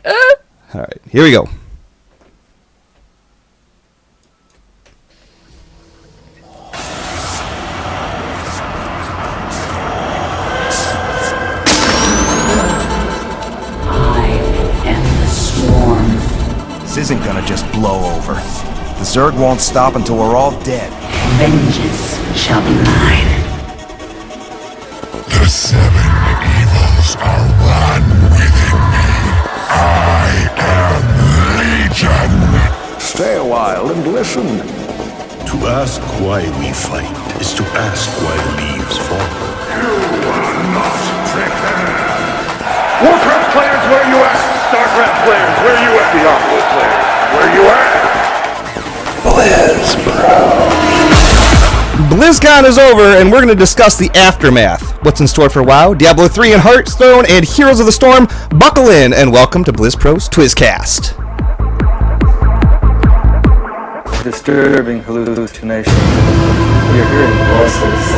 All right, here we go. This isn't gonna just blow over. The Zerg won't stop until we're all dead. Vengeance shall be mine. The seven evils are one within me. I am Legion. Stay a while and listen. To ask why we fight is to ask why leaves fall. You are not prepared. Warcraft players, where you at? StarCraft players, where you at? Diablo players, where you at? BlizzPro. BlizzCon is over, and we're going to discuss the aftermath. What's in store for WoW, Diablo 3 and Hearthstone, and Heroes of the Storm. Buckle in, and welcome to BlizzPro's TwizCast. Disturbing hallucination. You're hearing voices.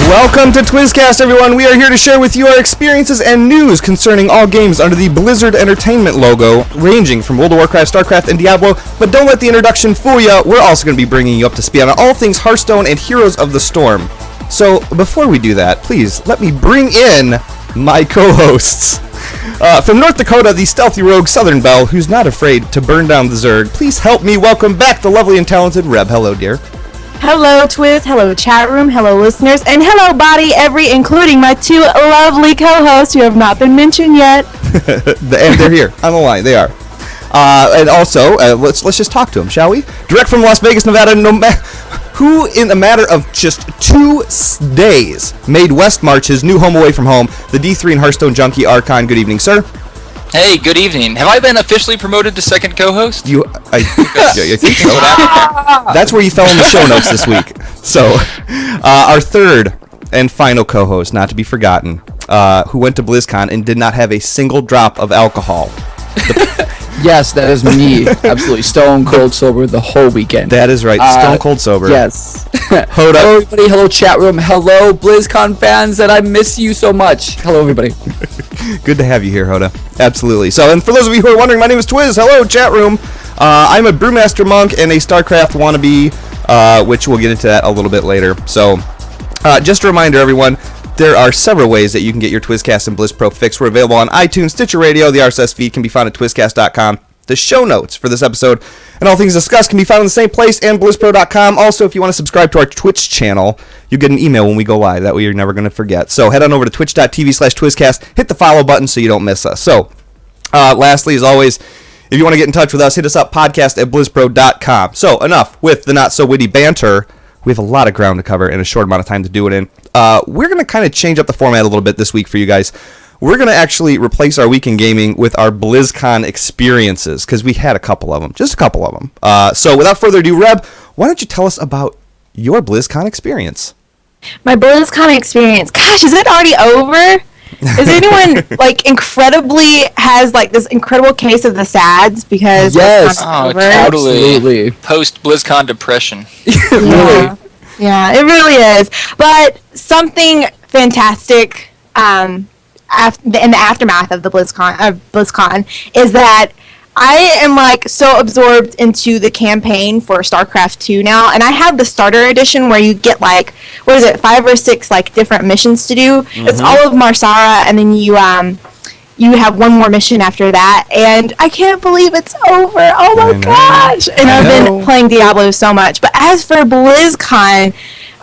Welcome to TwizCast, everyone. We are here to share with you our experiences and news concerning all games under the Blizzard Entertainment logo, ranging from World of Warcraft, StarCraft, and Diablo. But don't let the introduction fool you. We're also going to be bringing you up to speed on all things Hearthstone and Heroes of the Storm. So, before we do that, please let me bring in my co-hosts. From North Dakota, the stealthy rogue Southern Belle, who's not afraid to burn down the Zerg. Please help me welcome back the lovely and talented Reb. Hello, dear. Hello, Twiz. Hello, chat room. Hello, listeners. And hello, body, including my two lovely co-hosts who have not been mentioned yet. And they're here on the line. They are. And also, let's just talk to them, shall we? Direct from Las Vegas, Nevada, who in a matter of just 2 days made Westmarch his new home away from home, the D3 and Hearthstone junkie Archon. Good evening, sir. Hey, good evening. Have I been officially promoted to second co-host? I think so. That's where you fell in the show notes this week. So, our third and final co-host, not to be forgotten, who went to BlizzCon and did not have a single drop of alcohol. Yes, that is me. Absolutely stone cold sober the whole weekend. That is right. Stone cold sober. Yes. Hold up. Hello, everybody. Hello, chat room. Hello, BlizzCon fans, and I miss you so much. Hello, everybody. Good to have you here, Hoda. Absolutely. So, and for those of you who are wondering, my name is Twiz. Hello, chat room. I'm a Brewmaster Monk and a StarCraft wannabe, which we'll get into that a little bit later. So, just a reminder, everyone, there are several ways that you can get your TwizCast and BlizzPro fix. We're available on iTunes, Stitcher Radio. The RSS feed can be found at twizcast.com. The show notes for this episode and all things discussed can be found in the same place and BlizzPro.com. Also, if you want to subscribe to our Twitch channel, you get an email when we go live. That way you're never going to forget. So head on over to twitch.tv/TwizCast. Hit the follow button so you don't miss us. So, lastly, as always, if you want to get in touch with us, hit us up, podcast@BlizzPro.com. So, enough with the not-so-witty banter. We have a lot of ground to cover in a short amount of time to do it in. We're going to kind of change up the format a little bit this week for you guys. We're going to actually replace our week in gaming with our BlizzCon experiences, because we had a couple of them. Just a couple of them. So without further ado, Reb, why don't you tell us about your BlizzCon experience? My BlizzCon experience. Gosh, is it already over? Is anyone incredibly has this incredible case of the sads because yes, over? Totally. Absolutely. Post BlizzCon depression. Yeah. Yeah, it really is. But something fantastic in the aftermath of the BlizzCon is that I am so absorbed into the campaign for StarCraft 2 now, and I have the starter edition where you get 5 or 6 different missions to do. Mm-hmm. It's all of Marsara, and then you have one more mission after that, and I can't believe it's over. Oh my gosh! And I've been playing Diablo so much. But as for BlizzCon,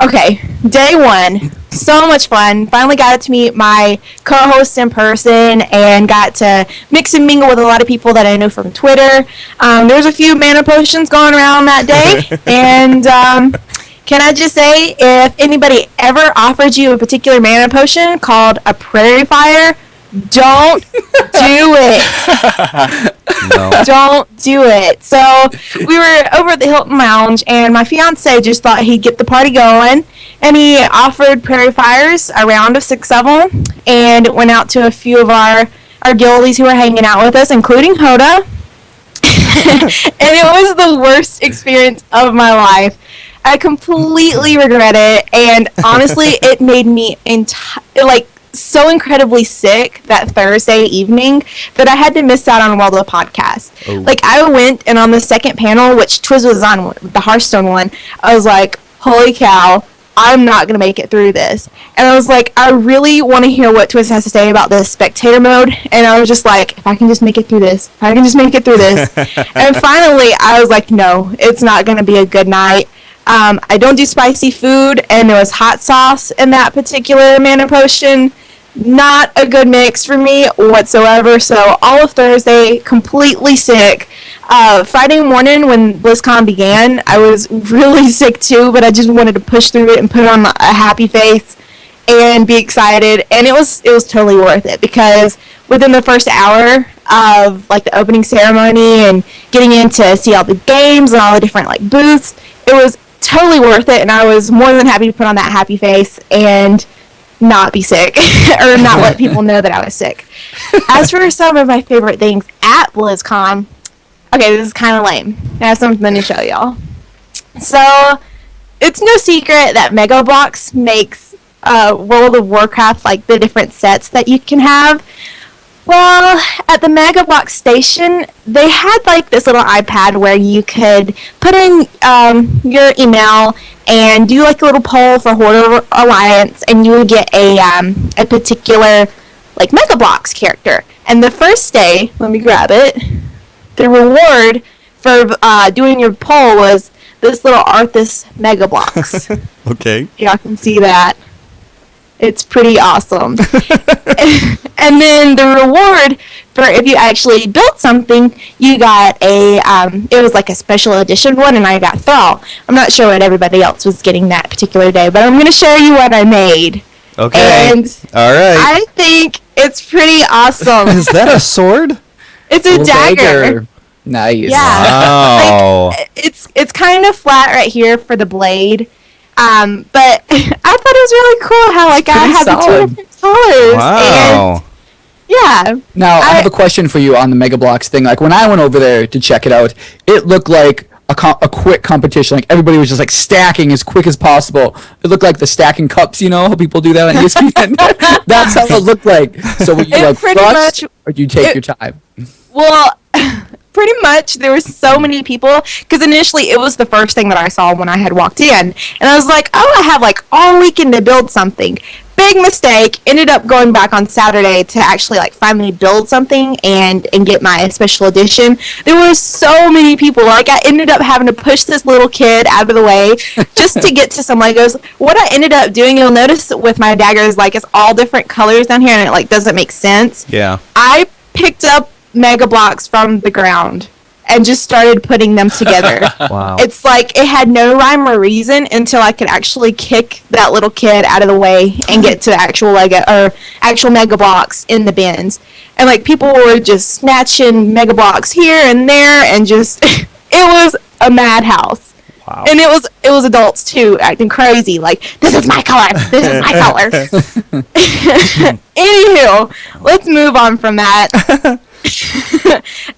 okay, day one, so much fun. Finally got to meet my co-hosts in person and got to mix and mingle with a lot of people that I know from Twitter. There's a few mana potions going around that day, and can I just say, if anybody ever offered you a particular mana potion called a Prairie Fire, don't do it. No. Don't do it. So we were over at the Hilton Lounge, and my fiance just thought he'd get the party going, and he offered Prairie Fires, a round of 6 of them, and went out to a few of our guildies who were hanging out with us, including Hoda. And it was the worst experience of my life. I completely regret it, and honestly, it made me so incredibly sick that Thursday evening that I had to miss out on World of Podcast. Oh. Like, I went, and on the second panel, which Twiz was on, the Hearthstone one, I was like, holy cow, I'm not going to make it through this. And I was like, I really want to hear what Twiz has to say about this spectator mode. And I was just like, if I can just make it through this. And finally, I was like, no, it's not going to be a good night. I don't do spicy food, and there was hot sauce in that particular mana potion. Not a good mix for me whatsoever. So all of Thursday, completely sick. Friday morning when BlizzCon began, I was really sick too, but I just wanted to push through it and put on a happy face and be excited. And it was totally worth it, because within the first hour of like the opening ceremony and getting in to see all the games and all the different like booths, it was totally worth it. And I was more than happy to put on that happy face and not be sick or not let people know that I was sick. As for some of my favorite things at BlizzCon, okay, this is kind of lame. I have something to show y'all. So, it's no secret that Mega Bloks makes World of Warcraft like the different sets that you can have. Well, at the Mega Bloks station, they had like this little iPad where you could put in your email and do like a little poll for Horde Alliance, and you would get a particular like Mega Bloks character. And the first day, let me grab it, the reward for doing your poll was this little Arthas Mega Bloks. Okay. Y'all can see that. It's pretty awesome. And then the reward for if you actually built something, you got it was like a special edition one, and I got Thrall. I'm not sure what everybody else was getting that particular day, but I'm going to show you what I made. Okay. And all right. I think it's pretty awesome. Is that a sword? It's a dagger. Nice. Yeah. Wow. Like, it's kind of flat right here for the blade. But I thought it was really cool how like I had the two different colors. Wow. And yeah. Now, I have a question for you on the Mega Bloks thing. Like, when I went over there to check it out, it looked like a quick competition. Like, everybody was just, like, stacking as quick as possible. It looked like the stacking cups, you know, how people do that on ESPN. That's how it looked like. So, were you, like, rushed, or do you take your time? Well, pretty much there were so many people, because initially it was the first thing that I saw when I had walked in. And I was like, oh, I have, like, all weekend to build something. Big mistake. Ended up going back on Saturday to actually like finally build something and get my special edition. There were so many people. Like, I ended up having to push this little kid out of the way just to get to some Legos. What I ended up doing, you'll notice with my daggers, like, it's all different colors down here, and it like doesn't make sense. Yeah. I picked up Mega Bloks from the ground and just started putting them together. Wow. It's like it had no rhyme or reason until I could actually kick that little kid out of the way and get to the actual Lego or actual Mega Bloks in the bins. And like people were just snatching Mega Bloks here and there, and just it was a madhouse. Wow. And it was adults too acting crazy, like, this is my color, this is my color. Anywho, let's move on from that.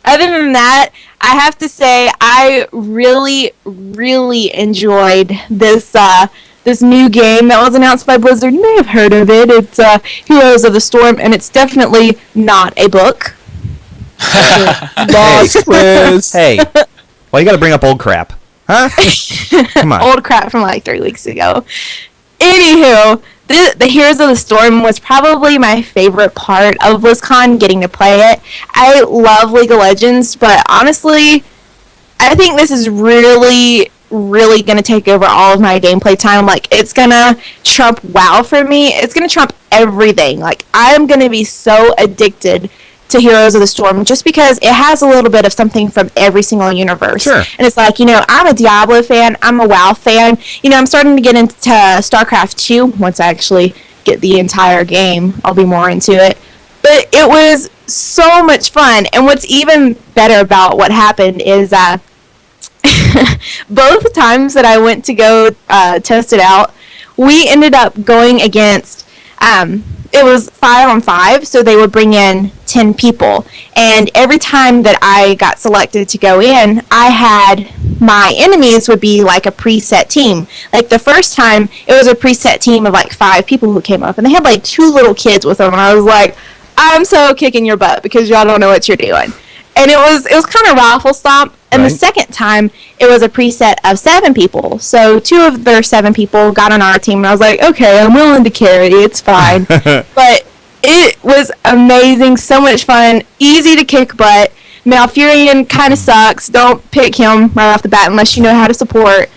Other than that, I have to say I really, really enjoyed this this new game that was announced by Blizzard. You may have heard of it. It's Heroes of the Storm, and it's definitely not a book. Lost quiz. Hey, why you gotta bring up old crap? Huh? Come on. Old crap from like 3 weeks ago. Anywho, the Heroes of the Storm was probably my favorite part of BlizzCon, getting to play it. I love League of Legends, but honestly, I think this is really, really going to take over all of my gameplay time. Like, it's going to trump WoW for me. It's going to trump everything. Like, I'm going to be so addicted to Heroes of the Storm just because it has a little bit of something from every single universe. Sure. And it's like, you know, I'm a Diablo fan, I'm a WoW fan. You know, I'm starting to get into StarCraft 2 once I actually get the entire game. I'll be more into it. But it was so much fun. And what's even better about what happened is both times that I went to go test it out, we ended up going against it it was 5-on-5, so they would bring in 10 people. And every time that I got selected to go in, I had my enemies would be like a preset team. Like the first time, it was a preset team of like 5 people who came up, and they had like 2 little kids with them. And I was like, I'm so kicking your butt because y'all don't know what you're doing. And it was kind of raffle stomp. And the second time, it was a preset of 7 people. So 2 of their 7 people got on our team, and I was like, okay, I'm willing to carry. It's fine. But it was amazing, so much fun, easy to kick butt. Malfurion kind of sucks. Don't pick him right off the bat unless you know how to support.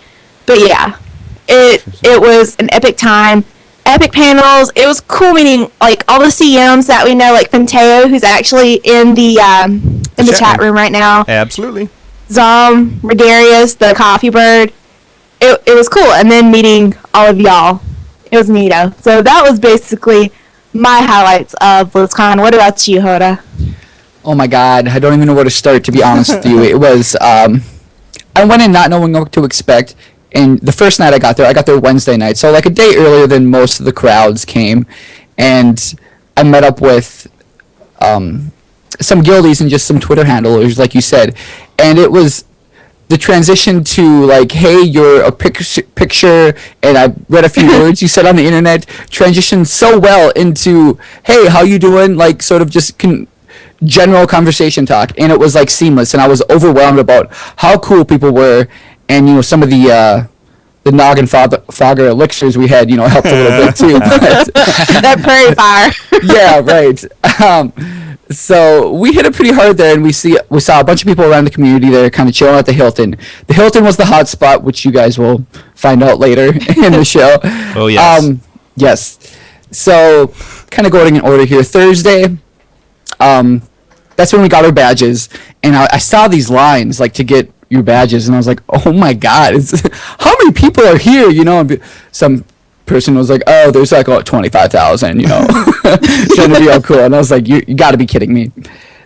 But yeah, it was an epic time. Epic panels. It was cool meeting like all the CMs that we know, like Fenteo, who's actually in the chat room right now. Absolutely. Zom, Redarius, the coffee bird. It was cool. And then meeting all of y'all. It was neato. So that was basically my highlights of BlizzCon. What about you, Hoda? Oh my god, I don't even know where to start, to be honest with you. It was, I went in not knowing what to expect, and the first night I got there Wednesday night, so like a day earlier than most of the crowds came, and I met up with some guildies and just some Twitter handlers, like you said, and it was the transition to like, hey, you're a picture, and I read a few words you said on the internet, transitioned so well into, hey, how you doing, like sort of just general conversation talk, and it was like seamless, and I was overwhelmed about how cool people were, and you know, some of the noggin fogger elixirs we had, you know, helped a little bit too. But that prairie fire. Yeah, right. So we hit it pretty hard there, and we saw a bunch of people around the community there kind of chilling at the Hilton. The Hilton was the hot spot, which you guys will find out later in the show. Oh, yes. Yes. So kind of going in order here. Thursday, that's when we got our badges, and I saw these lines like to get your badges, and I was like, oh my god, how many people are here, you know? And some person was like, oh, there's like 25,000, you know, trying to be all cool, and I was like, you got to be kidding me.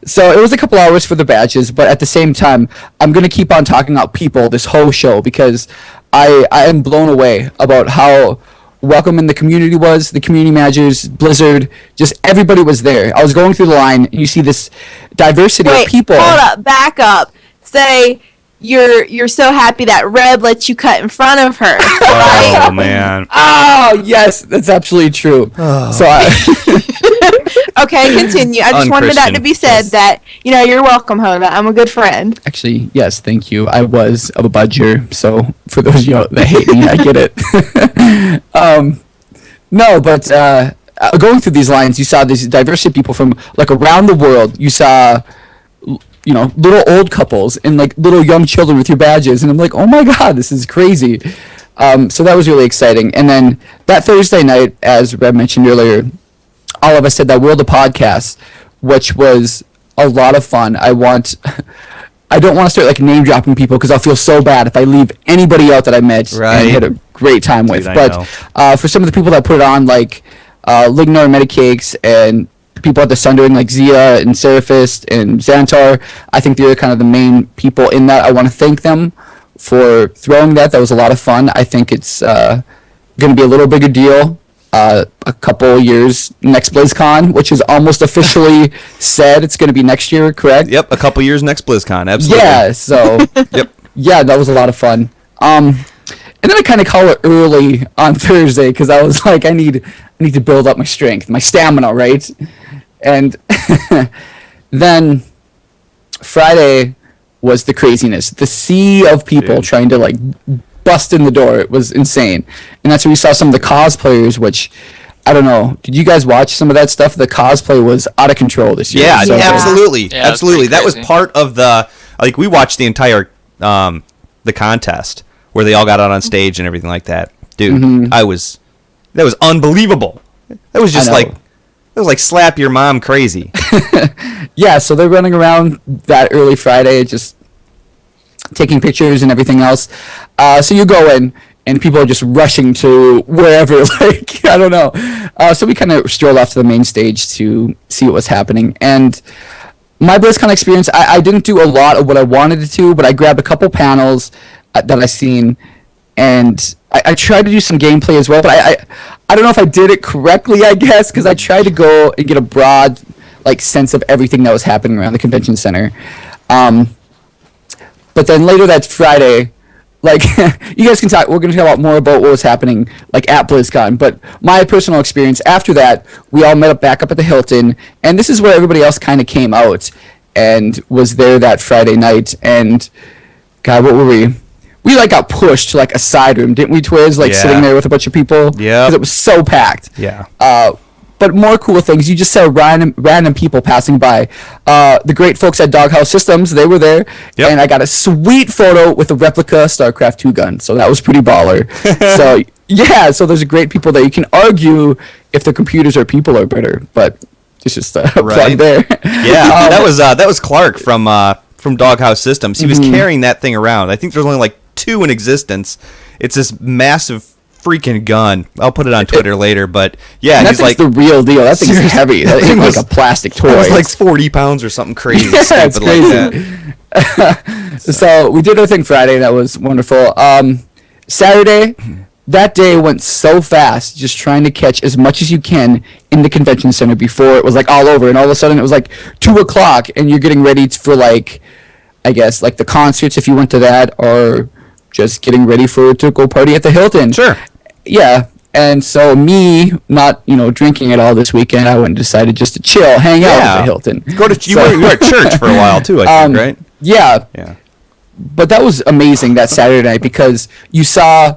So it was a couple hours for the badges, but at the same time, I'm gonna keep on talking about people this whole show because I am blown away about how welcoming the community was, the community managers, Blizzard, just everybody was there. I was going through the line, and you see this diversity of people. Hold up, back up. Say you're so happy that Reb let you cut in front of her. Oh man. Oh yes, that's absolutely true. Oh. So okay, continue. I just wanted that to be said, that, you know, you're welcome, Hoda. I'm a good friend. Actually, yes, thank you. I was a budger, so for those of you that hate me, I get it. No, but going through these lines, you saw these diversity of people from like around the world. You saw, you know, little old couples and like little young children with your badges, and I'm like, oh my god, this is crazy. So that was really exciting. And then that Thursday night, as Reb mentioned earlier, all of us did that World of Podcasts, which was a lot of fun. I don't want to start like name dropping people because I'll feel so bad if I leave anybody out that I met and had a great time with. But for some of the people that put it on, like Lignar, Medicakes, and people at the Sundering like Zia and Seraphist and Xantar, I think they're kind of the main people in that. I want to thank them for throwing that. That was a lot of fun. I think it's going to be a little bigger deal a couple years next BlizzCon, which is almost officially said it's going to be next year, correct? Yep, a couple years next BlizzCon, absolutely. Yeah, so yep. Yeah, that was a lot of fun. And then I kind of call it early on Thursday because I was like, I need to build up my strength, my stamina, right? And then Friday was the craziness, the sea of people trying to like bust in the door. It was insane, and that's where we saw some of the cosplayers, which I don't know. Did you guys watch some of that stuff? The cosplay was out of control this year. Yeah, so absolutely, Yeah, absolutely. That was crazy. part of the, like, we watched the entire the contest where they all got out on stage and everything like that. Dude, that was unbelievable. That was just like, it was like slap your mom crazy. Yeah, so they're running around that early Friday, just taking pictures and everything else. So you go in, and people are just rushing to wherever, like, I don't know. So we kind of strolled off to the main stage to see what was happening. And my BlizzCon experience, I didn't do a lot of what I wanted to do, but I grabbed a couple panels that I seen, and I tried to do some gameplay as well, but I don't know if I did it correctly, I guess, because I tried to go and get a broad like sense of everything that was happening around the convention center. But then later that Friday, like you guys can talk. We're going to talk about more about what was happening like at BlizzCon. But my personal experience after that, we all met up back up at the Hilton, and this is where everybody else kind of came out and was there that Friday night. And God, what were we? We like got pushed to like a side room, didn't we, Twiz? Like sitting there with a bunch of people. Yeah. Because it was so packed. Yeah. But more cool things, you just saw random people passing by. The great folks at Doghouse Systems, they were there, and I got a sweet photo with a replica StarCraft 2 gun, so that was pretty baller. So yeah, so there's great people there. You can argue if the computers or people are better, but it's just a plug there. Yeah, that was Clark from Doghouse Systems. He was carrying that thing around. I think there's only like 2 in existence. It's this massive freaking gun. I'll put it on Twitter later, but yeah, and he's like the real deal. That thing's heavy. That thing was like a plastic toy. It was like 40 pounds or something crazy. Yeah, it's crazy. Like that. So we did our thing Friday. That was wonderful. Saturday, that day went so fast, just trying to catch as much as you can in the convention center before it was like all over, and all of a sudden it was like 2:00 and you're getting ready for like, I guess like the concerts if you went to that, or just getting ready to go party at the Hilton. Sure. Yeah, and so me not drinking at all this weekend, I went and decided just to chill, hang out at the Hilton. You were at church for a while too, I think, right? Yeah. But that was amazing that Saturday night, because you saw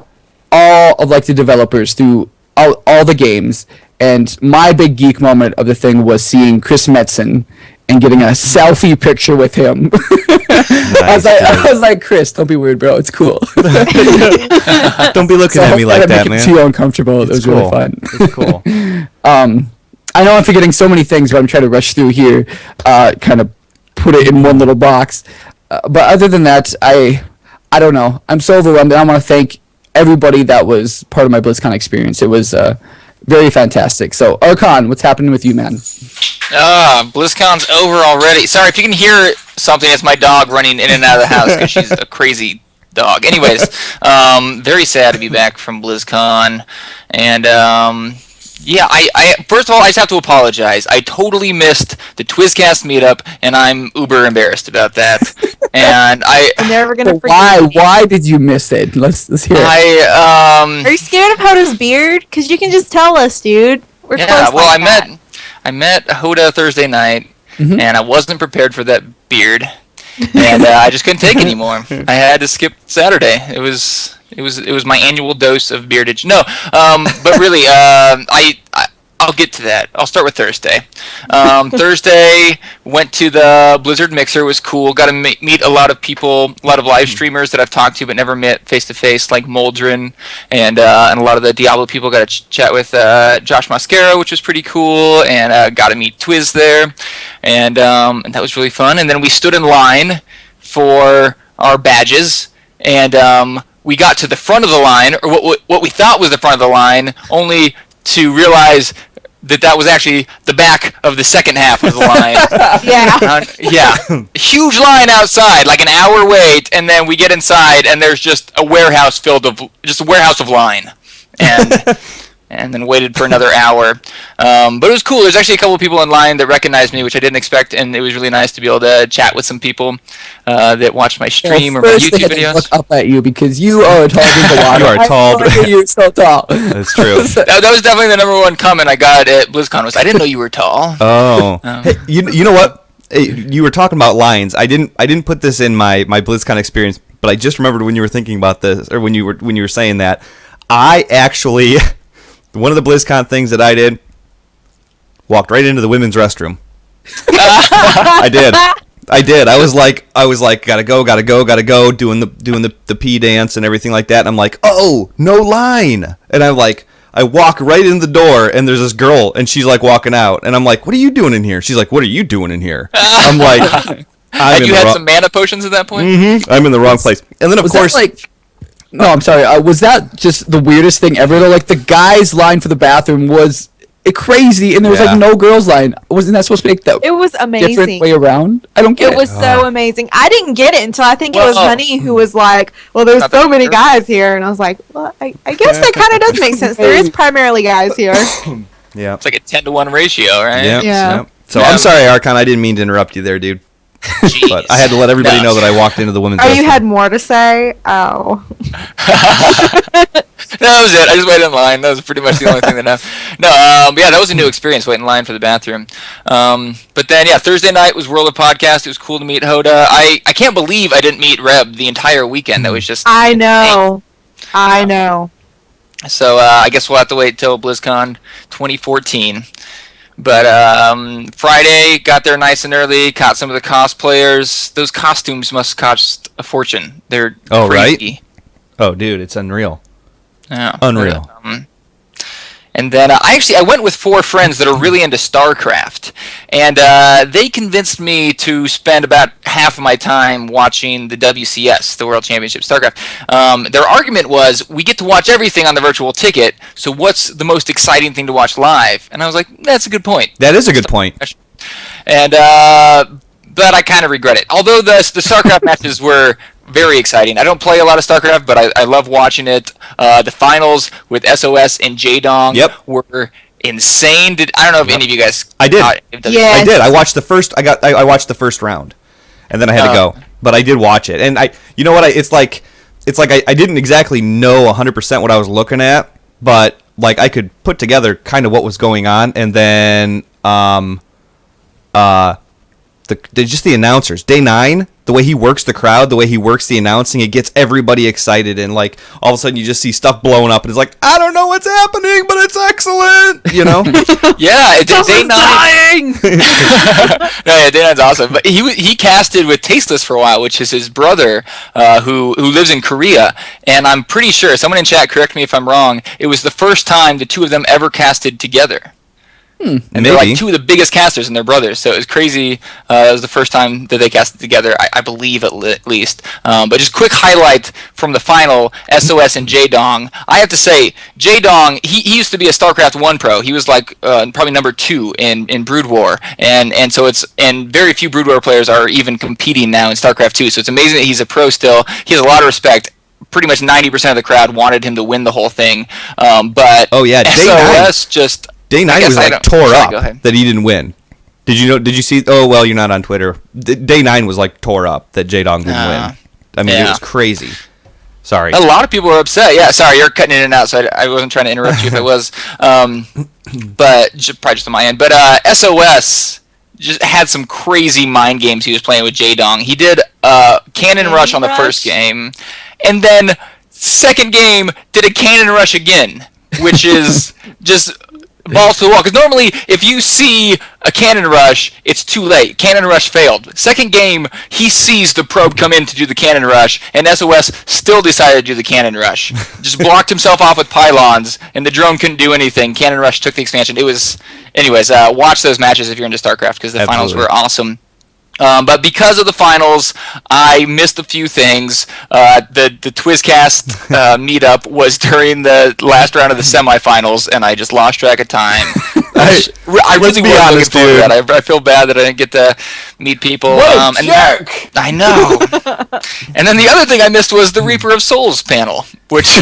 all of like the developers through all the games, and my big geek moment of the thing was seeing Chris Metzen and getting a selfie picture with him. Nice, I was like, Chris, don't be weird, bro. It's cool. Don't be looking at me like that, man. Make it too uncomfortable. It was cool. really fun. It's cool. I know I'm forgetting so many things, but I'm trying to rush through here, kind of put it in one little box. But other than that, I don't know. I'm so overwhelmed, and I want to thank everybody that was part of my BlizzCon experience. It was very fantastic. So, Archon, what's happening with you, man? BlizzCon's over already. Sorry, if you can hear something, it's my dog running in and out of the house because she's a crazy dog. Anyways, very sad to be back from BlizzCon. And, I first of all, I just have to apologize. I totally missed the Twizcast meetup, and I'm uber embarrassed about that. And I'm never gonna forget. Why did you miss it? Let's hear it. Are you scared of Hoda's beard? Because you can just tell us, dude. We're close. Well, I met Hoda Thursday night, and I wasn't prepared for that beard, and I just couldn't take it anymore. I had to skip Saturday. It was my annual dose of beardage. No, but really, I'll get to that. I'll start with Thursday. Thursday, went to the Blizzard Mixer. It was cool. Got to meet a lot of people, a lot of live streamers that I've talked to but never met face-to-face, like Moldrin, and a lot of the Diablo people. Got to chat with Josh Mascara, which was pretty cool, and got to meet Twiz there, and that was really fun. And then we stood in line for our badges, and we got to the front of the line, or what we thought was the front of the line, only to realize that was actually the back of the second half of the line. Huge line outside, like an hour wait, and then we get inside, and there's just a warehouse of line, and then waited for another hour. But it was cool. There's actually a couple of people in line that recognized me, which I didn't expect, and it was really nice to be able to chat with some people that watched my stream or my YouTube videos. They had to look up at you because you are tall as a lot. You are tall. You're so tall. That's true. That was definitely the number one comment I got at BlizzCon was, I didn't know you were tall. Oh. Hey, you know what? Hey, you were talking about lines. I didn't put this in my BlizzCon experience, but I just remembered when you were thinking about this, or when you were saying that. I actually, one of the BlizzCon things that I did, walked right into the women's restroom. I did. I was like, gotta go, doing the pee dance and everything like that. And I'm like, oh, no line. And I walk right in the door, and there's this girl, and she's like walking out, and I'm like, what are you doing in here? She's like, what are you doing in here? I'm like, and you had some mana potions at that point? Mm-hmm. I'm in the wrong place. And then of course, no, I'm sorry. Was that just the weirdest thing ever though? Like the guy's line for the bathroom was crazy, and there was like no girls line. Wasn't that supposed to make the It was different amazing. way around? I don't get it. It was so amazing. I didn't get it until I think it was Well, Honey who was like, "Well, there's Not so that many sure. guys here," and I was like, "Well, I guess that kind of does make sense. There is primarily guys here." Yeah. It's like a 10-to-1 ratio, right? Yep, Yeah. yep. So Yeah. I'm sorry, Archon. I didn't mean to interrupt you there, dude. Jeez. But I had to let everybody No. know that I walked into the women's. Oh, you restroom. had more to say? Oh. That was it. I just waited in line. That was pretty much the only thing that happened. No, yeah, that was a new experience, waiting in line for the bathroom. But then, yeah, Thursday night was World of Podcast. It was cool to meet Hoda. I can't believe I didn't meet Reb the entire weekend. That was just... I know. I know. So I guess we'll have to wait till BlizzCon 2014. But Friday, got there nice and early, caught some of the cosplayers. Those costumes must cost a fortune. They're crazy. Right? Oh, dude, it's unreal. Yeah. Unreal. And then I went with 4 friends that are really into StarCraft, and they convinced me to spend about half of my time watching the WCS, the World Championship StarCraft. Their argument was, we get to watch everything on the virtual ticket, so what's the most exciting thing to watch live? And I was like, that's a good point. That is a good point. And but I kind of regret it. Although the StarCraft matches were very exciting. I don't play a lot of StarCraft, but I love watching it. The finals with SOS and J-Dong were insane. I don't know if any of you guys... I did. Yes. I did. I watched the first. I watched the first round, and then I had to go. But I did watch it, and you know what? It's like I didn't exactly know 100% what I was looking at, but like I could put together kind of what was going on, and then just the announcers. Day 9, the way he works the crowd, the way he works the announcing, it gets everybody excited, and like all of a sudden you just see stuff blowing up, and it's like, I don't know what's happening, but it's excellent, you know? Yeah, Day 9. No, yeah, Day 9's awesome. But he casted with Tasteless for a while, which is his brother, who lives in Korea, and I'm pretty sure, someone in chat, correct me if I'm wrong, it was the first time the two of them ever casted together. And they're like 2 of the biggest casters, and they're brothers, so it was crazy. It was the first time that they casted together, I believe at least. But just quick highlight from the final, SOS and J-Dong. I have to say, J-Dong, he used to be a StarCraft 1 pro. He was like probably number 2 in Brood War, and very few Brood War players are even competing now in StarCraft 2. So it's amazing that he's a pro still. He has a lot of respect. Pretty much 90% of the crowd wanted him to win the whole thing. But oh yeah, SOS just... Day 9 was like tore up that he didn't win. Did you see? Oh well, you're not on Twitter. Day 9 was like tore up that J-Dong didn't win. I mean, it was crazy. Sorry. A lot of people were upset. Yeah, sorry, you're cutting in and out, so I wasn't trying to interrupt you if I was. But probably just on my end. But SOS just had some crazy mind games he was playing with J-Dong. He did Cannon Rush on the first game, and then second game did a Cannon Rush again, which is just... balls to the wall, because normally if you see a Cannon Rush, it's too late. Cannon Rush failed. Second game, he sees the probe come in to do the Cannon Rush, and SOS still decided to do the Cannon Rush. Just blocked himself off with pylons, and the drone couldn't do anything. Cannon Rush took the expansion. It was... Anyways, watch those matches if you're into StarCraft, because the finals were awesome. But because of the finals, I missed a few things. The Twizcast meetup was during the last round of the semifinals, and I just lost track of time. I really was looking forward to that. I feel bad that I didn't get to meet people. What a jerk! I know. And then the other thing I missed was the Reaper of Souls panel, which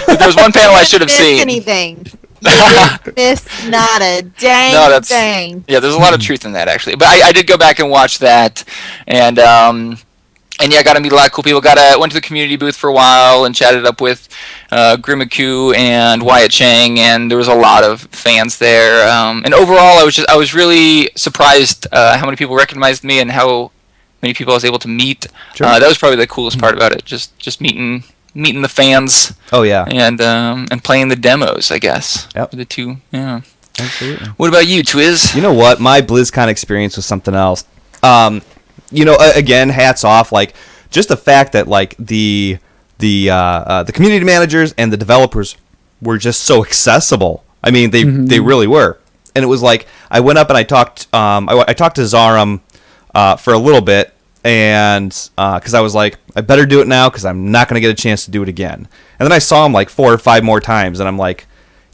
there was one panel I should have seen. Anything. Miss not a dang thing. Yeah, there's a lot of truth in that, actually. But I did go back and watch that, and yeah, got to meet a lot of cool people. Went to the community booth for a while and chatted up with Grimaku and Wyatt Chang, and there was a lot of fans there. And overall, I was really surprised how many people recognized me and how many people I was able to meet. Sure. That was probably the coolest part about it. Just meeting the fans. Oh yeah. And playing the demos, I guess. Yep. The two. Yeah. Absolutely. What about you, Twiz? You know what? My BlizzCon experience was something else. Again, hats off. Like, just the fact that like the community managers and the developers were just so accessible. I mean, they really were. And it was like I went up and I talked. I talked to Zarum for a little bit. And because I was like, I better do it now because I'm not going to get a chance to do it again. And then I saw him like 4 or 5 more times, and I'm like,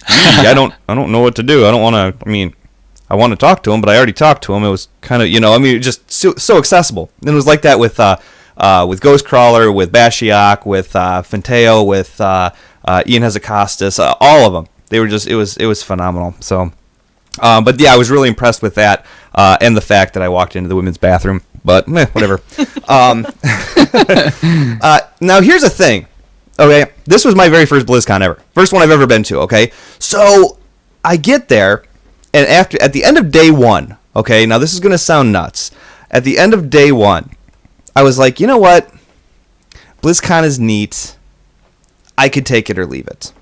I don't know what to do. I don't want to. I mean, I want to talk to him, but I already talked to him. It was kind of, just so accessible. And it was like that with Ghostcrawler, with Bashiok, with Finteo, with Ian Hezacostas, all of them. They were just, it was phenomenal. So, but yeah, I was really impressed with that, and the fact that I walked into the women's bathroom. But whatever. Now here's the thing. Okay, this was my very first BlizzCon ever. First one I've ever been to, okay? So, I get there, and at the end of day one, okay, now this is going to sound nuts. At the end of day one, I was like, you know what? BlizzCon is neat. I could take it or leave it.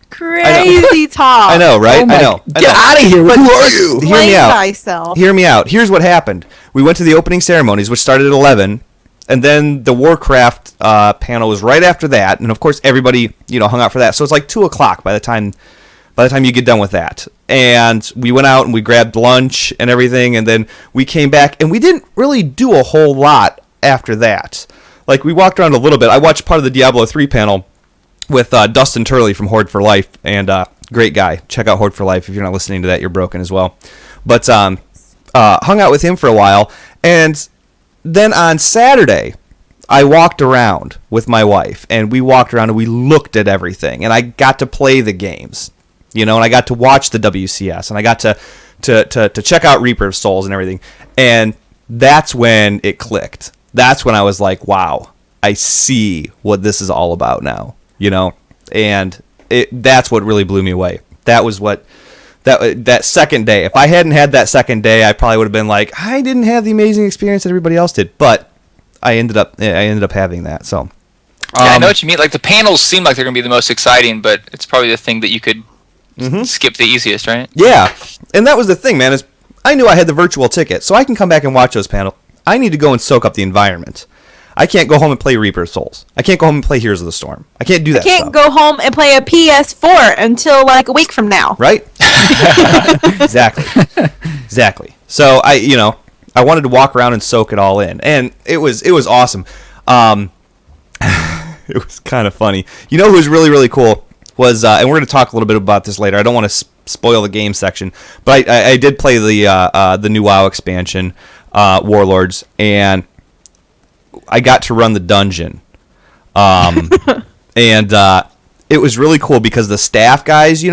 Crazy talk. I know, right? I know. Get out of here. Who are you? Hear me out. Hear me out. Here's what happened. We went to the opening ceremonies, which started at 11, and then the Warcraft panel was right after that, and of course everybody, hung out for that. So it's like 2 o'clock by the time you get done with that. And we went out and we grabbed lunch and everything, and then we came back, and we didn't really do a whole lot after that. Like, we walked around a little bit. I watched part of the Diablo 3 panel with Dustin Turley from Horde for Life, and great guy. Check out Horde for Life. If you're not listening to that, you're broken as well. But hung out with him for a while, and then on Saturday, I walked around with my wife, and we walked around and we looked at everything, and I got to play the games, and I got to watch the WCS, and I got to check out Reaper of Souls and everything, and that's when it clicked. That's when I was like, wow, I see what this is all about now, and that's what really blew me away. That was what that second day. If I hadn't had that second day, I probably would have been like, I didn't have the amazing experience that everybody else did, but I ended up having that. So I know what you mean. Like, the panels seem like they're going to be the most exciting, but it's probably the thing that you could skip the easiest, right? Yeah, and that was the thing, man. Is I knew I had the virtual ticket, so I can come back and watch those panels. I need to go and soak up the environment. I can't go home and play Reaper of Souls. I can't go home and play Heroes of the Storm. I can't do that. I can't go home and play a PS4 until like a week from now. Right? Exactly. So I wanted to walk around and soak it all in, and it was awesome. It was kind of funny. Who was really, really cool was, and we're going to talk a little bit about this later. I don't want to spoil the game section, but I did play the new WoW expansion, Warlords, and I got to run the dungeon, and it was really cool because the staff guys,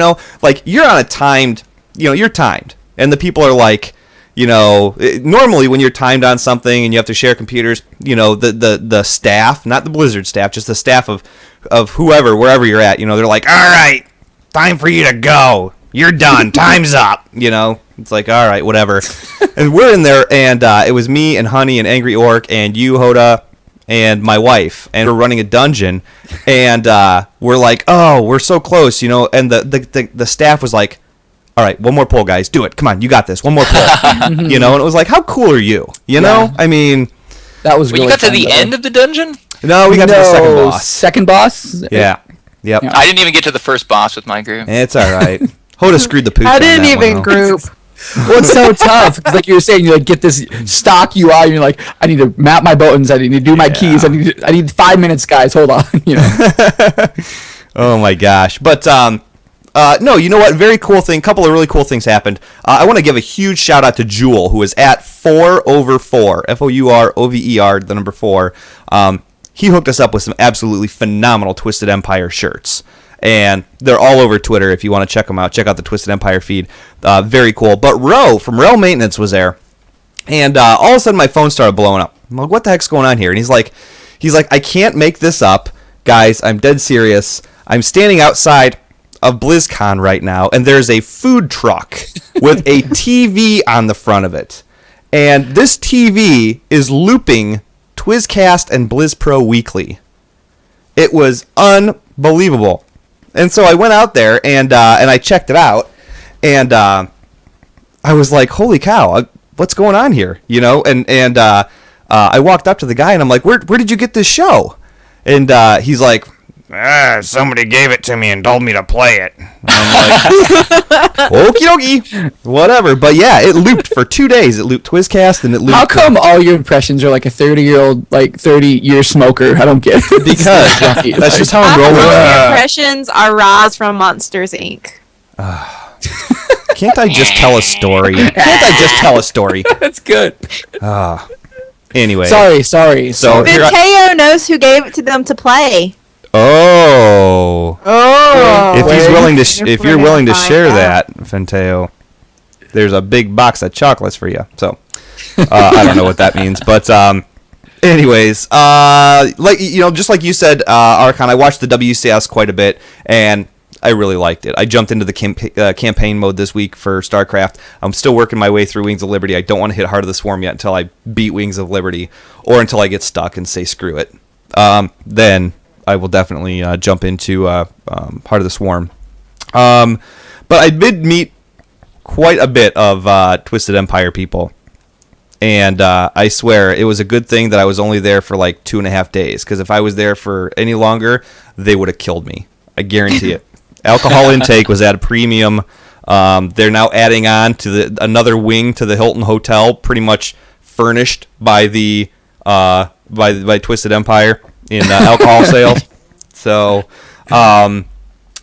like, you're on a timed, you're timed, and the people are like, normally when you're timed on something and you have to share computers, the staff, not the Blizzard staff, just the staff of whoever, wherever you're at, they're like, all right, time for you to go. You're done. Time's up. It's like, all right, whatever. And we're in there, and it was me and Honey and Angry Orc and you, Hoda, and my wife, and we're running a dungeon, and we're like, oh, we're so close, and the staff was like, all right, one more pull, guys. Do it. Come on, you got this. One more pull. And it was like, how cool are you? Yeah. I mean, that was really you got fun, to the end of the dungeon? No, we got to the second boss. Second boss? Yeah. Yep. I didn't even get to the first boss with my group. It's all right. Hoda screwed the pooch. I on didn't that even one, group. Well, it's so tough because, like you were saying, you like get this stock UI, and you're like, I need to map my buttons, I need to do my keys, I need 5 minutes, guys. Hold on, Oh my gosh! But no, you know what? Very cool thing. Couple of really cool things happened. I want to give a huge shout out to Jewel, who is at 4over4, FOUROVER, the number 4. He hooked us up with some absolutely phenomenal Twisted Empire shirts. And they're all over Twitter if you want to check them out. Check out the Twisted Empire feed. Very cool. But Ro from Rel Maintenance was there. And all of a sudden my phone started blowing up. I'm like, what the heck's going on here? And he's like, I can't make this up. Guys, I'm dead serious. I'm standing outside of BlizzCon right now, and there's a food truck with a TV on the front of it. And this TV is looping Twizcast and BlizzPro weekly. It was unbelievable. And so I went out there and I checked it out, and I was like, "Holy cow! What's going on here?" And I walked up to the guy and I'm like, "Where did you get this show?" And he's like, somebody gave it to me and told me to play it. I'm like, okie dokie, whatever. But yeah, it looped for 2 days. It looped Twizcast and it looped. How come all your impressions are like a 30-year-old, like 30-year smoker? I don't get it. Because that's just how I'm rolling. Your impressions are Roz from Monsters, Inc. Can't I just tell a story? That's good. Anyway. Sorry. So Mateo knows who gave it to them to play. Oh. If he's willing to, if you're willing to share that, Fenteo, there's a big box of chocolates for you. So, I don't know what that means, but anyways, like just like you said, Archon, I watched the WCS quite a bit, and I really liked it. I jumped into the campaign mode this week for StarCraft. I'm still working my way through Wings of Liberty. I don't want to hit Heart of the Swarm yet until I beat Wings of Liberty, or until I get stuck and say screw it. Then I will definitely jump into Heart of the Swarm. But I did meet quite a bit of Twisted Empire people. And I swear, it was a good thing that I was only there for like 2.5 days. Because if I was there for any longer, they would have killed me. I guarantee it. Alcohol intake was at a premium. They're now adding on to another wing to the Hilton Hotel, pretty much furnished by the by Twisted Empire in alcohol sales. So I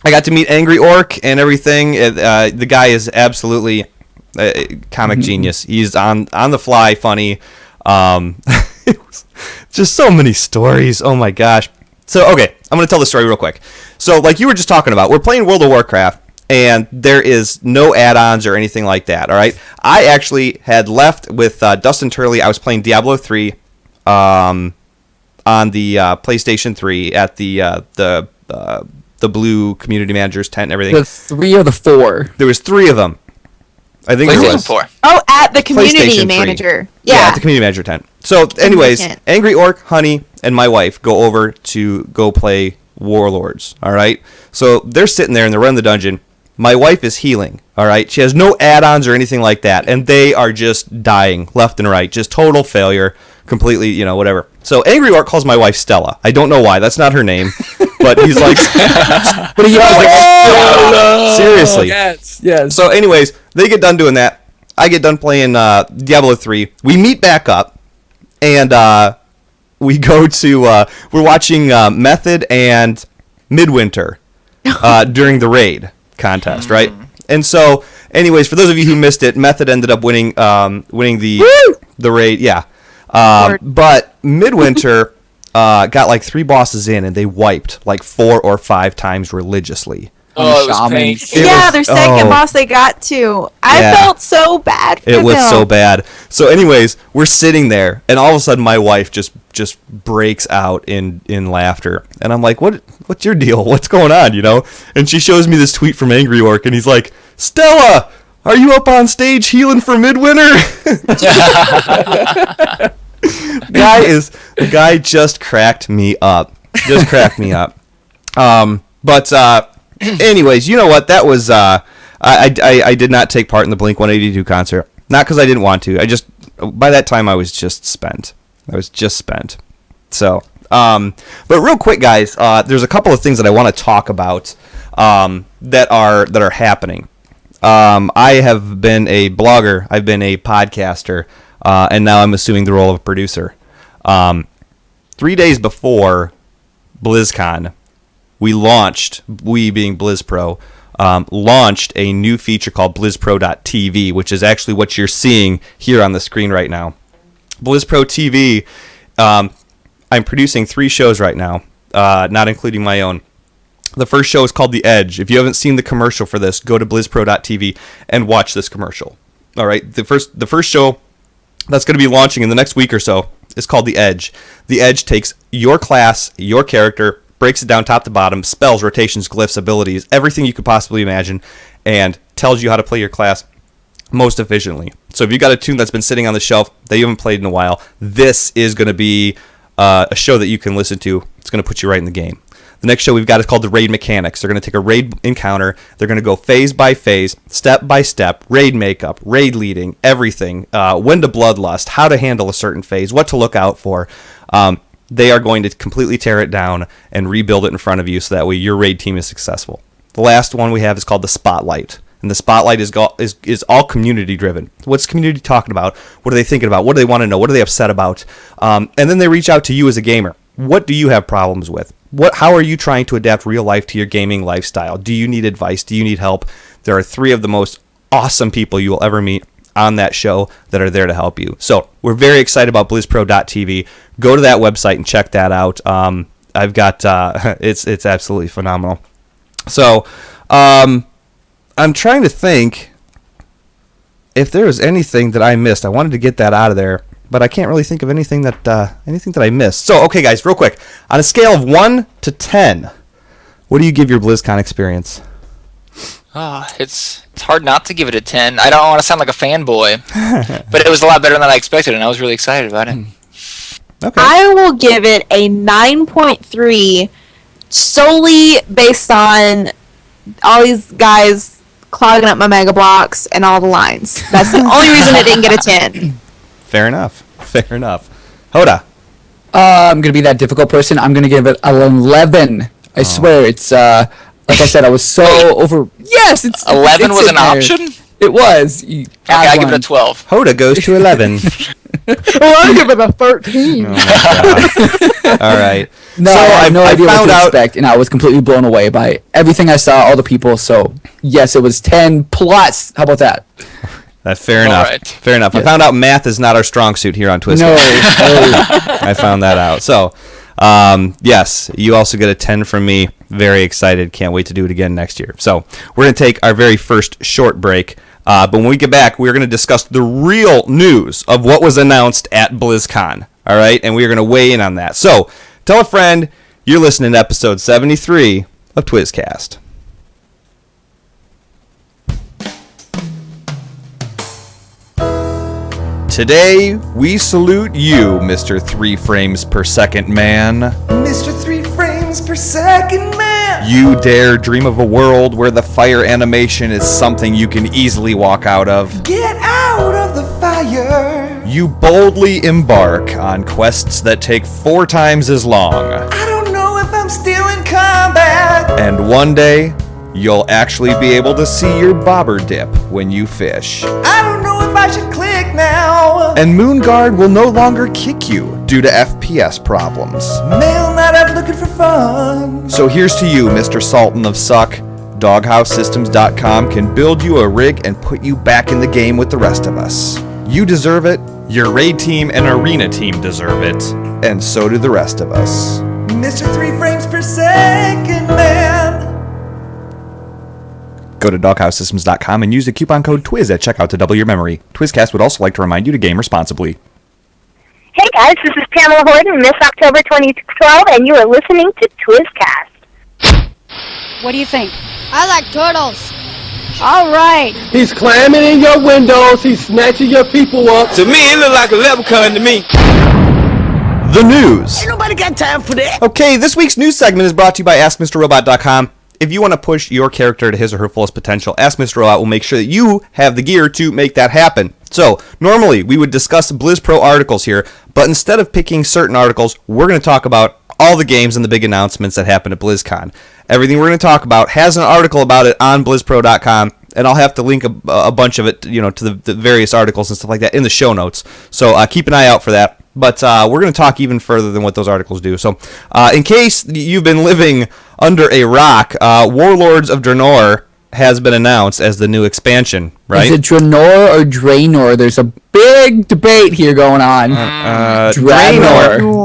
got to meet Angry Orc and everything. The guy is absolutely a comic genius. He's on the fly funny. It was just so many stories. Oh my gosh. So, okay, I'm going to tell the story real quick. So, like you were just talking about, we're playing World of Warcraft, and there is no add-ons or anything like that, all right? I actually had left with Dustin Turley. I was playing Diablo 3 on the PlayStation 3 at the Blue Community Manager's tent and everything. The 3 or the 4? There was 3 of them. I think there was 4. Oh, at the community PlayStation 3. manager. Yeah, Yeah. at the community manager tent. So, anyways, Angry Orc, Honey, and my wife go over to go play Warlords, all right? So they're sitting there and they're running the dungeon. My wife is healing, all right? She has no add-ons or anything like that, and they are just dying left and right. Just total failure, completely, whatever. So Angry Orc calls my wife Stella. I don't know why. That's not her name. But he's like... but he yells like... Seriously. Yes. So anyways, they get done doing that. I get done playing Diablo 3. We meet back up, and we go to... we're watching Method and Midwinter during the raid contest, right? And so, anyways, for those of you who missed it, Method ended up winning the raid, yeah. But Midwinter got like 3 bosses in, and they wiped like 4 or 5 times religiously. Oh, it was painful. Their second boss they got to. I felt so bad for them. It was so bad. So anyways, we're sitting there, and all of a sudden my wife just breaks out in laughter. And I'm like, what's your deal? What's going on, And she shows me this tweet from Angry Orc, and he's like, Stella, are you up on stage healing for Midwinter? The guy just cracked me up. But anyways, you know what? That was I did not take part in the Blink-182 concert. Not because I didn't want to. By that time I was just spent. So, but real quick, guys, there's a couple of things that I want to talk about that are happening. I have been a blogger. I've been a podcaster. And now I'm assuming the role of a producer. 3 days before BlizzCon, we being BlizzPro, launched a new feature called BlizzPro.tv, which is actually what you're seeing here on the screen right now. BlizzPro TV, I'm producing 3 shows right now, not including my own. The first show is called The Edge. If you haven't seen the commercial for this, go to BlizzPro.tv and watch this commercial. All right, the first show that's going to be launching in the next week or so is called The Edge. The Edge takes your class, your character, breaks it down top to bottom, spells, rotations, glyphs, abilities, everything you could possibly imagine, and tells you how to play your class most efficiently. So if you got a tune that's been sitting on the shelf that you haven't played in a while, this is going to be a show that you can listen to. It's going to put you right in the game. The next show we've got is called the Raid Mechanics. They're going to take a raid encounter. They're going to go phase by phase, step by step, raid makeup, raid leading, everything. When to bloodlust, how to handle a certain phase, what to look out for. they are going to completely tear it down and rebuild it in front of you so that way your raid team is successful. The last one we have is called the Spotlight. And the Spotlight is all community driven. What's community talking about? What are they thinking about? What do they want to know? What are they upset about? And then they reach out to you as a gamer. What do you have problems with? How are you trying to adapt real life to your gaming lifestyle? Do you need advice? Do you need help? There are 3 of the most awesome people you will ever meet on that show that are there to help you. So we're very excited about BlizzPro.tv. Go to that website and check that out. I've got it's absolutely phenomenal. So I'm trying to think if there was anything that I missed. I wanted to get that out of there, but I can't really think of anything that I missed. So, okay, guys, real quick. On a scale of 1 to 10, what do you give your BlizzCon experience? It's hard not to give it a 10. I don't want to sound like a fanboy, but it was a lot better than I expected, and I was really excited about it. Okay. I will give it a 9.3 solely based on all these guys clogging up my Mega Blocks and all the lines. That's the only reason it didn't get a 10. Fair enough. Hoda. I'm going to be that difficult person. I'm going to give it an 11. I swear. It's, like I said, I was so over... Yes! 11 was an there. option? It was. Okay, I give it a 12. Hoda goes to 11. Well, I give it a 13. Oh my God. All right. No, so I had no idea what to expect, and I was completely blown away by everything I saw, all the people. So, yes, it was 10 plus. How about that? Fair enough. Right. Fair enough. Yes. I found out math is not our strong suit here on Twist. No. I found that out. So, yes, you also get a 10 from me. Very excited. Can't wait to do it again next year. So, we're going to take our very first short break. But when we get back, we're going to discuss the real news of what was announced at BlizzCon. All right? And we're going to weigh in on that. So, tell a friend you're listening to episode 73 of Twizcast. Today, we salute you, Mr. 3 frames per second man. Mr. 3 frames per second man! You dare dream of a world where the fire animation is something you can easily walk out of. Get out of the fire! You boldly embark on quests that take 4 times as long. I don't know if I'm still in combat! And one day, you'll actually be able to see your bobber dip when you fish. I don't know if I should click now. And Moonguard will no longer kick you due to FPS problems. Mail not out looking for fun. So here's to you, Mr. Sultan of Suck. DoghouseSystems.com can build you a rig and put you back in the game with the rest of us. You deserve it. Your raid team and arena team deserve it. And so do the rest of us. Mr. 3 frames per second, man. Go to DoghouseSystems.com and use the coupon code TWIZ at checkout to double your memory. Twizcast would also like to remind you to game responsibly. Hey guys, this is Pamela Horton, Miss October 2012, and you are listening to Twizcast. What do you think? I like turtles. All right. He's climbing in your windows. He's snatching your people up. To me, it look like a leprechaun to me. The news. Ain't nobody got time for that. Okay, this week's news segment is brought to you by AskMrRobot.com. If you want to push your character to his or her fullest potential, Ask Mr. Robot will make sure that you have the gear to make that happen. So, normally we would discuss BlizzPro articles here, but instead of picking certain articles, we're going to talk about all the games and the big announcements that happened at BlizzCon. Everything we're going to talk about has an article about it on BlizzPro.com, and I'll have to link a bunch of it, to the various articles and stuff like that in the show notes. So keep an eye out for that. But we're going to talk even further than what those articles do. So in case you've been living under a rock, Warlords of Draenor has been announced as the new expansion, right? Is it Draenor or Draenor? There's a big debate here going on. Draenor.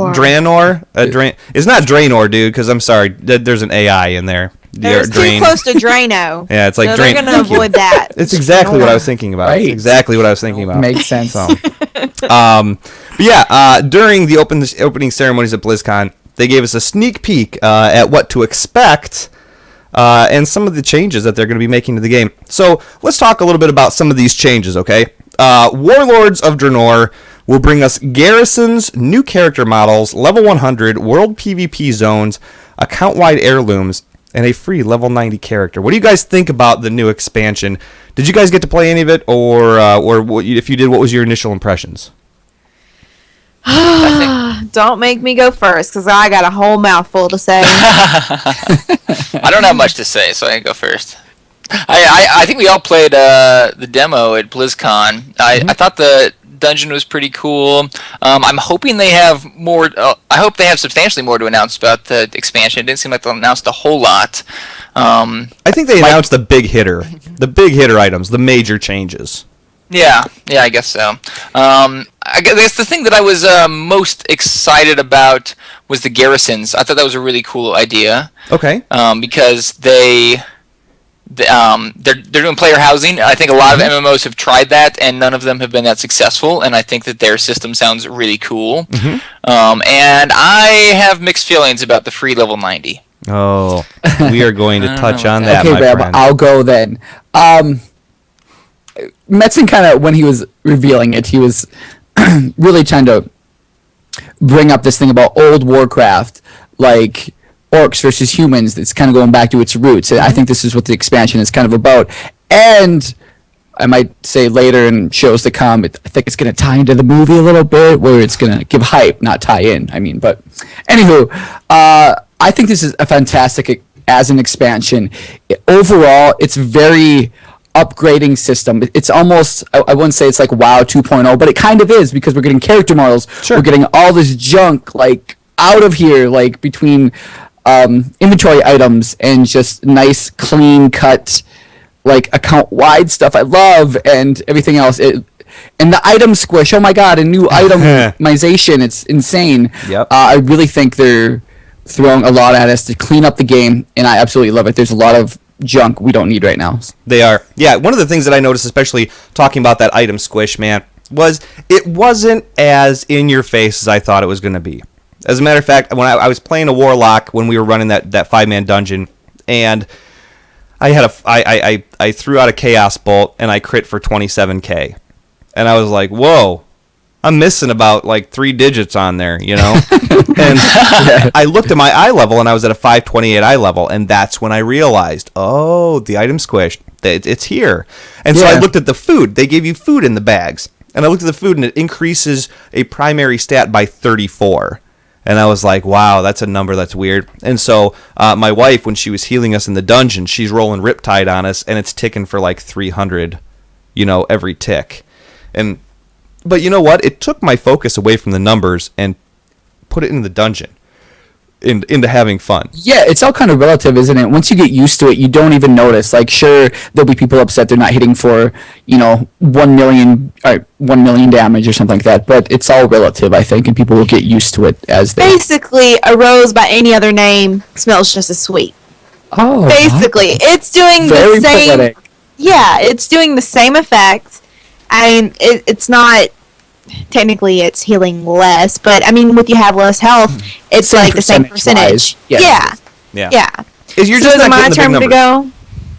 It's not Draenor, dude, because I'm sorry. There's an AI in there. It's too close to Drano. Yeah, it's like so they're going to avoid that. It's exactly what I was thinking about. Right. Exactly what I was thinking about. Makes sense. So, but yeah, during the opening ceremonies at BlizzCon, they gave us a sneak peek at what to expect and some of the changes that they're going to be making to the game. So let's talk a little bit about some of these changes, okay? Warlords of Draenor will bring us garrisons, new character models, level 100, world PvP zones, account-wide heirlooms, and a free level 90 character. What do you guys think about the new expansion? Did you guys get to play any of it, or if you did, what was your initial impressions? don't make me go first, because I got a whole mouthful to say. I don't have much to say, so I can go first. I think we all played the demo at BlizzCon. I thought the dungeon was pretty cool. I'm hoping they have more. I hope they have substantially more to announce about the expansion. It didn't seem like they announced a whole lot. I think they announced the big hitter items, the major changes. Yeah, I guess so. I guess the thing that I was most excited about was the garrisons. I thought that was a really cool idea. Okay. Because they're doing player housing. I think a lot of MMOs have tried that, and none of them have been that successful. And I think that their system sounds really cool. And I have mixed feelings about the free level 90. Oh, we are going to touch on that, okay, my Reb, friend. I'll go then. Metzen kind of, when he was revealing it, he was really trying to bring up this thing about old Warcraft, like orcs versus humans. It's kind of going back to its roots. I think this is what the expansion is kind of about. And I might say later in shows to come, I think it's going to tie into the movie a little bit, where it's going to give hype, not tie in. I mean, but anywho, I think this is a fantastic as an expansion. Overall, it's very upgrading system. It's almost, I wouldn't say it's like WoW 2.0, but it kind of is, because we're getting character models. Sure. We're getting all this junk like out of here, like between inventory items and just nice, clean cut, like account wide stuff I love, and everything else. And the item squish, oh my god, a new itemization. It's insane. Yep. I really think they're throwing a lot at us to clean up the game, and I absolutely love it. There's a lot of junk we don't need right now. They are. Yeah, one of the things that I noticed, especially talking about that item squish, man, was it wasn't as in your face as I thought it was going to be. As a matter of fact, when I was playing a warlock when we were running that 5-man dungeon, and I threw out a chaos bolt and I crit for 27k, and I was like, whoa, I'm missing about like 3 digits on there, you know. And I looked at my eye level, and I was at a 528 eye level, and that's when I realized, oh, the item squished. It's here. And so I looked at the food. They gave you food in the bags, and I looked at the food, and it increases a primary stat by 34. And I was like, wow, that's a number that's weird. And so my wife, when she was healing us in the dungeon, she's rolling Riptide on us, and it's ticking for like 300, you know, every tick. But you know what? It took my focus away from the numbers and put it in the dungeon, into having fun. Yeah, it's all kind of relative, isn't it? Once you get used to it, you don't even notice. Like, sure, there'll be people upset they're not hitting for, 1 million damage or something like that, but it's all relative, I think, and people will get used to it as they... Basically, a rose by any other name smells just as sweet. Oh, basically, it's doing very the same... poetic. Yeah, it's doing the same effect. I mean, it's not... Technically, it's healing less, but I mean, with you have less health, it's Same like the same percentage. percentage-wise. Yeah. Is you're So just is it not my getting the big turn to numbers. go?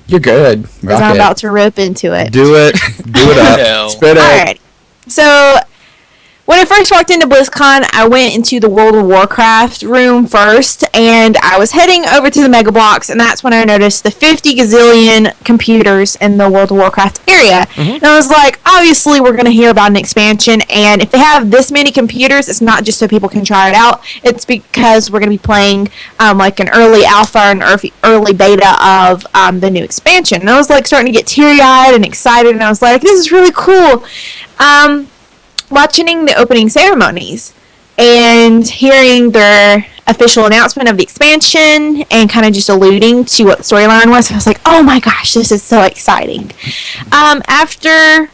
You're good. Because I'm about to rip into it. Do it. Do it up. Spit it. Alright. So, when I first walked into BlizzCon, I went into the World of Warcraft room first, and I was heading over to the Mega Bloks, and that's when I noticed the 50 gazillion computers in the World of Warcraft area. And I was like, obviously we're going to hear about an expansion, and if they have this many computers, it's not just so people can try it out, it's because we're going to be playing like an early alpha and early beta of the new expansion. And I was like starting to get teary-eyed and excited, and I was like, this is really cool. Watching the opening ceremonies and hearing their official announcement of the expansion and kind of just alluding to what the storyline was, I was like, oh my gosh, this is so exciting. After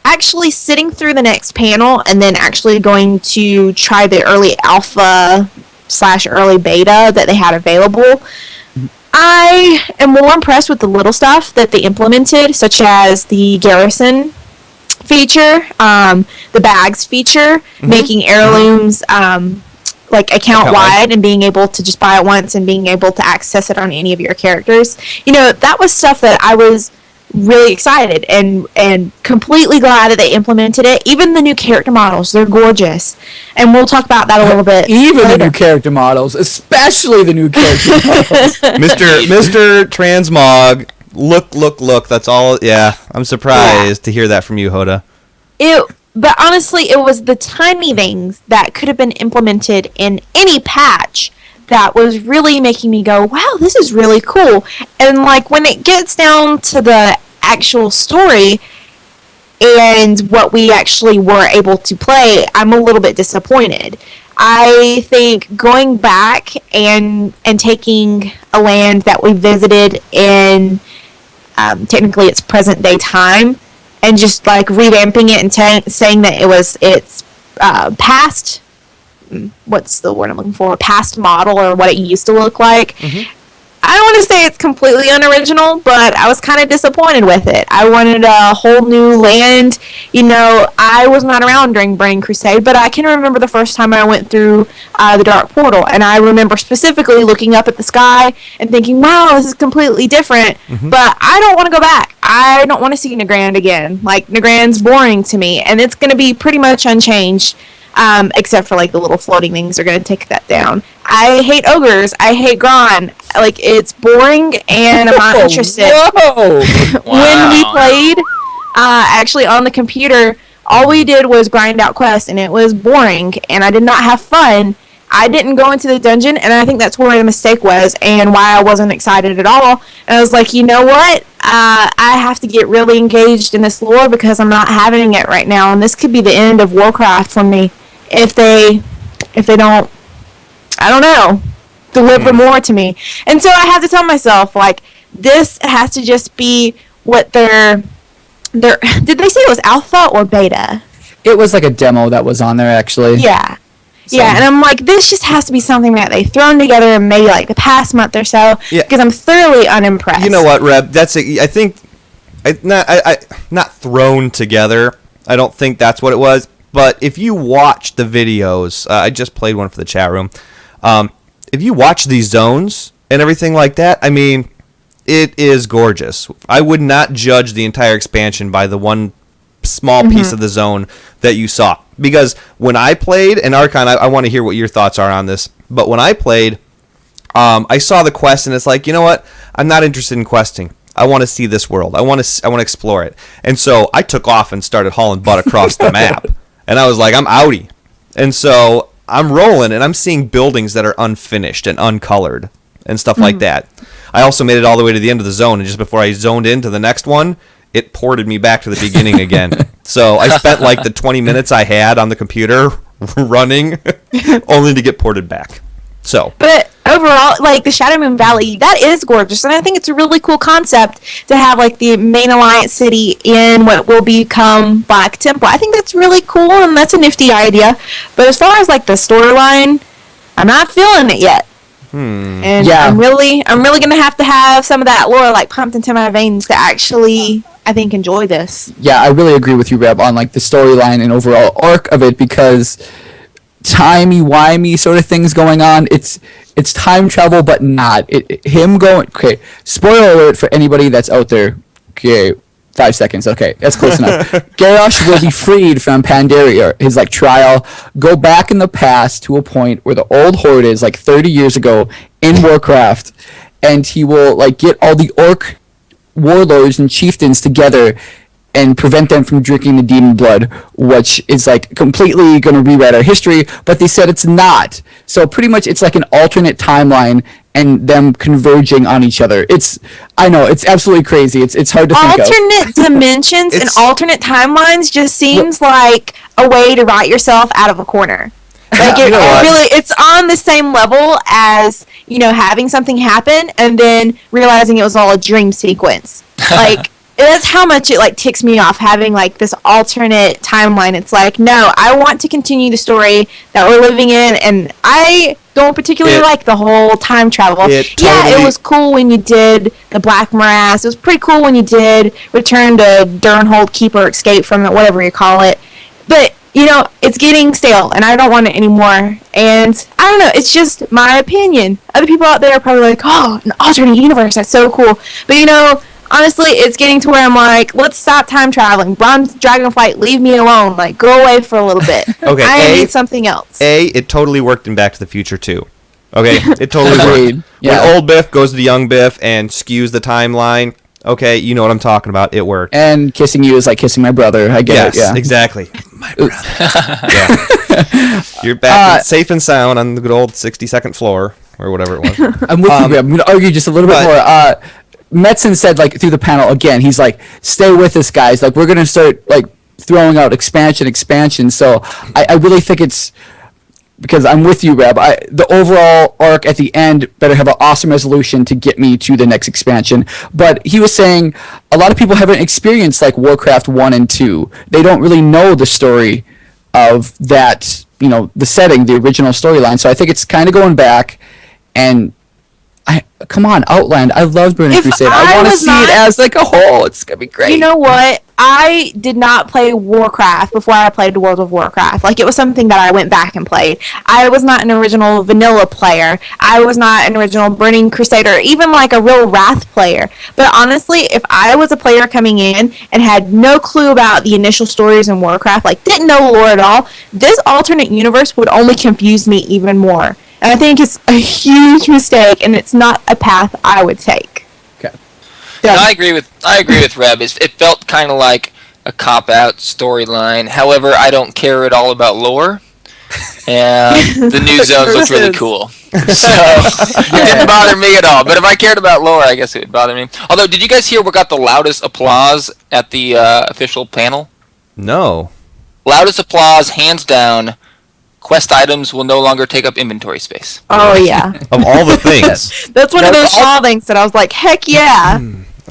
actually sitting through the next panel and then actually going to try the early alpha / early beta that they had available, I am more impressed with the little stuff that they implemented, such as the garrison feature, the bags feature, making heirlooms like account wide and being able to just buy it once and being able to access it on any of your characters. That was stuff that I was really excited and completely glad that they implemented it. Even the new character models, they're gorgeous, and we'll talk about that a little bit Even later. the new character models, especially the new character models. Mr. Transmog, look. That's all. Yeah, I'm surprised to hear that from you, Hoda. It But honestly, it was the tiny things that could have been implemented in any patch that was really making me go, wow, this is really cool. And like when it gets down to the actual story and what we actually were able to play, I'm a little bit disappointed. I think going back and taking a land that we visited in technically it's present day time, and just like revamping it and saying that it's past, what's the word I'm looking for, past model, or what it used to look like. I don't want to say it's completely unoriginal, but I was kind of disappointed with it. I wanted a whole new land. You know, I was not around during Burning Crusade, but I can remember the first time I went through the Dark Portal, and I remember specifically looking up at the sky and thinking, wow, this is completely different, but I don't want to go back. I don't want to see Nagrand again. Like, Nagrand's boring to me, and it's going to be pretty much unchanged. Except for like the little floating things are going to take that down. I hate ogres. I hate Gron. Like, it's boring and I'm not interested. When we played, actually on the computer, all we did was grind out quests and it was boring and I did not have fun. I didn't go into the dungeon, and I think that's where the mistake was and why I wasn't excited at all. And I was like, you know what? I have to get really engaged in this lore because I'm not having it right now, and this could be the end of Warcraft for me if they don't, I don't know, deliver more to me. And so I have to tell myself, like, this has to just be what they're did they say it was alpha or beta? It was like a demo that was on there, actually. Yeah. Yeah, and I'm like, this just has to be something that they've thrown together in maybe like the past month or so, because I'm thoroughly unimpressed. You know what, Reb? I think not thrown together. I don't think that's what it was. But if you watch the videos, I just played one for the chat room. If you watch these zones and everything like that, I mean, it is gorgeous. I would not judge the entire expansion by the one small piece of the zone that you saw, because when I played, and Archon, I want to hear what your thoughts are on this, but when I played, I saw the quest and it's like, you know what, I'm not interested in questing. I want to see this world. I want to explore it. And so I took off and started hauling butt across the map, and I was like, I'm outie. And so I'm rolling and I'm seeing buildings that are unfinished and uncolored and stuff like that. I also made it all the way to the end of the zone, and just before I zoned into the next one, it ported me back to the beginning again. So I spent like the 20 minutes I had on the computer running only to get ported back. So, but overall, like the Shadow Moon Valley, that is gorgeous, and I think it's a really cool concept to have like the main Alliance city in what will become Black Temple. I think that's really cool, and that's a nifty idea. But as far as like the storyline, I'm not feeling it yet. And I'm really gonna have to have some of that lore like pumped into my veins to actually, I think, enjoy this. Yeah, I really agree with you, Reb, on like the storyline and overall arc of it, because timey-wimey sort of things going on. It's time travel, but not. Okay, spoiler alert for anybody that's out there. Okay, 5 seconds. Okay, that's close enough. Garrosh will be freed from Pandaria, his like trial, go back in the past to a point where the old horde is like 30 years ago in Warcraft, and he will like get all the orc warlords and chieftains together and prevent them from drinking the demon blood, which is like completely going to rewrite our history, but they said it's not. So pretty much it's like an alternate timeline and them converging on each other. I know, it's absolutely crazy. It's hard to think of. Alternate dimensions and alternate timelines just seems like a way to write yourself out of a corner. Like it's on the same level as, you know, having something happen and then realizing it was all a dream sequence. Like, that's how much it like ticks me off, having like this alternate timeline. It's like, no, I want to continue the story that we're living in, and I don't particularly like the whole time travel. It was cool when you did the Black Morass. It was pretty cool when you did Return to Durnhold Keeper, Escape from it, whatever you call it. But you know, it's getting stale, and I don't want it anymore. And I don't know, it's just my opinion. Other people out there are probably like, oh, an alternate universe, that's so cool. But you know, honestly, it's getting to where I'm like, let's stop time traveling. Bronze Dragonflight, leave me alone. Like, go away for a little bit. Okay, I need something else. It totally worked in Back to the Future too. Okay, it totally worked. Yeah. When old Biff goes to young Biff and skews the timeline, okay, you know what I'm talking about. It worked. And kissing you is like kissing my brother. I get it. Yeah, exactly. My brother. Yeah. You're back safe and sound on the good old 62nd floor or whatever it was. I'm with you, Grab. I'm going to argue just a little bit more. Metzen said, like, through the panel again, he's like, stay with us, guys. Like, we're going to start, like, throwing out expansion. So I really think it's, because I'm with you, Reb. The overall arc at the end better have an awesome resolution to get me to the next expansion. But he was saying a lot of people haven't experienced like Warcraft 1 and 2. They don't really know the story of that, the setting, the original storyline. So I think it's kind of going back and come on, Outland. I love Burning Crusade. I want to see it as like a whole. It's going to be great. You know what? I did not play Warcraft before I played World of Warcraft. Like, it was something that I went back and played. I was not an original vanilla player. I was not an original Burning Crusade or even like a real Wrath player. But honestly, if I was a player coming in and had no clue about the initial stories in Warcraft, like didn't know lore at all, this alternate universe would only confuse me even more. And I think it's a huge mistake, and it's not a path I would take. No, I agree with Reb. It felt kind of like a cop-out storyline. However, I don't care at all about lore, and the new zones look really cool. So it didn't bother me at all. But if I cared about lore, I guess it would bother me. Although, did you guys hear what got the loudest applause at the official panel? No. Loudest applause, hands down. Quest items will no longer take up inventory space. Oh yeah. Of all the things. That's one of those small things that I was like, heck yeah.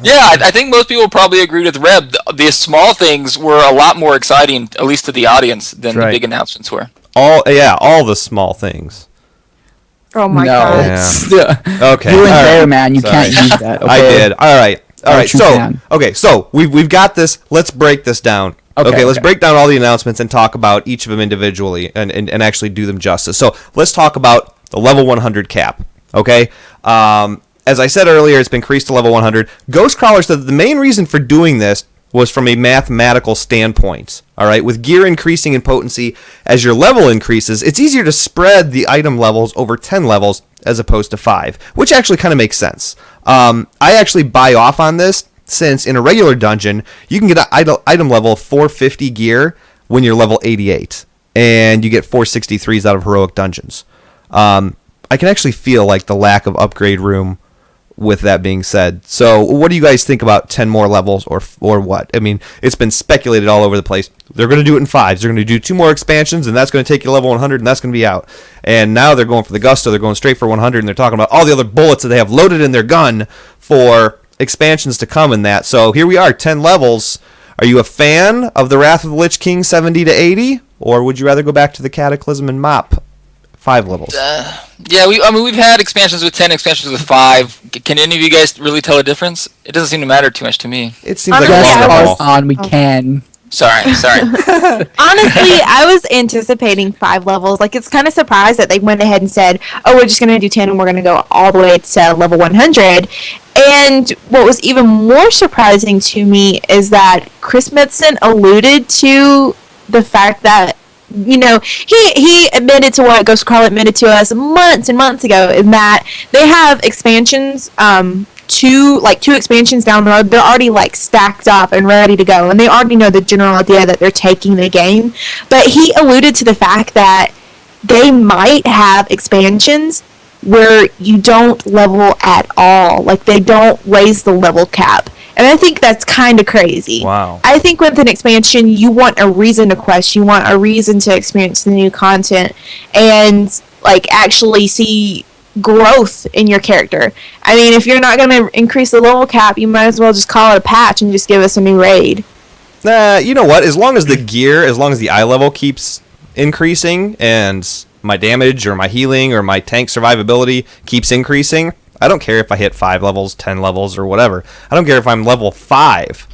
Yeah, I think most people probably agreed with Reb. The small things were a lot more exciting, at least to the audience, than the big announcements were. All the small things. Oh my god. Yeah. Okay. You were there, man. You can't use that. Okay? I did. All right. So we've got this. Let's break this down. Okay, let's break down all the announcements and talk about each of them individually and actually do them justice. So let's talk about the level 100 cap. Okay. As I said earlier, it's been increased to level 100. Ghostcrawler said that the main reason for doing this was from a mathematical standpoint. All right, with gear increasing in potency as your level increases, it's easier to spread the item levels over 10 levels as opposed to 5, which actually kind of makes sense. I actually buy off on this, since in a regular dungeon, you can get an item level 450 gear when you're level 88, and you get 463s out of heroic dungeons. I can actually feel like the lack of upgrade room with that being said. So what do you guys think about 10 more levels or what? I mean, it's been speculated all over the place. They're going to do it in 5s. They're going to do 2 more expansions, and that's going to take you to level 100, and that's going to be out. And now they're going for the Gusto. They're going straight for 100, and they're talking about all the other bullets that they have loaded in their gun for expansions to come in that. So here we are, 10 levels. Are you a fan of the Wrath of the Lich King 70 to 80, or would you rather go back to the Cataclysm and Mop 5 levels? Yeah, we've had expansions with 10, expansions with 5. Can any of you guys really tell a difference? It doesn't seem to matter too much to me. It seems like a on we can. Sorry. Honestly, I was anticipating 5 levels. Like, it's kind of surprised that they went ahead and said, oh, we're just going to do 10 and we're going to go all the way to level 100. And what was even more surprising to me is that Chris Metzen alluded to the fact that, he admitted to what Ghostcrawler admitted to us months and months ago, is that they have expansions, 2 expansions down the road. They're already stacked up and ready to go, and they already know the general idea that they're taking the game. But he alluded to the fact that they might have expansions where you don't level at all. Like, they don't raise the level cap. And I think that's kind of crazy. Wow. I think with an expansion, you want a reason to quest. You want a reason to experience the new content and, actually see growth in your character. I mean, if you're not going to increase the level cap, you might as well just call it a patch and just give us a new raid. You know what? As long as the eye level keeps increasing and my damage or my healing or my tank survivability keeps increasing, I don't care if I hit 5 levels, 10 levels, or whatever. I don't care if I'm level 5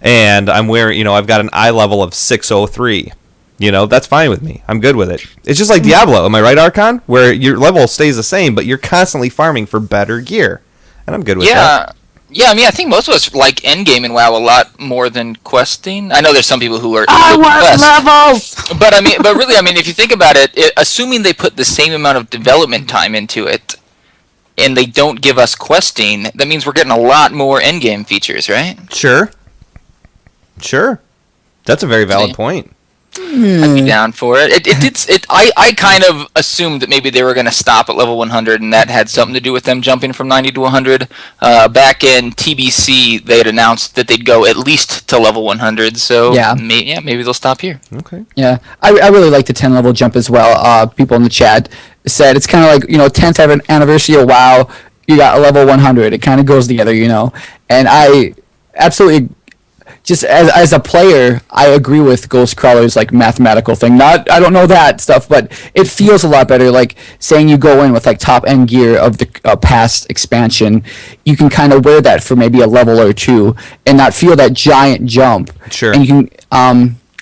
and I'm wearing, I've got an eye level of 603. That's fine with me. I'm good with it. It's just like Diablo, am I right, Archon? Where your level stays the same, but you're constantly farming for better gear. And I'm good with that. Yeah, I mean, I think most of us like endgame in WoW a lot more than questing. I know there's some people who are... I want levels! But really, if you think about it, assuming they put the same amount of development time into it, and they don't give us questing, that means we're getting a lot more endgame features, right? Sure. That's a very valid point. I'd be down for it. I kind of assumed that maybe they were going to stop at level 100, and that had something to do with them jumping from 90 to 100. Back in TBC, they had announced that they'd go at least to level 100. So maybe they'll stop here. Okay. Yeah, I really like the 10 level jump as well. People in the chat said it's kind of like 10th anniversary of WoW. You got a level 100. It kind of goes together, And I absolutely. Just as a player, I agree with Ghostcrawler's mathematical thing. I don't know that stuff, but it feels a lot better. Like saying you go in with top end gear of the past expansion, you can kind of wear that for maybe a level or two and not feel that giant jump. Sure. And you can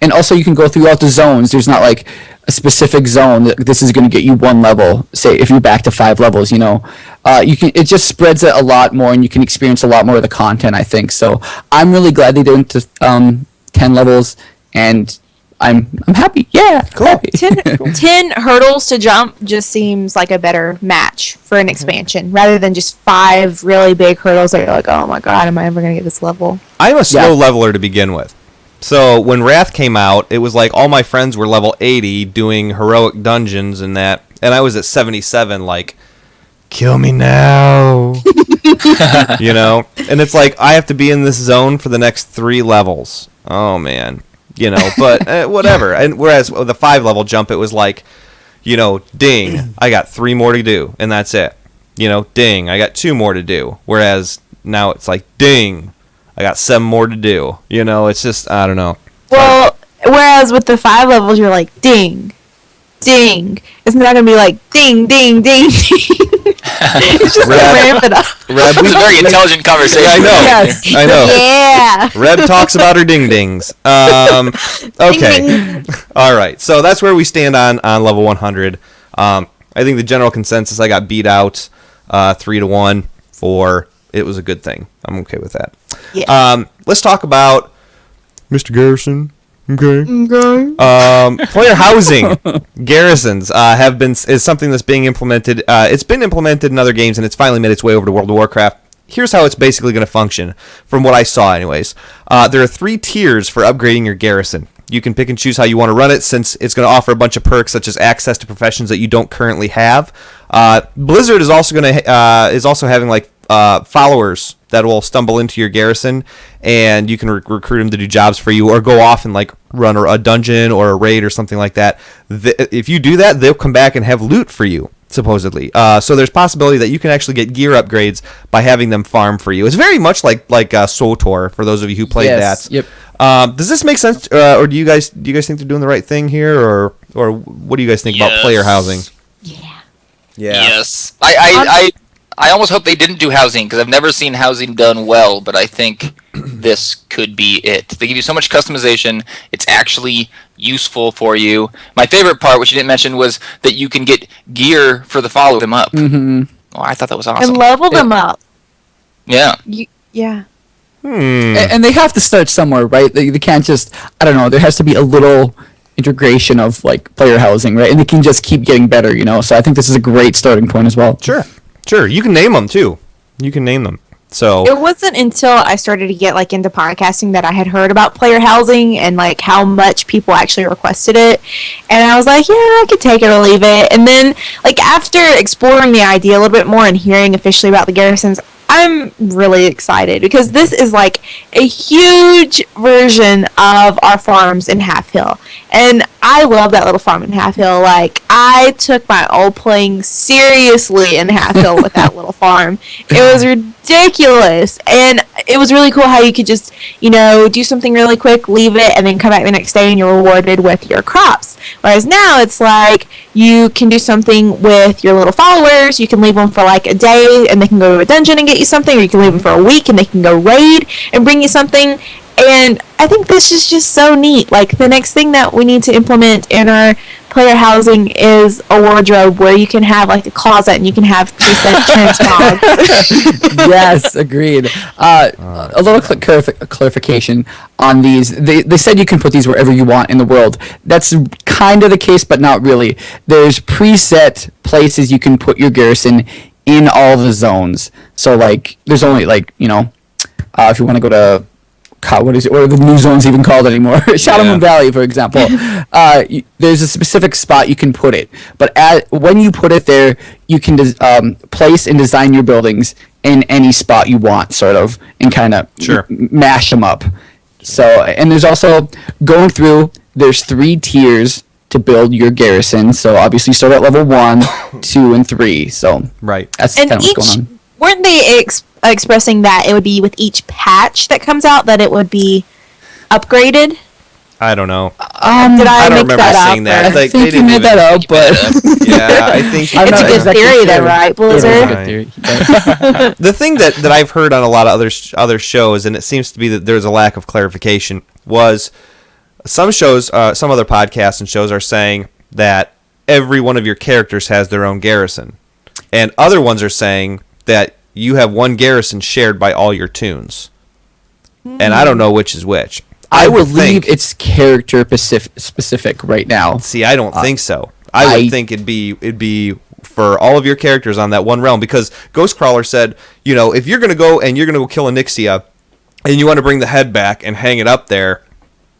and also you can go throughout the zones. There's not a specific zone that this is going to get you one level. Say if you're back to 5 levels, you can. It just spreads it a lot more, and you can experience a lot more of the content. I think so. I'm really glad they did to 10 levels, and I'm happy. Yeah, cool. Happy. 10 hurdles to jump just seems like a better match for an expansion rather than just 5 really big hurdles that you're like, oh my god, am I ever going to get this level? I'm a slow leveler to begin with. So when Wrath came out, it was like all my friends were level 80 doing heroic dungeons and that, and I was at 77 kill me now. And it's like I have to be in this zone for the next 3 levels. Oh man. But whatever. And whereas with the 5 level jump, it was ding, I got 3 more to do, and that's it. Ding, I got 2 more to do. Whereas now it's ding, I got 7 more to do. It's just, I don't know. Well, whereas with the 5 levels, you're like, ding, ding. It's not going to be ding, ding, ding, ding. It's just ramp it up. It was a very intelligent conversation. Yeah, I know. Yes. I know. Yeah. Reb talks about her ding-dings. Okay. Ding, ding. All right. So that's where we stand on level 100. I think the general consensus, I got beat out 3-1 for it was a good thing. I'm okay with that. Yeah. Let's talk about Mr. Garrison. Okay. Player housing garrisons is something that's being implemented. It's been implemented in other games, and it's finally made its way over to World of Warcraft. Here's how it's basically going to function, from what I saw, anyways. There are 3 tiers for upgrading your garrison. You can pick and choose how you want to run it, since it's going to offer a bunch of perks such as access to professions that you don't currently have. Blizzard is also having followers that will stumble into your garrison, and you can recruit them to do jobs for you, or go off and run a dungeon or a raid or something like that. If you do that, they'll come back and have loot for you, supposedly. So there's possibility that you can actually get gear upgrades by having them farm for you. It's very much like SWTOR, for those of you who played that. Yep. Does this make sense, or do you guys think they're doing the right thing here, or what do you guys think about player housing? Yeah. Yes. I almost hope they didn't do housing, because I've never seen housing done well, but I think this could be it. They give you so much customization, it's actually useful for you. My favorite part, which you didn't mention, was that you can get gear for the follow them up. Mm-hmm. Oh, I thought that was awesome. And level them up. Yeah. Yeah. And they have to start somewhere, right? They can't just, I don't know, there has to be a little integration of player housing, right? And they can just keep getting better, so I think this is a great starting point as well. Sure. You can name them too. You can name them. So it wasn't until I started to get into podcasting that I had heard about player housing and how much people actually requested it, and I was like, yeah, I could take it or leave it. And then after exploring the idea a little bit more and hearing officially about the garrisons, I'm really excited, because this is a huge version of our farms in Half Hill. And I love that little farm in Half Hill. I took my old playing seriously in Half Hill with that little farm. It was ridiculous. And it was really cool how you could just, do something really quick, leave it, and then come back the next day and you're rewarded with your crops. Whereas now it's you can do something with your little followers. You can leave them for a day and they can go to a dungeon and get you something, or you can leave them for a week and they can go raid and bring you something. And I think this is just so neat. The next thing that we need to implement in our player housing is a wardrobe where you can have a closet and you can have preset transmogs. Yes, agreed. A little clarification on these. They said you can put these wherever you want in the world. That's kind of the case, but not really. There's preset places you can put your garrison in all the zones. So there's only if you want to go to God, what is it? What are the new zones even called anymore? Shadow Moon Valley, for example. There's a specific spot you can put it, but when you put it there, you can place and design your buildings in any spot you want, sort of, and kind of mash them up. So, and there's also going through. There's 3 tiers to build your garrison. So obviously, start at level 1, 2, and 3. So that's kind of what's going on. Weren't they expressing that it would be with each patch that comes out that it would be upgraded? I don't know. Did I don't make remember that seeing up? that. I think you made that up, but yeah, I think it's a good theory, though, right, Blizzard? The thing that I've heard on a lot of other shows, and it seems to be that there's a lack of clarification, was some shows, some other podcasts and shows are saying that every one of your characters has their own garrison, and other ones are saying that you have one garrison shared by all your toons, and I don't know which is which. I believe it's character specific right now. See, I don't think so. I would think it'd be for all of your characters on that one realm, because Ghostcrawler said, you know, if you're gonna go and you're gonna go kill a Nixia, and you want to bring the head back and hang it up there,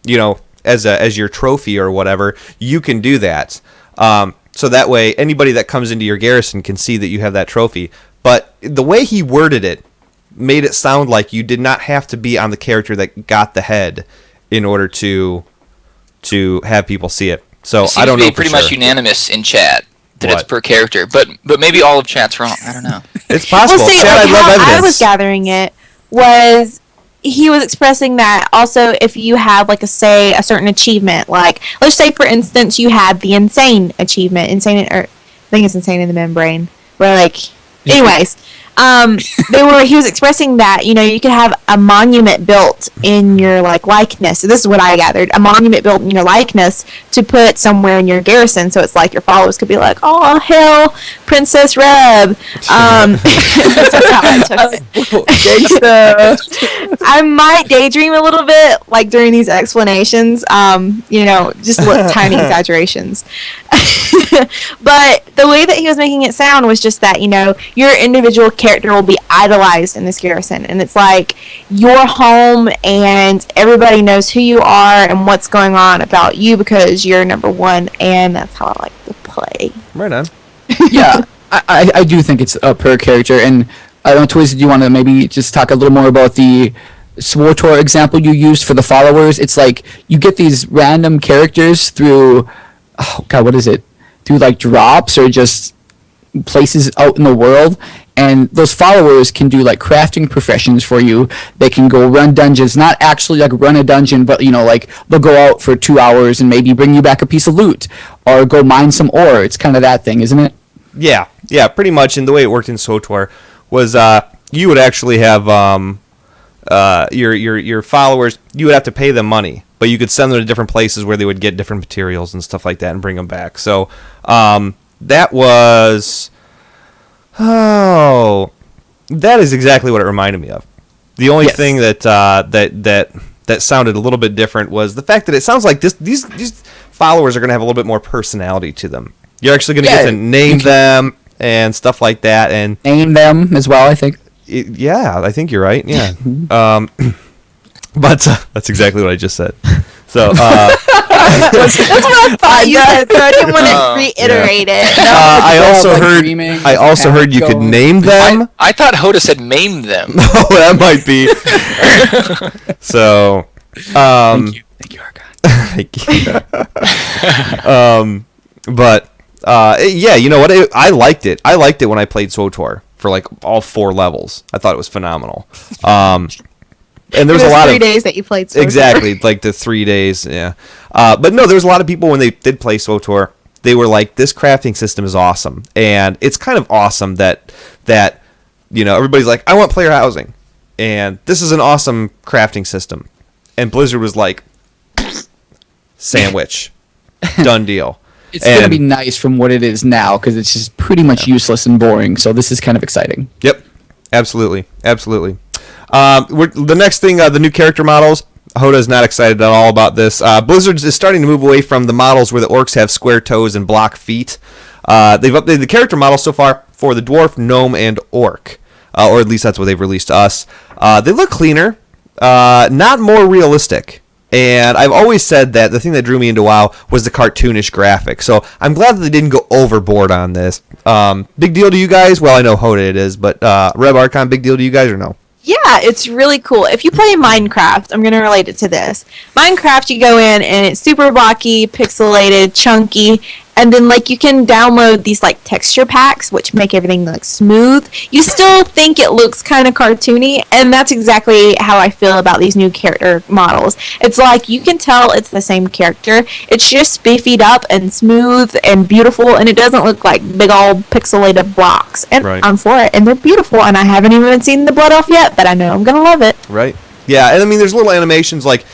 you know, as your trophy or whatever, you can do that. So that way, anybody that comes into your garrison can see that you have that trophy. But the way he worded it made it sound like you did not have to be on the character that got the head in order to have people see it. So I don't know. It's pretty much unanimous in chat that it's per character, but maybe all of chat's wrong. I don't know. It's possible. Well, see, Chat, I love evidence. I was gathering it was he was expressing that also if you have like a certain achievement, like let's say for instance you had the insane achievement, I think it's insane in the membrane, where like anyways. He was expressing that, you know, you could have a monument built in your like likeness. So this is what I gathered: a monument built in your likeness to put somewhere in your garrison. So it's like your followers could be like, "Oh, hail Princess Reb." That's how I took it. I might daydream a little bit, like during these explanations. You know, just tiny exaggerations. But the way that he was making it sound was just that, you know, your individual character will be idolized in this garrison, and it's like your home, and everybody knows who you are and what's going on about you because you're number one, and that's how I like to play. Right on. Yeah, I do think it's per character, and I don't know, Twiz, do you want to maybe just talk a little more about the SWTOR example you used for the followers? It's like you get these random characters through, oh god, what is it? Through like drops or just places out in the world, and those followers can do like crafting professions for you. They can go run dungeons, not actually like run a dungeon, but you know, like they'll go out for 2 hours and maybe bring you back a piece of loot or go mine some ore. It's kind of that thing, isn't it? Yeah, pretty much. And the way it worked in SWTOR was you would actually have your followers, you would have to pay them money, but you could send them to different places where they would get different materials and stuff like that and bring them back. So that was... Oh, that is exactly what it reminded me of. The only thing that sounded a little bit different was the fact that it sounds like these followers are going to have a little bit more personality to them. You're actually going to get to name them and stuff like that, and name them as well, I think. I think you're right. Yeah, but that's exactly what I just said. So that's what I thought you said, so I didn't want to reiterate it. I also heard you could name them. I thought Hoda said maim them. Oh, that might be. So, thank you, Argon. Thank you. But yeah, you know what? I liked it. I liked it when I played SWTOR for like all 4 levels. I thought it was phenomenal. And there was a lot of 3 days that you played SWTOR. Exactly, like the 3 days, yeah. But no, there was a lot of people when they did play SWTOR, they were like, this crafting system is awesome. And it's kind of awesome that you know, everybody's like, I want player housing. And this is an awesome crafting system. And Blizzard was like, sandwich. Done deal. It's going to be nice from what it is now, because it's just pretty much useless and boring. So this is kind of exciting. Yep, absolutely. The next thing, the new character models. Hoda is not excited at all about this. Blizzard is starting to move away from the models where the orcs have square toes and block feet. They've updated the character models so far for the dwarf, gnome, and orc. Or at least that's what they've released to us. They look cleaner. not more realistic. And I've always said that the thing that drew me into WoW was the cartoonish graphics. So I'm glad that they didn't go overboard on this. Big deal to you guys? Well, I know Hoda it is, but Reb Archon, big deal to you guys or no? Yeah, it's really cool. If you play Minecraft, I'm going to relate it to this. Minecraft, you go in and it's super blocky, pixelated, chunky, and then like you can download these like texture packs which make everything look smooth. You still think it looks kind of cartoony, and that's exactly how I feel about these new character models. It's like you can tell it's the same character. It's just beefied up and smooth and beautiful, and it doesn't look like big old pixelated blocks. And Right. I'm for it, and they're beautiful, and I haven't even seen the blood off yet, but I know I'm going to love it. Right. Yeah, and I mean there's little animations like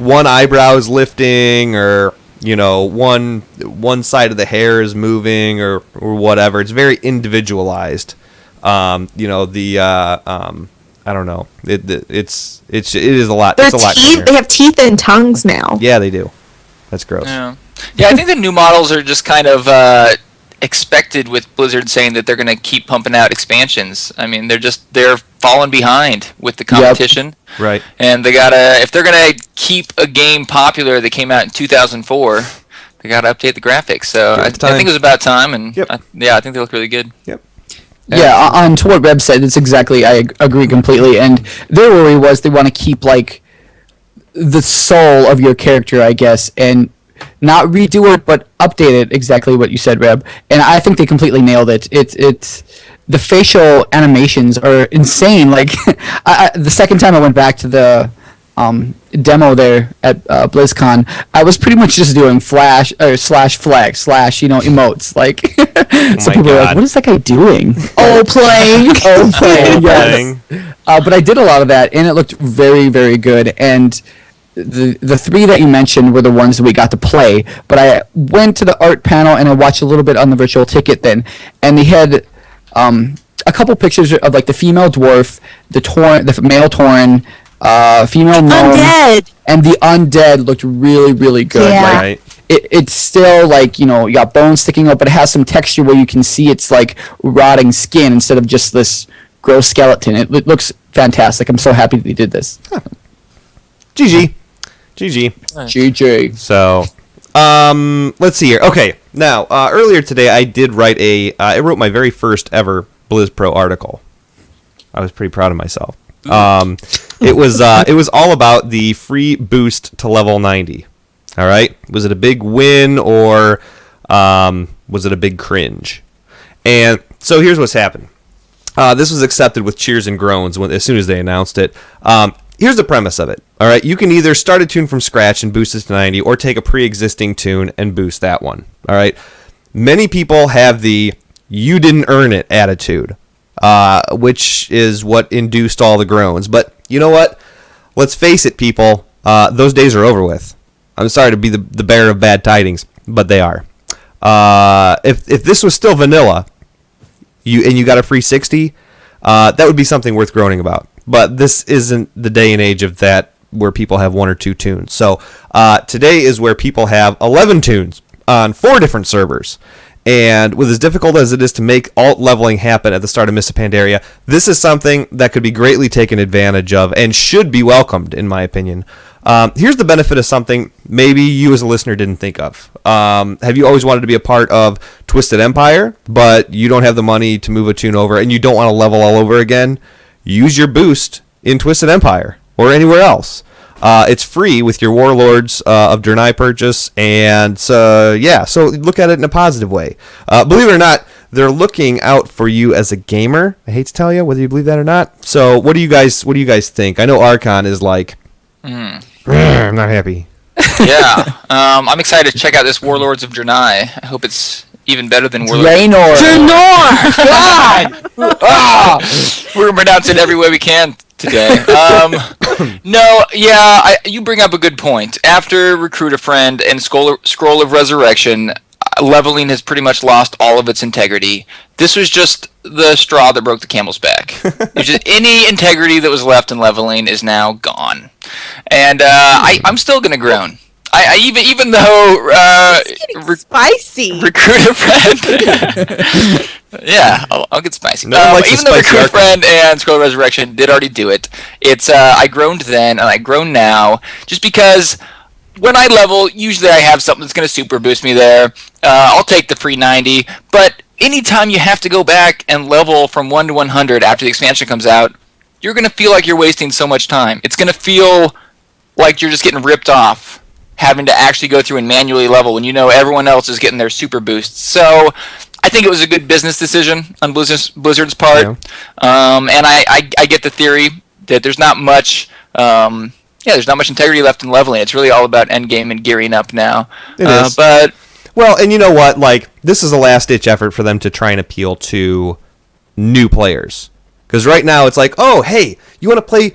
one eyebrow is lifting, or you know, one side of the hair is moving, or whatever. It's very individualized. You know, I don't know. It is a lot. It's a lot. They have teeth and tongues now. Yeah, they do. That's gross. Yeah, I think the new models are just kind of expected, with Blizzard saying that they're going to keep pumping out expansions. I mean, they're falling behind with the competition. Yep. Right. And if they're going to keep a game popular that came out in 2004, they got to update the graphics. So I think it was about time, and I think they look really good. Yep. Yeah, on to what Reb said, it's exactly, I agree completely. And their worry was they want to keep like the soul of your character, I guess, and not redo it, but update it. Exactly what you said, Reb. And I think they completely nailed it. It's the facial animations are insane. Like the second time I went back to the demo there at BlizzCon, I was pretty much just doing flash or slash flag slash emotes. Like some people are like, "What is that guy doing?" Playing. Playing. Yes. But I did a lot of that, and it looked very, very good. And the three that you mentioned were the ones that we got to play, but I went to the art panel and I watched a little bit on the virtual ticket then, and they had a couple pictures of like the female dwarf, the male tauren, female gnome, undead, and the undead looked really, really good. Yeah. Like, Right. it's still like, you got bones sticking out, but it has some texture where you can see it's like rotting skin instead of just this gross skeleton. It looks fantastic. I'm so happy that they did this. GG. GG. So, let's see here. Okay, now earlier today I did write I wrote my very first ever BlizzPro article. I was pretty proud of myself. It was all about the free boost to level 90. All right, was it a big win or was it a big cringe? And so here's what's happened. This was accepted with cheers and groans as soon as they announced it. Here's the premise of it. All right, you can either start a tune from scratch and boost it to 90, or take a pre-existing tune and boost that one. All right, many people have the "you didn't earn it" attitude, which is what induced all the groans. But you know what? Let's face it, people. Those days are over with. I'm sorry to be the bearer of bad tidings, but they are. If this was still vanilla, you got a free 60, that would be something worth groaning about. But this isn't the day and age of that, where people have one or two tunes. So today is where people have 11 tunes on 4 different servers. And with as difficult as it is to make alt leveling happen at the start of Mists of Pandaria, this is something that could be greatly taken advantage of and should be welcomed, in my opinion. Here's the benefit of something maybe you as a listener didn't think of. Have you always wanted to be a part of Twisted Empire, but you don't have the money to move a tune over and you don't want to level all over again? Use your boost in Twisted Empire or anywhere else. It's free with your Warlords of Draenor purchase, and so look at it in a positive way. Believe it or not, they're looking out for you as a gamer. I hate to tell you whether you believe that or not. So what do you guys think? I know Archon is like, I'm not happy. Yeah, I'm excited to check out this Warlords of Draenor. I hope it's even better than Warlords. Draenor! God! We're gonna pronounce it every way we can today. You bring up a good point. After Recruit a Friend and Scroll of Resurrection, leveling has pretty much lost all of its integrity. This was just the straw that broke the camel's back. Any integrity that was left in leveling is now gone. And I'm still gonna groan. I even though spicy. Recruit a Friend Yeah, I'll get spicy. No one likes a even though spicy Recruit arc. Friend and Scroll Resurrection did already do it, it's I groaned then and I groan now, just because when I level, usually I have something that's going to super boost me there. I'll take the free 90, but anytime you have to go back and level from 1 to 100 after the expansion comes out, you're going to feel like you're wasting so much time. It's going to feel like you're just getting ripped off, having to actually go through and manually level when you know everyone else is getting their super boosts. So I think it was a good business decision on Blizzard's part. Yeah. And I get the theory that there's not much there's not much integrity left in leveling. It's really all about endgame and gearing up now. It is. But well, and you know what? Like, this is a last-ditch effort for them to try and appeal to new players. Because right now it's like, oh, hey, you want to play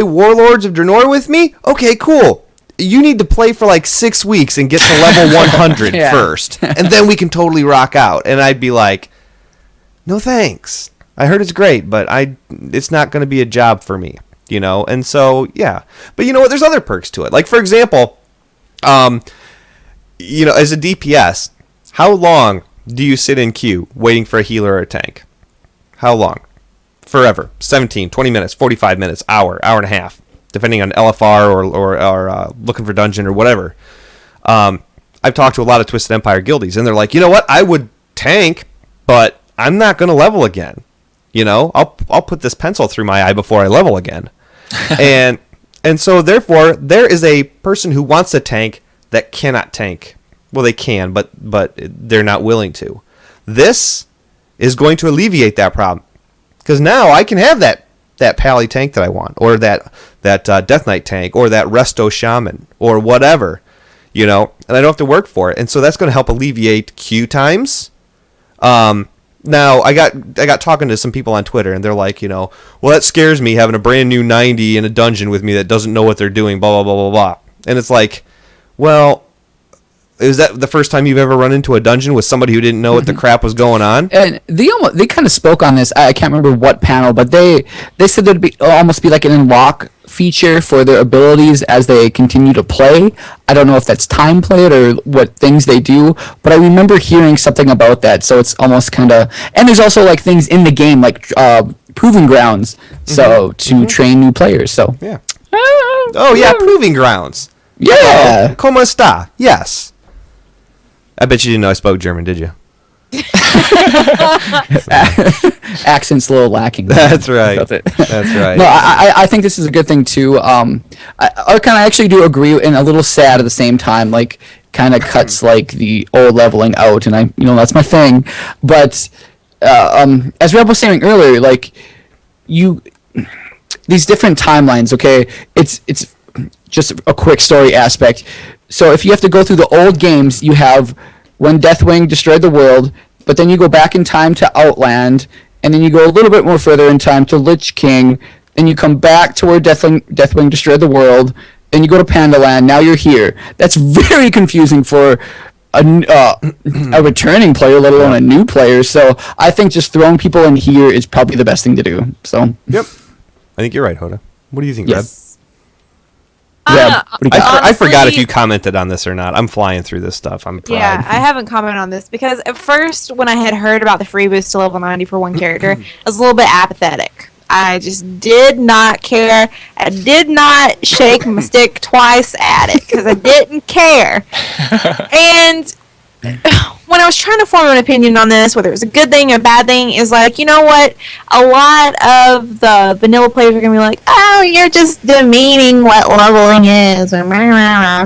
Warlords of Draenor with me? Okay, cool. You need to play for like 6 weeks and get to level 100 first, and then we can totally rock out. And I'd be like, no thanks. I heard it's great, but it's not going to be a job for me. You know, and so, yeah. But you know what? There's other perks to it. Like, for example, you know, as a DPS, how long do you sit in queue waiting for a healer or a tank? How long? Forever. 17, 20 minutes, 45 minutes, hour and a half, depending on LFR or looking for dungeon or whatever. I've talked to a lot of Twisted Empire guildies, and they're like, you know what? I would tank, but I'm not going to level again. You know, I'll put this pencil through my eye before I level again. and so therefore there is a person who wants to tank that cannot tank. Well, they can, but they're not willing to. This is going to alleviate that problem, because now I can have that Pally tank that I want, or that Death Knight tank, or that Resto Shaman, or whatever, you know, and I don't have to work for it. And so that's going to help alleviate queue times. Now, I got talking to some people on Twitter, and they're like, you know, well, that scares me, having a brand new 90 in a dungeon with me that doesn't know what they're doing, blah, blah, blah, blah, blah. And it's like, well, is that the first time you've ever run into a dungeon with somebody who didn't know what the crap was going on? And they kind of spoke on this. I can't remember what panel, but they said there'd almost be like an unlock feature for their abilities as they continue to play. I don't know if that's time played or what things they do, but I remember hearing something about that. So it's almost kind of, and there's also like things in the game like proving grounds, so to train new players. So yeah. Oh yeah, proving grounds. Yeah. Como esta? Yes. I bet you didn't know I spoke German, did you? Accent's a little lacking. That's right. That's right. No, I think this is a good thing too. I kind of actually do agree, and a little sad at the same time. Like, kind of cuts like the old leveling out, and that's my thing. But as Reb was saying earlier, like these different timelines. Okay, it's just a quick story aspect. So if you have to go through the old games, you have when Deathwing destroyed the world, but then you go back in time to Outland, and then you go a little bit more further in time to Lich King, then you come back to where Deathwing destroyed the world, then you go to Pandaland, now you're here. That's very confusing for a returning player, let alone a new player. So I think just throwing people in here is probably the best thing to do. So yep. I think you're right, Hoda. What do you think, yes. Reb? I forgot if you commented on this or not. I'm flying through this stuff. I'm proud. Yeah, I haven't commented on this because at first, when I had heard about the free boost to level 90 for one character, I was a little bit apathetic. I just did not care. I did not shake my stick twice at it because I didn't care. And when I was trying to form an opinion on this, whether it was a good thing or a bad thing, is like, you know what? A lot of the vanilla players are going to be like, oh, you're just demeaning what leveling is.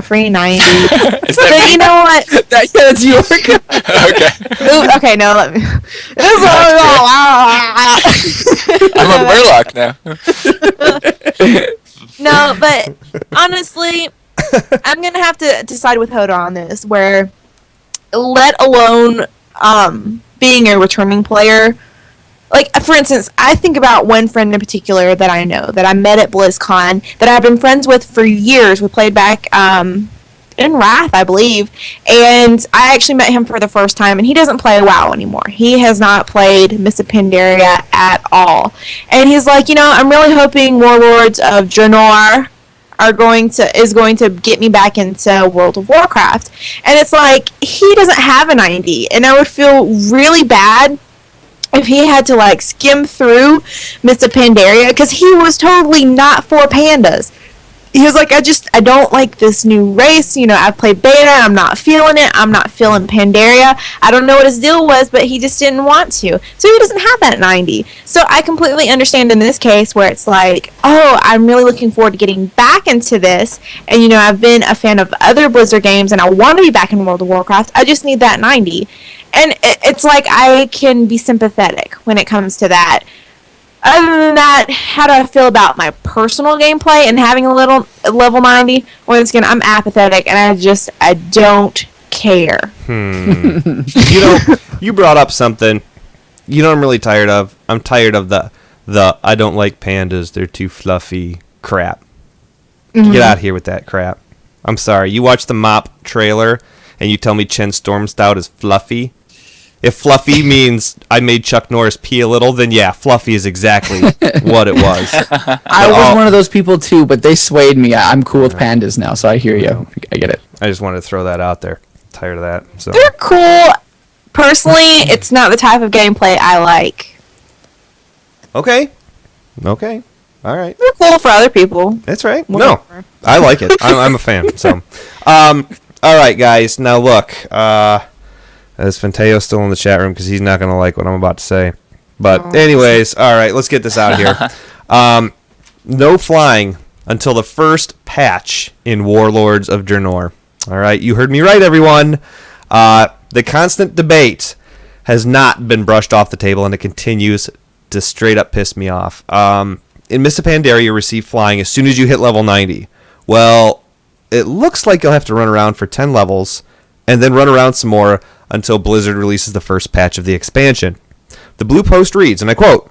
Free 90. But you know what? That's York. Okay. Ooh, okay, no, let me. I'm a Murloc now. No, but honestly, I'm going to have to decide with Hoda on this, where let alone being a returning player. Like, for instance, I think about one friend in particular that I know, that I met at BlizzCon, that I've been friends with for years. We played back in Wrath, I believe, and I actually met him for the first time, and he doesn't play WoW anymore. He has not played Mists of Pandaria at all. And he's like, I'm really hoping Warlords of Draenor is going to get me back into World of Warcraft. And it's like, he doesn't have an ID, and I would feel really bad if he had to like skim through Mr. Pandaria, because he was totally not for pandas. He was like, I don't like this new race. You know, I've played beta. I'm not feeling it. I'm not feeling Pandaria. I don't know what his deal was, but he just didn't want to. So he doesn't have that 90. So I completely understand in this case where it's like, oh, I'm really looking forward to getting back into this. And, you know, I've been a fan of other Blizzard games, and I want to be back in World of Warcraft. I just need that 90. And it's like I can be sympathetic when it comes to that. Other than that, how do I feel about my personal gameplay and having a little level 90? Once again, I'm apathetic, and I don't care. You know, you brought up something. You know what I'm really tired of? I'm tired of the I don't like pandas, they're too fluffy crap. Mm-hmm. Get out of here with that crap. I'm sorry. You watch the Mop trailer, and you tell me Chen Stormstout is fluffy? If fluffy means I made Chuck Norris pee a little, then yeah, fluffy is exactly what it was. I was one of those people too, but they swayed me. I'm cool with pandas now, so I hear you. I get it. I just wanted to throw that out there. Tired of that. So they're cool. Personally, it's not the type of gameplay I like. Okay. All right. They're cool for other people. That's right. Whatever. No, I like it. I'm a fan. So, all right, guys. Now look. Is Fanteo still in the chat room? Because he's not going to like what I'm about to say. But anyways, all right, let's get this out of here. No flying until the first patch in Warlords of Draenor. All right, you heard me right, everyone. The constant debate has not been brushed off the table, and it continues to straight up piss me off. In Mists of Pandaria, you receive flying as soon as you hit level 90. Well, it looks like you'll have to run around for 10 levels, and then run around some more until Blizzard releases the first patch of the expansion. The Blue Post reads, and I quote,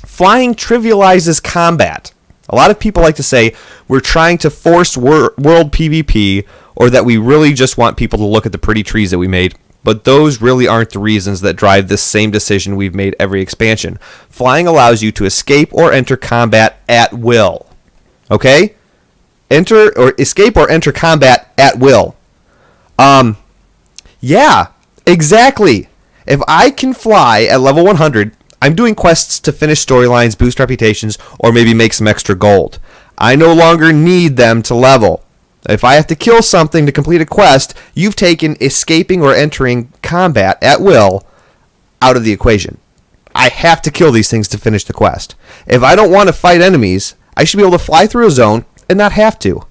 "Flying trivializes combat. A lot of people like to say we're trying to force world PvP, or that we really just want people to look at the pretty trees that we made. But those really aren't the reasons that drive this same decision we've made every expansion. Flying allows you to escape or enter combat at will." Okay? Escape or enter combat at will. Yeah, exactly. If I can fly at level 100, I'm doing quests to finish storylines, boost reputations, or maybe make some extra gold. I no longer need them to level. If I have to kill something to complete a quest, you've taken escaping or entering combat at will out of the equation. I have to kill these things to finish the quest. If I don't want to fight enemies, I should be able to fly through a zone and not have to.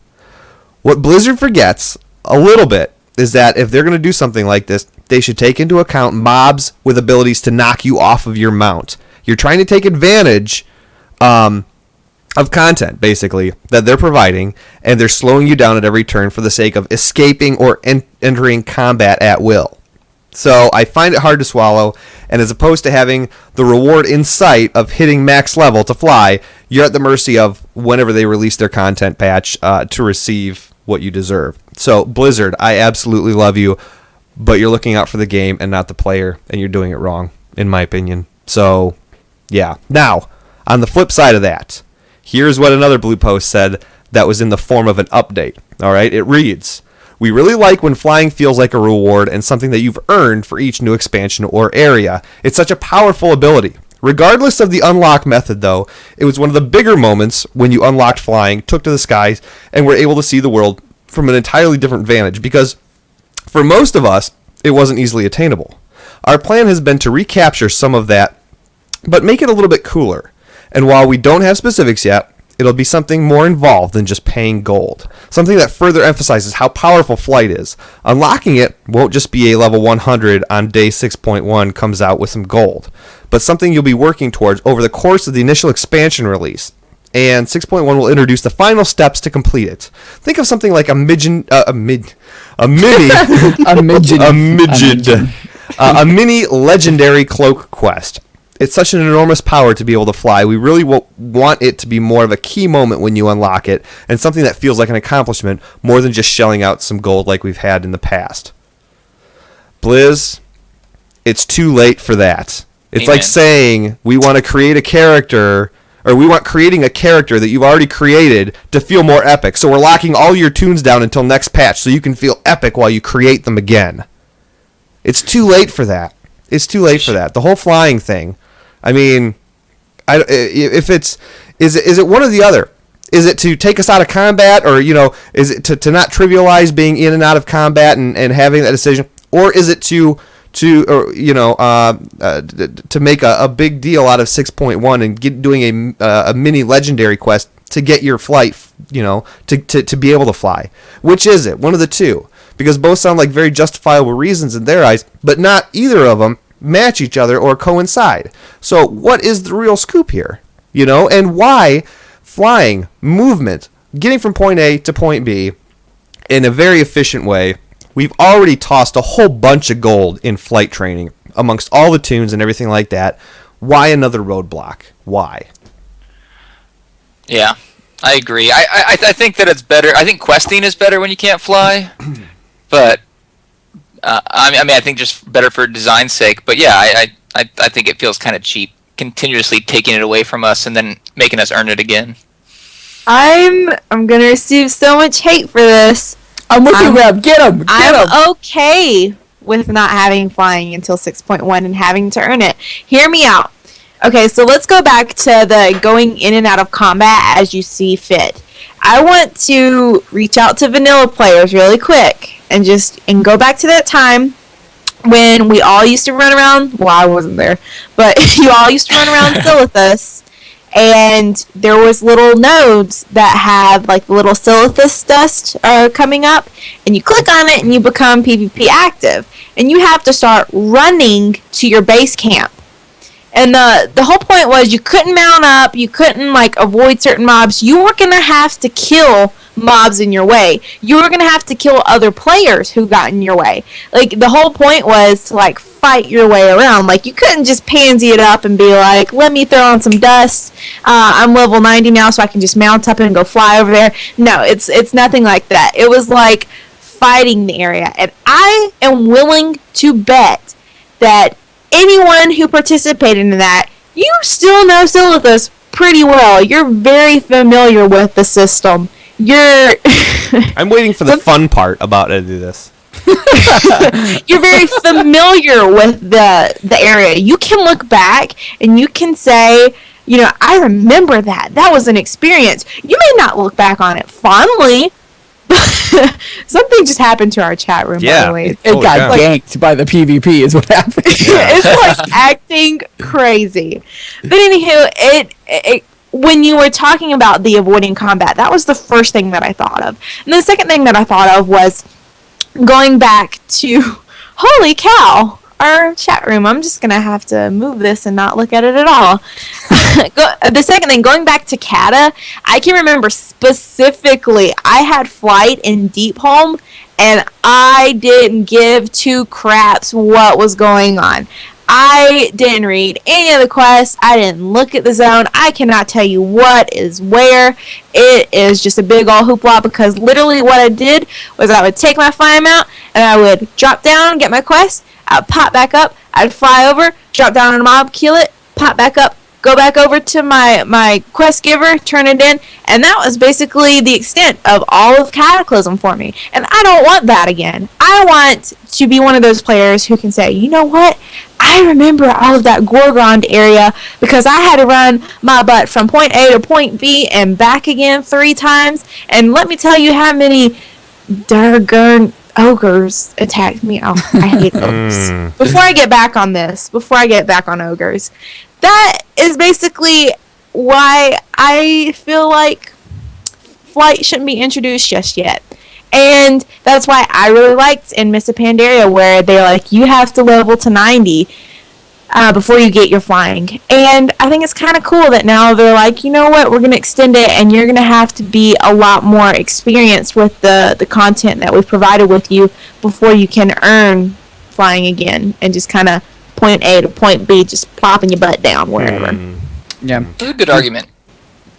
What Blizzard forgets a little bit is that if they're going to do something like this, they should take into account mobs with abilities to knock you off of your mount. You're trying to take advantage of content, basically, that they're providing, and they're slowing you down at every turn for the sake of escaping or entering combat at will. So I find it hard to swallow, and as opposed to having the reward in sight of hitting max level to fly, you're at the mercy of whenever they release their content patch to receive what you deserve. So Blizzard, I absolutely love you, but you're looking out for the game and not the player, and you're doing it wrong, in my opinion. So, yeah. Now, on the flip side of that, here's what another Blue Post said that was in the form of an update. All right, it reads, "We really like when flying feels like a reward and something that you've earned for each new expansion or area. It's such a powerful ability. Regardless of the unlock method, though, it was one of the bigger moments when you unlocked flying, took to the skies, and were able to see the world from an entirely different vantage, because for most of us, it wasn't easily attainable. Our plan has been to recapture some of that, but make it a little bit cooler. And while we don't have specifics yet, it'll be something more involved than just paying gold. Something that further emphasizes how powerful flight is. Unlocking it won't just be a level 100 on day 6.1 comes out with some gold, but something you'll be working towards over the course of the initial expansion release. And 6.1 will introduce the final steps to complete it. Think of something like a mini legendary cloak quest. It's such an enormous power to be able to fly. We really want it to be more of a key moment when you unlock it, and something that feels like an accomplishment more than just shelling out some gold like we've had in the past. Blizz, it's too late for that. It's like saying we want to create a character, or we want creating a character that you've already created to feel more epic. So we're locking all your tunes down until next patch so you can feel epic while you create them again. It's too late for that. It's too late for that. The whole flying thing I mean, is it one or the other? Is it to take us out of combat, or is it to not trivialize being in and out of combat and having that decision, or is it to make a big deal out of 6.1 and doing a mini legendary quest to get your flight, to be able to fly? Which is it? One of the two, because both sound like very justifiable reasons in their eyes, but not either of them match each other or coincide. So what is the real scoop here? And why flying, movement, getting from point A to point B in a very efficient way? We've already tossed a whole bunch of gold in flight training amongst all the tunes and everything like that. Why another roadblock? Why? Yeah, I agree. I think that it's better. I think questing is better when you can't fly, but I think just better for design's sake. But yeah, I think it feels kind of cheap, continuously taking it away from us and then making us earn it again. I'm gonna receive so much hate for this. I'm with you, Reb. Get him. I'm okay with not having flying until 6.1 and having to earn it. Hear me out. Okay, so let's go back to the going in and out of combat as you see fit. I want to reach out to vanilla players really quick and go back to that time when we all used to run around. Well, I wasn't there, but you all used to run around Silithus. And there was little nodes that have like the little Silithus dust coming up, and you click on it and you become PvP active, and you have to start running to your base camp. And the whole point was you couldn't mount up, you couldn't avoid certain mobs. You were gonna have to kill mobs in your way. You were gonna have to kill other players who got in your way. The whole point was to fight your way around. You couldn't just pansy it up and be like, let me throw on some dust. I'm level 90 now, so I can just mount up and go fly over there. No, it's nothing like that. It was like fighting the area, and I am willing to bet that anyone who participated in that, you still know Silithus pretty well. You're very familiar with the system. I'm waiting for the fun part about it to do this. You're very familiar with the area. You can look back and you can say, I remember that. That was an experience. You may not look back on it fondly. Something just happened to our chat room, by the way. It got ganked by the PvP is what happened. It's acting crazy. But anywho, when you were talking about the avoiding combat, that was the first thing that I thought of. And the second thing that I thought of was going back to, holy cow, our chat room. I'm just going to have to move this and not look at it at all. The second thing, going back to Kata, I can remember specifically I had flight in Deepholm, and I didn't give two craps what was going on. I didn't read any of the quests. I didn't look at the zone. I cannot tell you what is where. It is just a big old hoopla, because literally what I did was I would take my fly mount and I would drop down, get my quest, I'd pop back up, I'd fly over, drop down on a mob, kill it, pop back up, go back over to my quest giver, turn it in, and that was basically the extent of all of Cataclysm for me. And I don't want that again. I want to be one of those players who can say, you know what? I remember all of that Gorgond area because I had to run my butt from point A to point B and back again 3 times. And let me tell you how many Durgurn ogres attacked me. Oh, I hate ogres. Before I get back on ogres, that is basically why I feel like flight shouldn't be introduced just yet. And that's why I really liked in Mists of Pandaria, where they're like, you have to level to 90 before you get your flying. And I think it's kind of cool that now they're like, you know what, we're going to extend it, and you're going to have to be a lot more experienced with the content that we've provided with you before you can earn flying again, and just kind of point A to point B, just plopping your butt down wherever. Yeah. That's a good argument.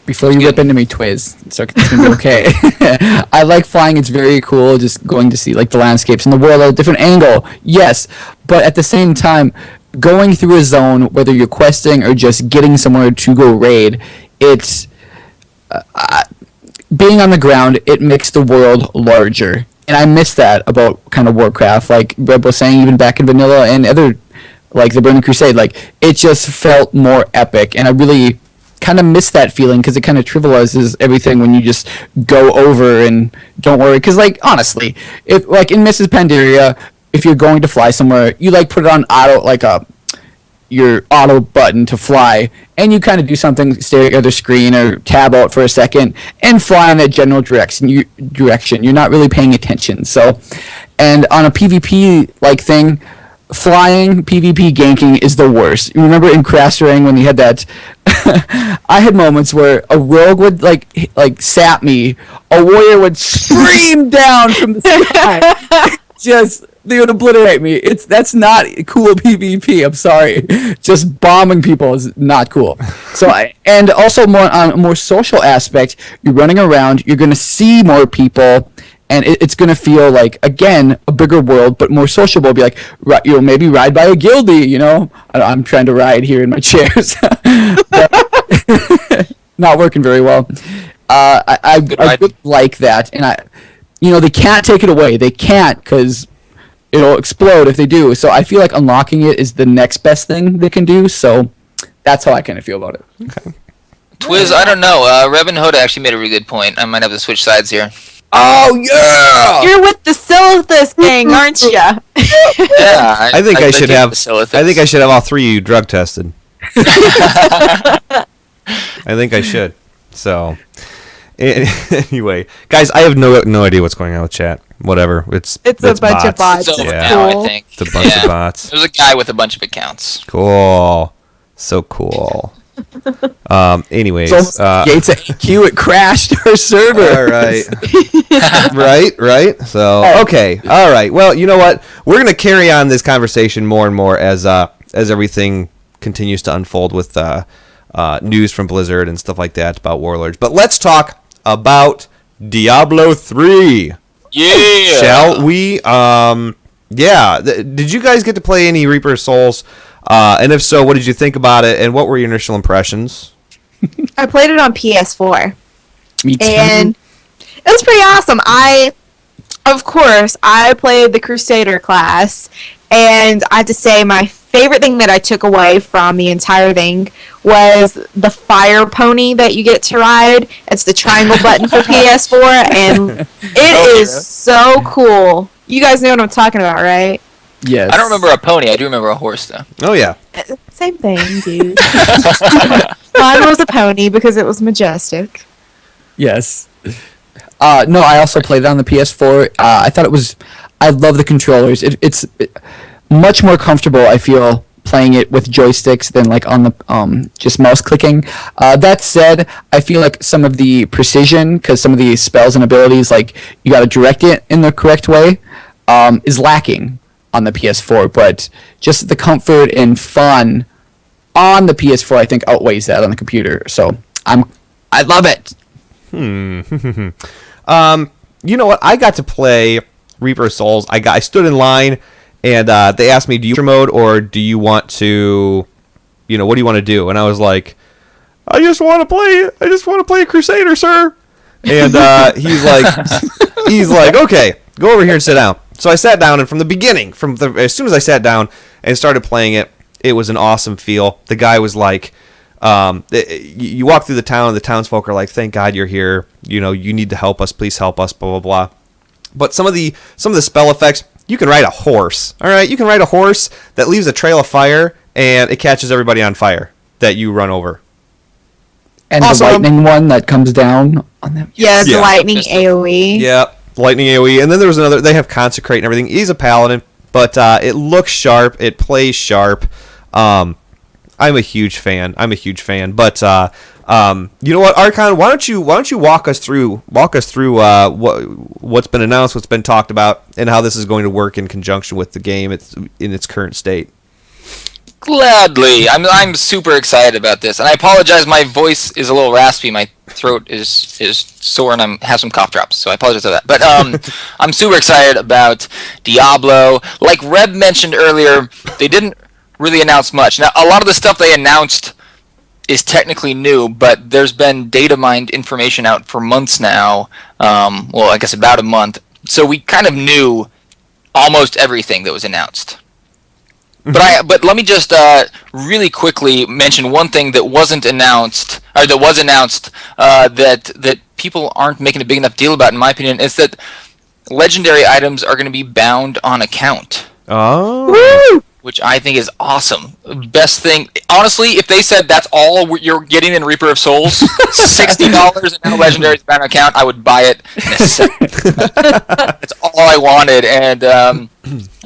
Before you whip into me, Twiz, it's going to be okay. I like flying. It's very cool just going to see the landscapes and the world at a different angle. Yes, but at the same time, going through a zone, whether you're questing or just getting somewhere to go raid, it's being on the ground, it makes the world larger. And I miss that about kind of Warcraft. Like Reb was saying, even back in vanilla and other like the Burning Crusade. Like, it just felt more epic, and I really kind of miss that feeling because it kind of trivializes everything when you just go over and don't worry. Because, like, honestly, if like in Mrs. Pandaria, if you're going to fly somewhere, you like put it on auto, like your auto button to fly, and you kind of do something, stare at the other screen or tab out for a second and fly in that general direction. You're not really paying attention. So, and on a PvP like thing, flying PvP ganking is the worst. You remember in Crasserang when you had that? I had moments where a rogue would like sap me, a warrior would scream down from the sky. Just they would obliterate me. That's not cool PvP. I'm sorry. Just bombing people is not cool. So and also more on a more social aspect, you're running around, you're gonna see more people. And it's going to feel like, again, a bigger world, but more sociable. Be like, you'll maybe ride by a guildie, you know? I'm trying to ride here in my chairs. Not working very well. I would like that. And they can't take it away. They can't because it'll explode if they do. So I feel like unlocking it is the next best thing they can do. So that's how I kind of feel about it. Okay. Twiz, I don't know. Reb and Hoda actually made a really good point. I might have to switch sides here. Oh yeah! You're with the Silithus gang, aren't you? Yeah, I think I should have. Silithus. I think I should have all three of you drug tested. I think I should. So, anyway, guys, I have no idea what's going on with chat. Whatever, it's a bunch of bots. It's over Yeah. now, Cool. I think. It's a bunch of bots. There's a guy with a bunch of accounts. Cool, so cool. Anyways, Gates at EQ, it crashed our server. all right. right. So okay, all right. Well, you know what? We're gonna carry on this conversation more and more as everything continues to unfold with news from Blizzard and stuff like that about Warlords. But let's talk about Diablo 3. Yeah. Shall we? Yeah. Did you guys get to play any Reaper Souls? And if so, what did you think about it? And what were your initial impressions? I played it on PS4. Me too. And it was pretty awesome. Of course, I played the Crusader class, and I have to say my favorite thing that I took away from the entire thing was the fire pony that you get to ride. It's the triangle button for PS4, and it is so cool. You guys know what I'm talking about, right? Yes. I don't remember a pony. I do remember a horse, though. Oh, yeah. Same thing, dude. Mine was a pony because it was majestic. Yes. No, I also played it on the PS4. I thought it was... I love the controllers. It's much more comfortable, I feel, playing it with joysticks than like on the just mouse clicking. That said, I feel like some of the precision, because some of the spells and abilities, like you got to direct it in the correct way, is lacking on the PS4, but just the comfort and fun on the PS4 I think outweighs that on the computer. So I love it. You know what? I got to play Reaper Souls. I stood in line and they asked me, do you mode or do you want to, what do you want to do? And I was like, I just want to play a Crusader, sir. And he's like, okay, go over here and sit down. So I sat down, and from the beginning, as soon as I sat down and started playing it, it was an awesome feel. The guy was like, you walk through the town, and the townsfolk are like, thank God you're here. You need to help us. Please help us, blah, blah, blah. But some of the spell effects, you can ride a horse. All right, you can ride a horse that leaves a trail of fire, and it catches everybody on fire that you run over. And also, the lightning one that comes down on them. Yeah, the lightning AoE. Yeah, lightning AoE. And then there was another, they have Consecrate and everything. He's a paladin, but it looks sharp. It plays sharp. I'm a huge fan. But you know what, Archon? Why don't you walk us through what's been announced, what's been talked about, and how this is going to work in conjunction with the game in its current state. Gladly. I'm super excited about this, and I apologize. My voice is a little raspy. My throat is sore, and I have some cough drops, so I apologize for that. But I'm super excited about Diablo. Like Reb mentioned earlier, they didn't really announce much. Now, a lot of the stuff they announced is technically new, but there's been data mined information out for months now. Well, I guess about a month. So we kind of knew almost everything that was announced. But let me just really quickly mention one thing that wasn't announced, or that was announced, that people aren't making a big enough deal about, in my opinion, is that legendary items are going to be bound on account. Oh. Woo! Which I think is awesome. Best thing, honestly, if they said that's all you're getting in Reaper of Souls, $60 and now legendary's bound on account, I would buy it in a second. That's all I wanted, and a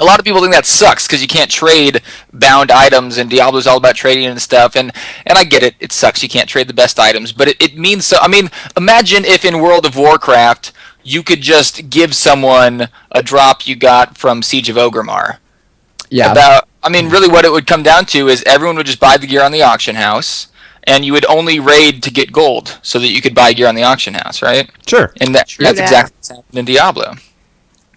lot of people think that sucks because you can't trade bound items, and Diablo's all about trading and stuff, and I get it. It sucks you can't trade the best items, but it means so. I mean, imagine if in World of Warcraft you could just give someone a drop you got from Siege of Orgrimmar. Yeah. Really what it would come down to is everyone would just buy the gear on the auction house, and you would only raid to get gold so that you could buy gear on the auction house, right? Sure. And that's exactly what's happened in Diablo.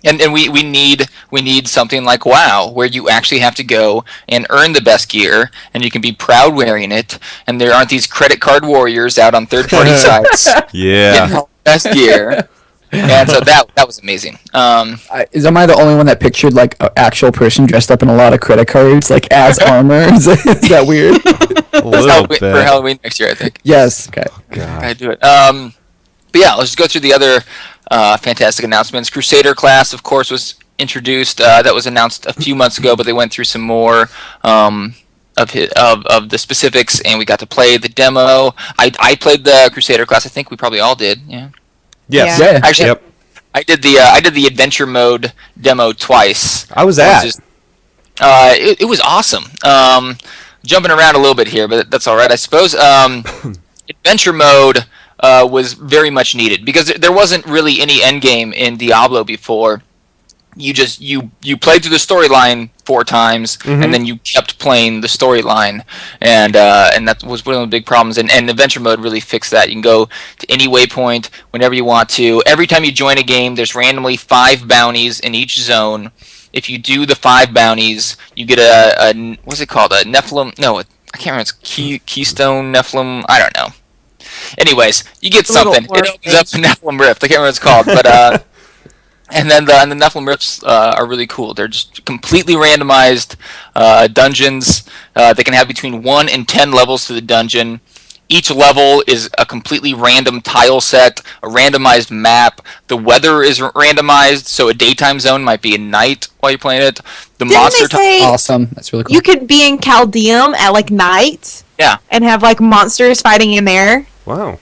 And we need something like WoW, where you actually have to go and earn the best gear, and you can be proud wearing it, and there aren't these credit card warriors out on third-party sites getting all the best gear. And so that was amazing. Am I the only one that pictured like an actual person dressed up in a lot of credit cards, like as armor? Is that weird? A little bit. For Halloween next year, I think. Yes. Okay. I do it. But yeah, let's just go through the other fantastic announcements. Crusader class, of course, was introduced. That was announced a few months ago, but they went through some more of the specifics, and we got to play the demo. I played the Crusader class. I think we probably all did. Yeah. Yes. Yeah. Actually, Yep. I did the adventure mode demo twice. I was at. It was awesome. Jumping around a little bit here, but that's all right, I suppose. Adventure mode was very much needed because there wasn't really any end game in Diablo before. You played through the storyline 4 times, and then you kept playing the storyline, and that was one of the big problems. And adventure mode really fixed that. You can go to any waypoint whenever you want to. Every time you join a game, there's randomly 5 bounties in each zone. If you do the 5 bounties, you get a what's it called? A Nephilim? No, I can't remember. It's Keystone Nephilim. I don't know. Anyways, you get something. It opens up the Nephilim Rift. I can't remember what it's called, but. And then the Nephilim Rifts are really cool. They're just completely randomized dungeons. They can have between 1 and 10 levels to the dungeon. Each level is a completely random tile set, a randomized map. The weather is randomized, so a daytime zone might be at night while you're playing it. Awesome. That's really cool. You could be in Chaldeum at like night. Yeah. And have like monsters fighting in there. Wow.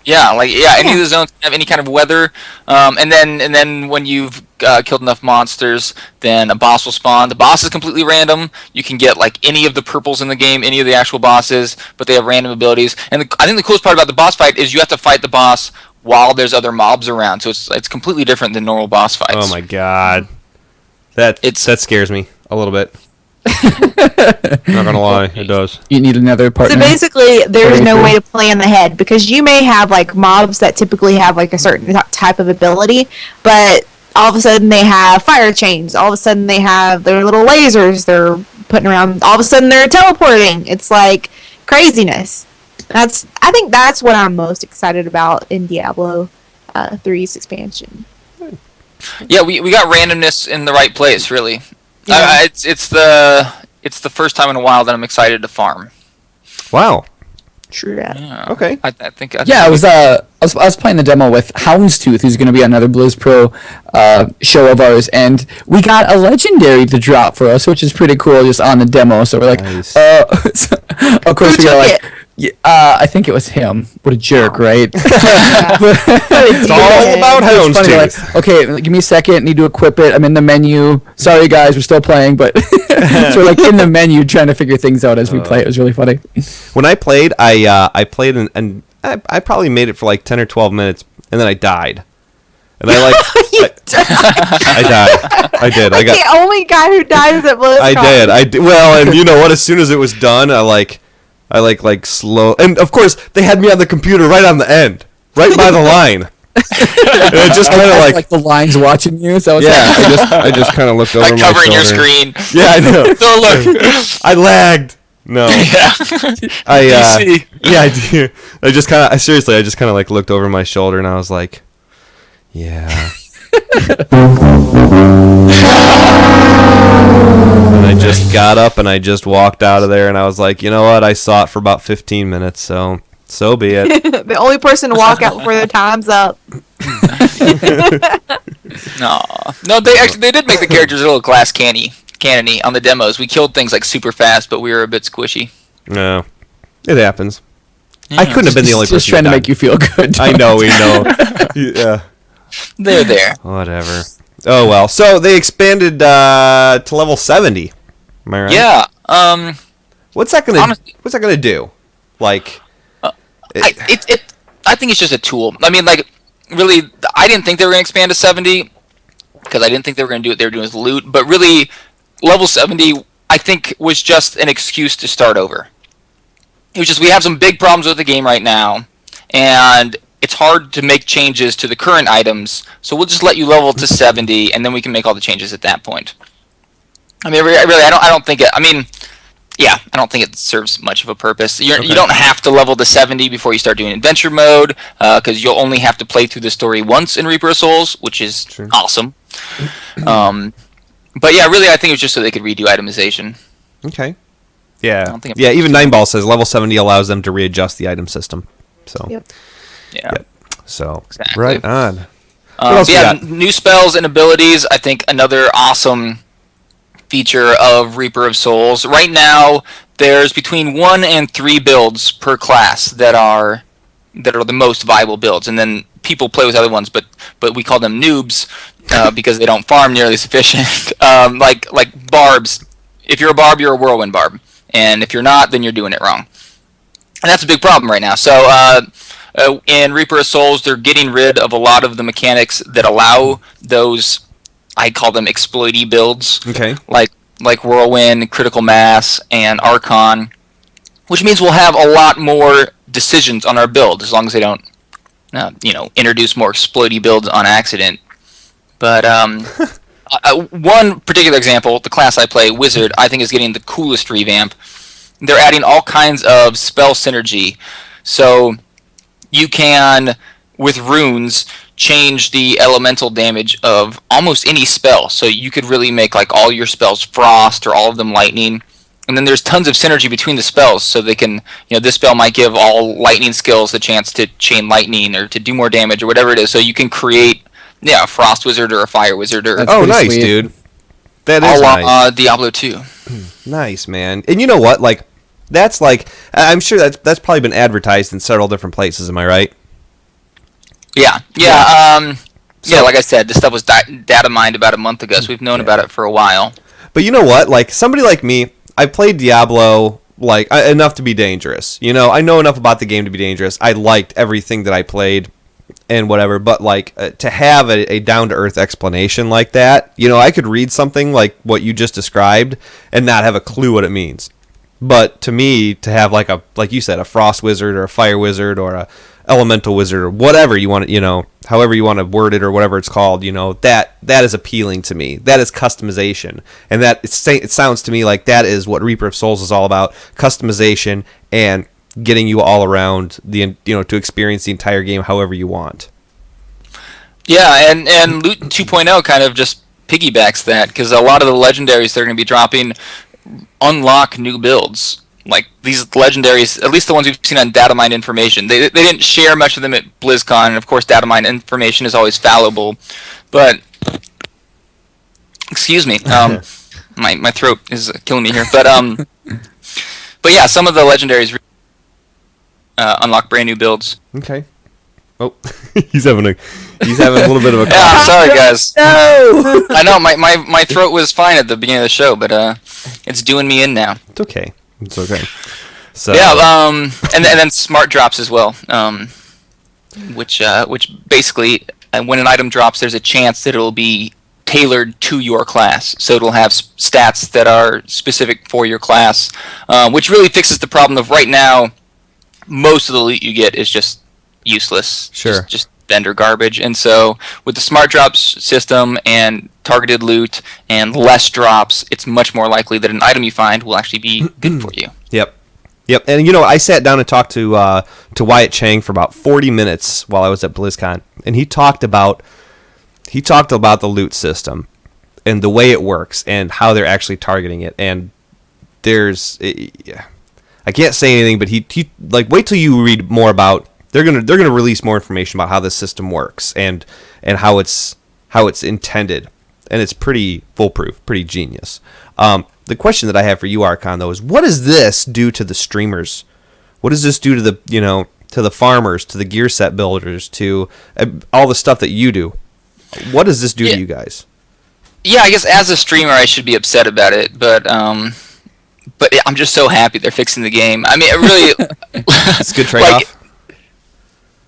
Any of the zones have any kind of weather, and then when you've killed enough monsters, then a boss will spawn. The boss is completely random. You can get like any of the purples in the game, any of the actual bosses, but they have random abilities. And I think the coolest part about the boss fight is you have to fight the boss while there's other mobs around, so it's completely different than normal boss fights. Oh my god, that scares me a little bit. Not gonna lie, it does. You need another partner. So basically, there's no way to plan ahead because you may have like mobs that typically have like a certain type of ability, but all of a sudden they have fire chains. All of a sudden they have their little lasers they're putting around. All of a sudden they're teleporting. It's like craziness. I think that's what I'm most excited about in Diablo 3's expansion. Yeah, we got randomness in the right place, really. Yeah. It's the first time in a while that I'm excited to farm. Wow. True. Yeah. Okay. I think. I was playing the demo with Houndstooth, who's going to be another BlizzPro show of ours, and we got a legendary to drop for us, which is pretty cool, just on the demo. So we're like, nice. of course we got like. Yeah, I think it was him. What a jerk, right? It's all about Houndstooth. Like, okay, give me a second. Need to equip it. I'm in the menu. Sorry, guys, we're still playing, but so we're like in the menu trying to figure things out as we play. It was really funny. When I played, I played and I probably made it for like 10 or 12 minutes, and then I died. And I I died. I did. I got the only guy who dies at BlizzCon. I did. Well, and you know what? As soon as it was done, I slow, and of course they had me on the computer right on the end, right by the line. And it just kind of like the line's watching you. So I just kind of looked over my shoulder. Covering your screen. Yeah, I know. Don't look. I lagged. No. Yeah. I do. I just kind of like looked over my shoulder and I was like, yeah. And just got up and I just walked out of there, and I was like, you know what? I saw it for about 15 minutes, so be it. The only person to walk out before their time's up. No, they did make the characters a little glass cannony on the demos. We killed things like super fast, but we were a bit squishy. No, it happens. Yeah. I couldn't have been the only person. Just trying to make you feel good. I know, we know. Yeah. They're there. Whatever. Oh well. So they expanded to level 70. Am I right? Yeah. What's that gonna do? Like, I think it's just a tool. I mean, like, really, I didn't think they were gonna expand to 70 because I didn't think they were gonna do what they were doing with loot. But really, level 70, I think, was just an excuse to start over. It was just, we have some big problems with the game right now, and it's hard to make changes to the current items, so we'll just let you level to 70, and then we can make all the changes at that point. I mean, really, I don't think it. I mean, yeah, I don't think it serves much of a purpose. You don't have to level to 70 before you start doing adventure mode, because you'll only have to play through the story once in Reaper of Souls, which is awesome. But yeah, really, I think it was just so they could redo itemization. Okay. Yeah. Even Nineball says level 70 allows them to readjust the item system. So. Yep. Yeah. Yep. So. Exactly. Right on. What else new spells and abilities. I think another awesome feature of Reaper of Souls. Right now, there's between 1 and 3 builds per class that are the most viable builds, and then people play with other ones, but we call them noobs because they don't farm nearly sufficient. Like barbs. If you're a barb, you're a whirlwind barb, and if you're not, then you're doing it wrong. And that's a big problem right now. So in Reaper of Souls, they're getting rid of a lot of the mechanics that allow those, I call them exploity builds. Okay. Like Whirlwind, Critical Mass, and Archon, which means we'll have a lot more decisions on our build, as long as they don't, introduce more exploity builds on accident. But one particular example, the class I play, Wizard, I think is getting the coolest revamp. They're adding all kinds of spell synergy. So you can, with runes, change the elemental damage of almost any spell. So you could really make like all your spells frost or all of them lightning. And then there's tons of synergy between the spells. So they can, this spell might give all lightning skills the chance to chain lightning or to do more damage or whatever it is. So you can create, a frost wizard or a fire wizard. Or nice, sweet. Dude. That is nice. Diablo 2. Nice, man. And you know what? Like, that's like, I'm sure that's probably been advertised in several different places. Am I right? Yeah. Like I said, this stuff was data mined about a month ago, so we've known about it for a while. But you know what? Like, somebody like me, I played Diablo enough to be dangerous. I know enough about the game to be dangerous. I liked everything that I played and whatever, but to have a down-to-earth explanation like that, I could read something like what you just described and not have a clue what it means. But to me, to have like you said, a frost wizard or a fire wizard or a elemental wizard or whatever you want to, however you want to word it or whatever it's called, that is appealing to me. That is customization. And that it sounds to me like that is what Reaper of Souls is all about, customization and getting you all around to experience the entire game however you want. Yeah, and Loot 2.0 kind of just piggybacks that, because a lot of the legendaries they're going to be dropping unlock new builds. Like these legendaries, at least the ones we've seen on data mine information, they didn't share much of them at BlizzCon, and of course data mine information is always fallible. But excuse me, my throat is killing me here. But yeah, some of the legendaries unlock brand new builds. Okay. Oh, he's having a little bit of a cough. Yeah, sorry guys. No. I know my throat was fine at the beginning of the show, but it's doing me in now. It's okay. It's okay. So yeah, and then smart drops as well, which basically when an item drops, there's a chance that it'll be tailored to your class, so it'll have stats that are specific for your class, which really fixes the problem of right now. Most of the loot you get is just useless. Sure. Just vendor garbage. And so with the smart drops system and targeted loot and less drops, it's much more likely that an item you find will actually be good for you. Yep. And I sat down and talked to Wyatt Chang for about 40 minutes while I was at BlizzCon, and he talked about the loot system. and the way it works and how they're actually targeting it. And I can't say anything, but he like, wait till you read more about. They're gonna release more information about how this system works and how it's intended, and it's pretty foolproof, pretty genius. The question that I have for you, Archon, though, is what does this do to the streamers? What does this do to the to the farmers, to the gear set builders, to all the stuff that you do? What does this do to you guys? Yeah, I guess as a streamer, I should be upset about it, but I'm just so happy they're fixing the game. I mean, it really. It's a good trade-off.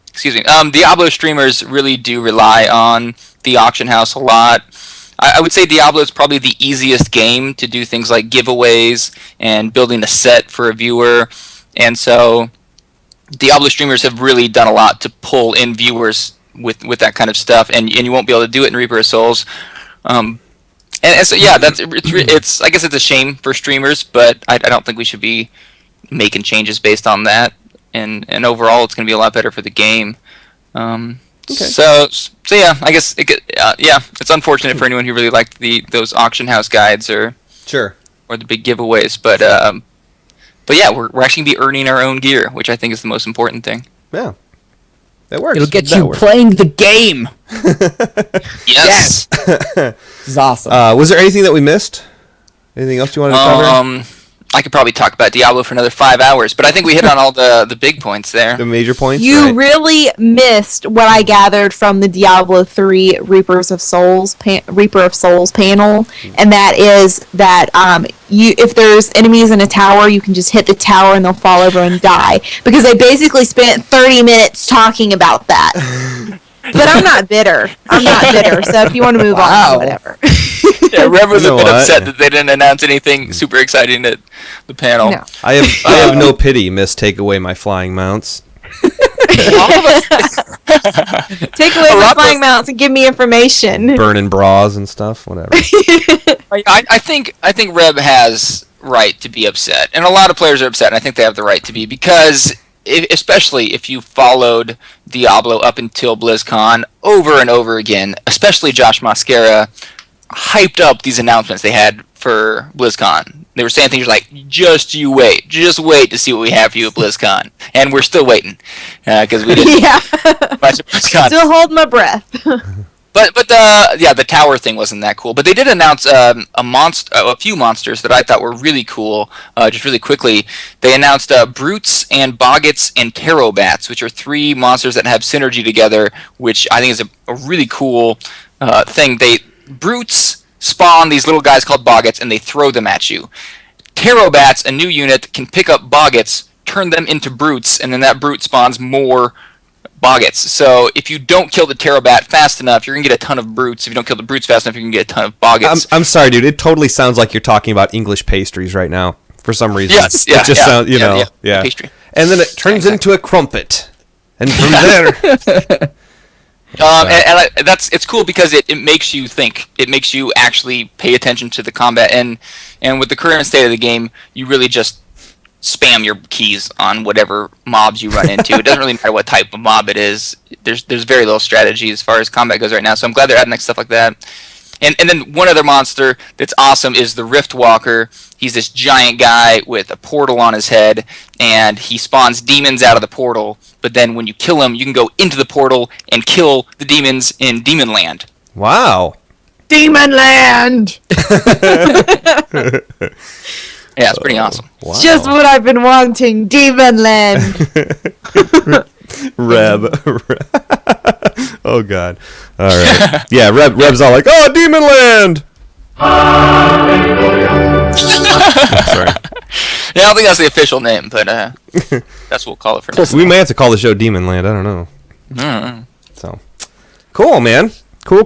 Excuse me. Diablo streamers really do rely on the auction house a lot. I would say Diablo is probably the easiest game to do things like giveaways and building a set for a viewer. And so Diablo streamers have really done a lot to pull in viewers with that kind of stuff, and you won't be able to do it in Reaper of Souls. And so yeah, it's I guess it's a shame for streamers, but I don't think we should be making changes based on that. And overall, it's going to be a lot better for the game. Okay. So yeah, I guess it's unfortunate for anyone who really liked those auction house guides or the big giveaways, but yeah, we're actually gonna be earning our own gear, which I think is the most important thing. Yeah, that works. It'll get you playing the game. Yes. This is awesome. Was there anything that we missed? Anything else you wanted to cover? I could probably talk about Diablo for another 5 hours, but I think we hit on all the big points there. The major points? You really missed what I gathered from the Diablo 3 Reaper of Souls panel, and that is that if there's enemies in a tower, you can just hit the tower and they'll fall over and die. Because they basically spent 30 minutes talking about that. But I'm not bitter. So if you want to move on, whatever. Yeah, Rev was a bit upset that they didn't announce anything super exciting at the panel. No. I have no pity, miss. Take away my flying mounts. Take away my flying mounts and give me information. Burning bras and stuff, whatever. I think Reb has right to be upset, and a lot of players are upset, and I think they have the right to be, because especially if you followed Diablo up until BlizzCon over and over again, especially Josh Mosquera hyped up these announcements they had for BlizzCon. They were saying things like, just wait to see what we have for you at BlizzCon. And we're still waiting, because we didn't watch BlizzCon. Still hold my breath. But the tower thing wasn't that cool. But they did announce a few monsters that I thought were really cool. Just really quickly, they announced Brutes and Boggets and Terrobats, which are 3 monsters that have synergy together, which I think is a really cool thing. Brutes spawn these little guys called Boggets, and they throw them at you. Terrobats, a new unit, can pick up Boggets, turn them into Brutes, and then that Brute spawns more Boggets. So if you don't kill the Terrobat fast enough, you're going to get a ton of Brutes. If you don't kill the Brutes fast enough, you're going to get a ton of Boggets. I'm sorry, dude. It totally sounds like you're talking about English pastries right now, for some reason. Yes, it just sounds, yeah. Pastry. And then it turns into a crumpet. And from there... it's cool because it makes you think. It makes you actually pay attention to the combat, and with the current state of the game, you really just spam your keys on whatever mobs you run into. It doesn't really matter what type of mob it is. There's very little strategy as far as combat goes right now, so I'm glad they're adding stuff like that. And then one other monster that's awesome is the Rift Walker. He's this giant guy with a portal on his head, and he spawns demons out of the portal. But then when you kill him, you can go into the portal and kill the demons in Demon Land. Wow. Demon Land! Yeah, it's pretty awesome. Wow. Just what I've been wanting, Demon Land. Reb. Oh God. All right. Yeah, Reb's all like, "Oh, Demon Land." Sorry. Yeah, I don't think that's the official name, but that's what we'll call it for now. We may have to call the show Demon Land. I don't know. So, cool, man. Cool.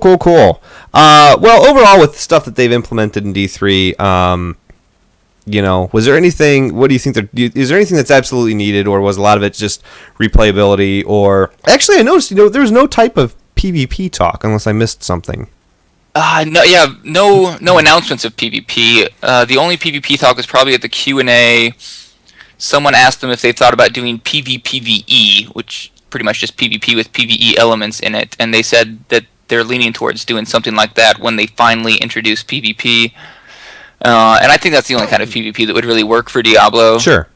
Well, overall, with stuff that they've implemented in D3, was there anything? What do you think? Is there anything that's absolutely needed, or was a lot of it just replayability? Or actually, I noticed, there was no type of PvP talk, unless I missed something. No announcements of PvP. The only PvP talk was probably at the Q&A. Someone asked them if they thought about doing PvPvE, which pretty much just PvP with PvE elements in it, and they said that they're leaning towards doing something like that when they finally introduce PvP. And I think that's the only kind of PvP that would really work for Diablo. Sure.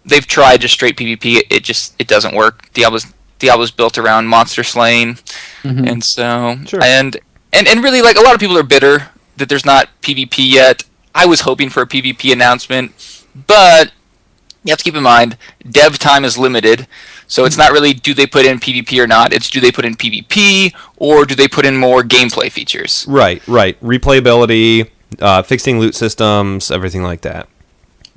They've tried just straight PvP. It doesn't work. Diablo's built around monster slaying, and so and really, like, a lot of people are bitter that there's not PvP yet. I was hoping for a PvP announcement, but you have to keep in mind dev time is limited, so it's not really do they put in PvP or not. It's do they put in PvP or do they put in more gameplay features. Right. Replayability, fixing loot systems, everything like that.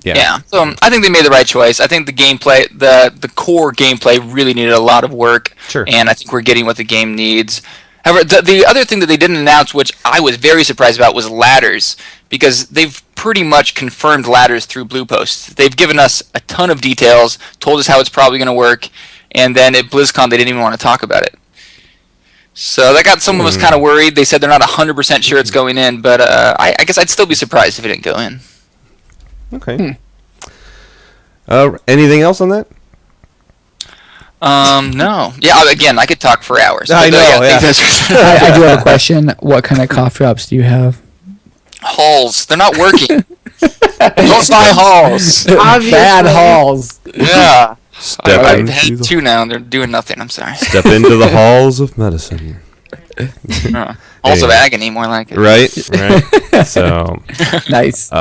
Yeah. So I think they made the right choice. I think the gameplay, the core gameplay, really needed a lot of work. Sure. And I think we're getting what the game needs. However, the other thing that they didn't announce, which I was very surprised about, was ladders, because they've pretty much confirmed ladders through Bluepost. They've given us a ton of details, told us how it's probably going to work, and then at BlizzCon they didn't even want to talk about it. So that got some of us kind of worried. They said they're not 100% sure it's going in, but I guess I'd still be surprised if it didn't go in. Okay. Anything else on that? No. Yeah, again, I could talk for hours. I know, yeah. I do have a question. What kind of cough drops do you have? Halls. They're not working. Don't buy halls. Bad halls. Yeah. I've into had two now, and they're doing nothing. I'm sorry. Step into the halls of medicine. Halls of agony, more like it. Right. So nice.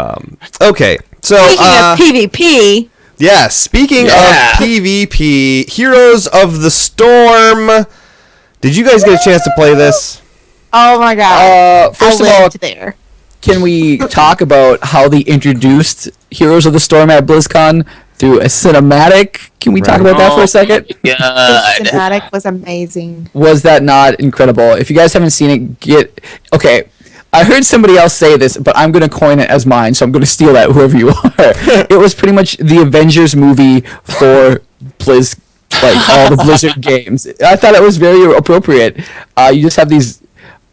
Okay. So Speaking of PvP. Yeah, speaking of PvP, Heroes of the Storm. Did you guys get a chance to play this? Oh my god. First of all, can we talk about how they introduced Heroes of the Storm at BlizzCon through a cinematic? Can we talk about that for a second? The cinematic was amazing. Was that not incredible? If you guys haven't seen it, okay. I heard somebody else say this, but I'm going to coin it as mine, so I'm going to steal that, whoever you are. It was pretty much the Avengers movie for Blizz, like all the Blizzard games. I thought it was very appropriate. You just have these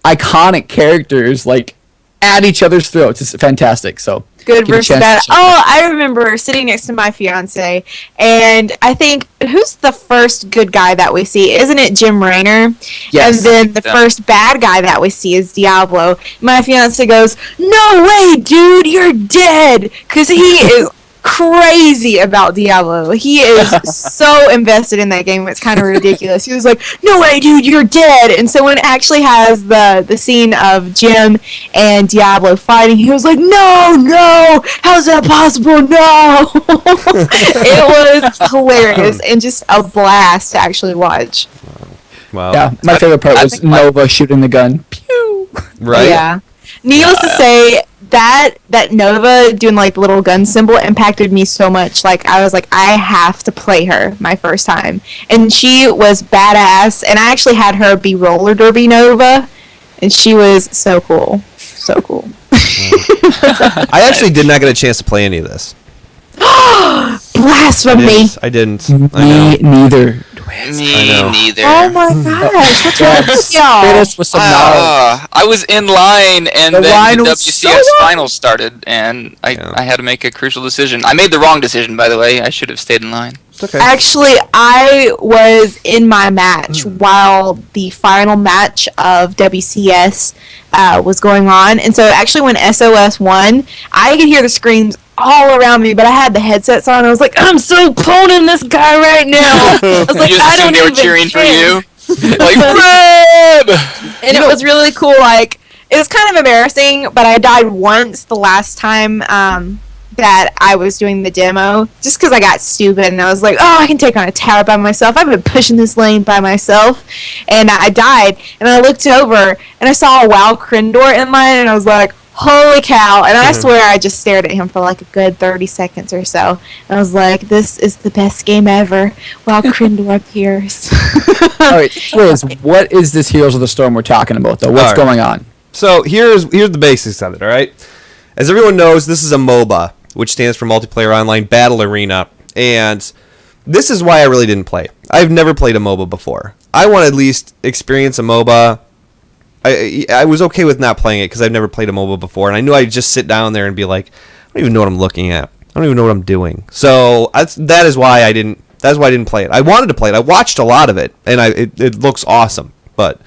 iconic characters, like, at each other's throats. It's fantastic, so... Good versus bad. Oh, I remember sitting next to my fiance, and I think, who's the first good guy that we see? Isn't it Jim Raynor? Yes. And then the first bad guy that we see is Diablo. My fiance goes, "No way, dude, you're dead," because he is crazy about Diablo. He is so invested in that game. It's kind of ridiculous. He was like, "No way, dude, you're dead." And so when it actually has the scene of Jim and Diablo fighting, he was like, no, how's that possible? No. It was hilarious and just a blast to actually watch. Wow. Yeah, my favorite part was Nova shooting the gun. Pew! Right? Yeah. Needless to say, that Nova doing like the little gun symbol impacted me so much. Like, I was like, I have to play her my first time, and she was badass. And I actually had her be roller derby Nova, and she was so cool. I actually did not get a chance to play any of this. Blasphemy! I didn't. Me neither. Me neither. Oh my gosh! What's wrong with y'all? Hit us with some knowledge. I was in line, and The then line the was WCS so finals started, and I had to make a crucial decision. I made the wrong decision, by the way. I should have stayed in line. Okay. Actually, I was in my match while the final match of WCS was going on, and so actually when SOS won, I could hear the screams all around me, but I had the headsets on. I was like, I'm so poning this guy right now. I was like, I don't they were even cheering for care. you. Like, Reb! And it was really cool. Like, it was kind of embarrassing, but I died once the last time that I was doing the demo, just because I got stupid and I was like, oh, I can take on a tower by myself. I've been pushing this lane by myself. And I died, and I looked over, and I saw a WoW Krindor in line, and I was like, holy cow. And I swear I just stared at him for like a good 30 seconds or so. And I was like, this is the best game ever. WoW Krindor appears. All right, Liz, what is this Heroes of the Storm we're talking about, though? What's going on? So here's the basics of it, all right? As everyone knows, this is a MOBA, which stands for Multiplayer Online Battle Arena, and this is why I really didn't play. I've never played a MOBA before. I want to at least experience a MOBA. I was okay with not playing it because I've never played a MOBA before, and I knew I'd just sit down there and be like, I don't even know what I'm looking at. I don't even know what I'm doing. So that is why I didn't play it. I wanted to play it. I watched a lot of it, and it looks awesome, but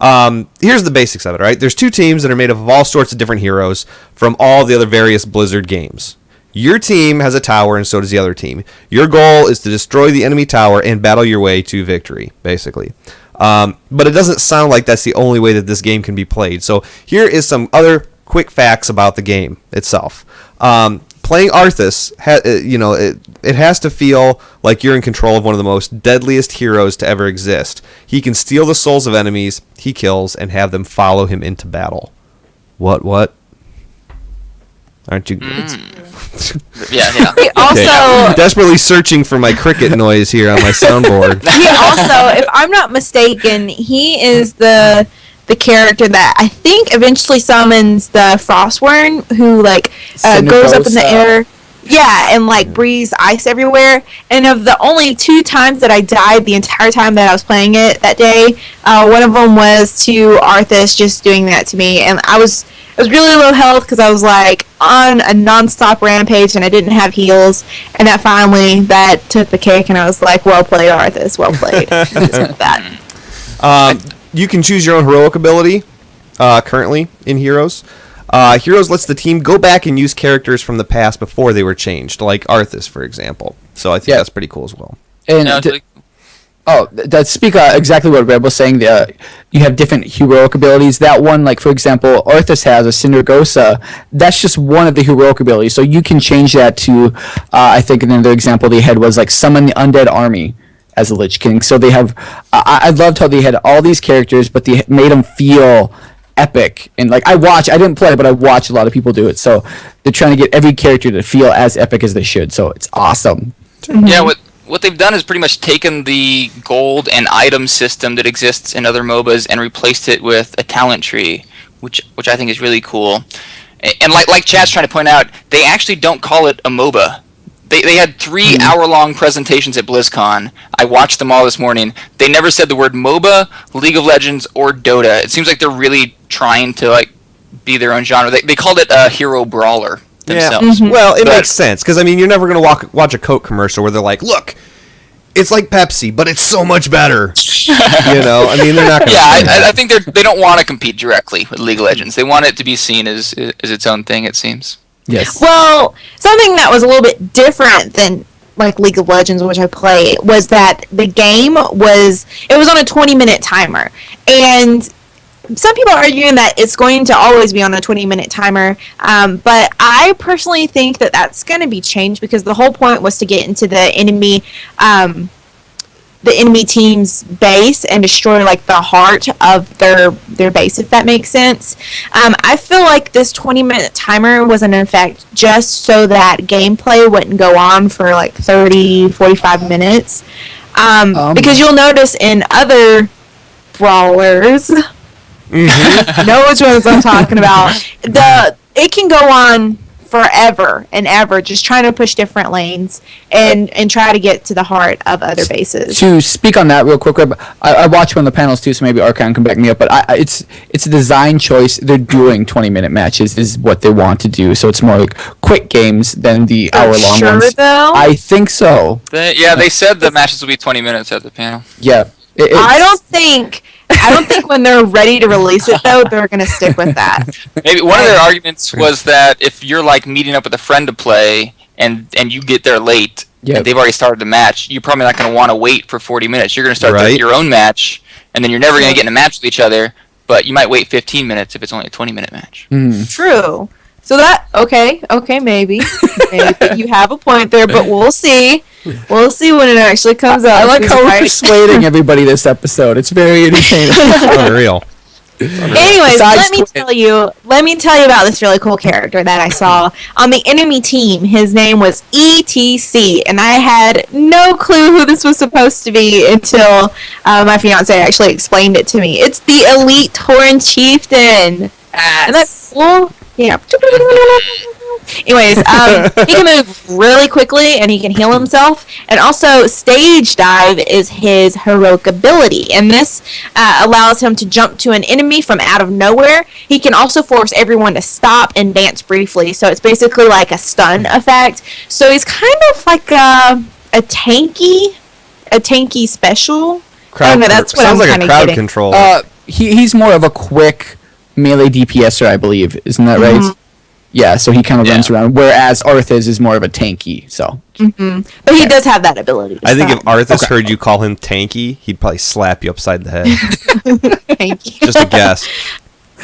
Here's the basics of it, right? There's two teams that are made up of all sorts of different heroes from all the other various Blizzard games. Your team has a tower, and so does the other team. Your goal is to destroy the enemy tower and battle your way to victory, basically. But it doesn't sound like that's the only way that this game can be played. So here is some other quick facts about the game itself. Playing Arthas, it has to feel like you're in control of one of the most deadliest heroes to ever exist. He can steal the souls of enemies he kills and have them follow him into battle. What? Aren't you good? Yeah. He also desperately searching for my cricket noise here on my soundboard. He also, if I'm not mistaken, he is the character that I think eventually summons the Frostworm, who goes up in the air. Yeah, and breathes ice everywhere. And of the only 2 times that I died the entire time that I was playing it that day, one of them was to Arthas just doing that to me, and I was really low health because I was on a non-stop rampage and I didn't have heals, and that took the cake, and I was like, well played, Arthas, well played. You can choose your own heroic ability currently in Heroes. Heroes lets the team go back and use characters from the past before they were changed, like Arthas, for example. So I think that's pretty cool as well. And that speak exactly what Red was saying. You have different heroic abilities. That one, for example, Arthas has a Cindergosa. That's just one of the heroic abilities. So you can change that to, I think another example they had was summon the undead army as a Lich King. So they have, I loved how they had all these characters, but they made them feel epic. And I didn't play, but I watch a lot of people do it. So they're trying to get every character to feel as epic as they should. So it's awesome. Yeah, what they've done is pretty much taken the gold and item system that exists in other MOBAs and replaced it with a talent tree, which I think is really cool. And like Chad's trying to point out, they actually don't call it a MOBA. They had 3-hour-long presentations at BlizzCon. I watched them all this morning. They never said the word MOBA, League of Legends, or Dota. It seems like they're really trying to be their own genre. They called it a hero brawler themselves. Yeah. Well, it makes sense because you're never going to watch a Coke commercial where they're like, "Look, it's like Pepsi, but it's so much better." They're not going to. Yeah, I think they don't want to compete directly with League of Legends. They want it to be seen as its own thing. It seems. Yes. Well, something that was a little bit different than League of Legends, which I play, was that the game was on a 20-minute timer, and some people are arguing that it's going to always be on a 20-minute timer, but I personally think that that's going to be changed because the whole point was to get into the enemy team's base and destroy the heart of their base, if that makes sense. I feel like this 20-minute timer was in effect just so that gameplay wouldn't go on for 30-45 minutes, because you'll notice in other brawlers, know which ones I'm talking about, it can go on forever and ever, just trying to push different lanes and try to get to the heart of other bases. To speak on that real quick, I watched one of the panels too, so maybe Archon can back me up, but it's a design choice. They're doing 20-minute matches is what they want to do, so it's more quick games than the hour-long ones. Though? I think so. They said the matches will be 20 minutes at the panel. Yeah. I don't think when they're ready to release it, though, they're going to stick with that. Maybe one of their arguments was that if you're meeting up with a friend to play and you get there late and they've already started the match, you're probably not going to want to wait for 40 minutes. You're going to start your own match, and then you're never going to get in a match with each other, but you might wait 15 minutes if it's only a 20-minute match. True. So okay, maybe you have a point there, but we'll see. We'll see when it actually comes out. I like how we're persuading everybody this episode. It's very entertaining. Unreal. Anyways, let me tell you about this really cool character that I saw on the enemy team. His name was ETC, and I had no clue who this was supposed to be until my fiance actually explained it to me. It's the Elite Tauren Chieftain. And that's cool. Yeah. Anyways, he can move really quickly and he can heal himself. And also, Stage Dive is his heroic ability. And this allows him to jump to an enemy from out of nowhere. He can also force everyone to stop and dance briefly. So it's basically like a stun effect. So he's kind of like a tanky special. Crowd, that's what sounds I'm like a crowd getting. control. he's more of a quick melee DPSer, I believe. Isn't that right? Yeah, so he kind of runs around, whereas Arthas is more of a tanky, so. But he does have that ability. I think if Arthas heard you call him tanky, he'd probably slap you upside the head. Tanky. Just a guess.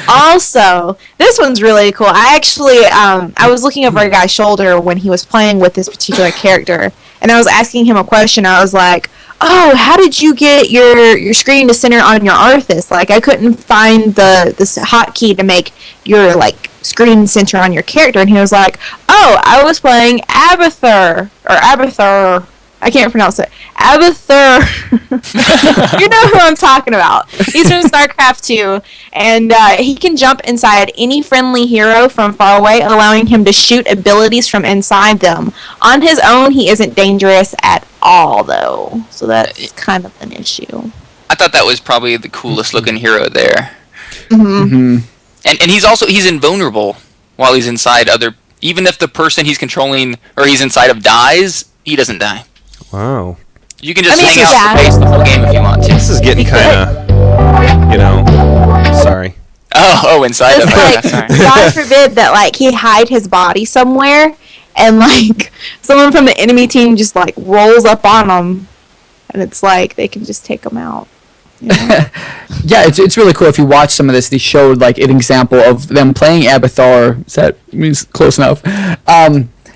Also, this one's really cool. I actually, I was looking over a guy's shoulder when he was playing with this particular character, and I was asking him a question. I was like, "Oh, how did you get your screen to center on your Arthas? Like, I couldn't find this hotkey to make your like screen center on your character." And he was like, "Oh, I was playing Abathur or Abathur. I can't pronounce it. Abathur." You know who I'm talking about. He's from StarCraft 2, and he can jump inside any friendly hero from far away, allowing him to shoot abilities from inside them. On his own, he isn't dangerous at all, though. So that's kind of an issue. I thought that was probably the coolest looking hero there. Mm-hmm. And he's invulnerable while he's inside other. Even if the person he's controlling or he's inside of dies, he doesn't die. Wow. You can just hang out the base the whole game if you want to. This is getting kind of, sorry. Oh, inside of it. Sorry. God forbid that like he hide his body somewhere, and like someone from the enemy team just like rolls up on him, and it's like they can just take him out. You know? Yeah, it's really cool. If you watch some of this, they showed like an example of them playing Abathar. That means close enough.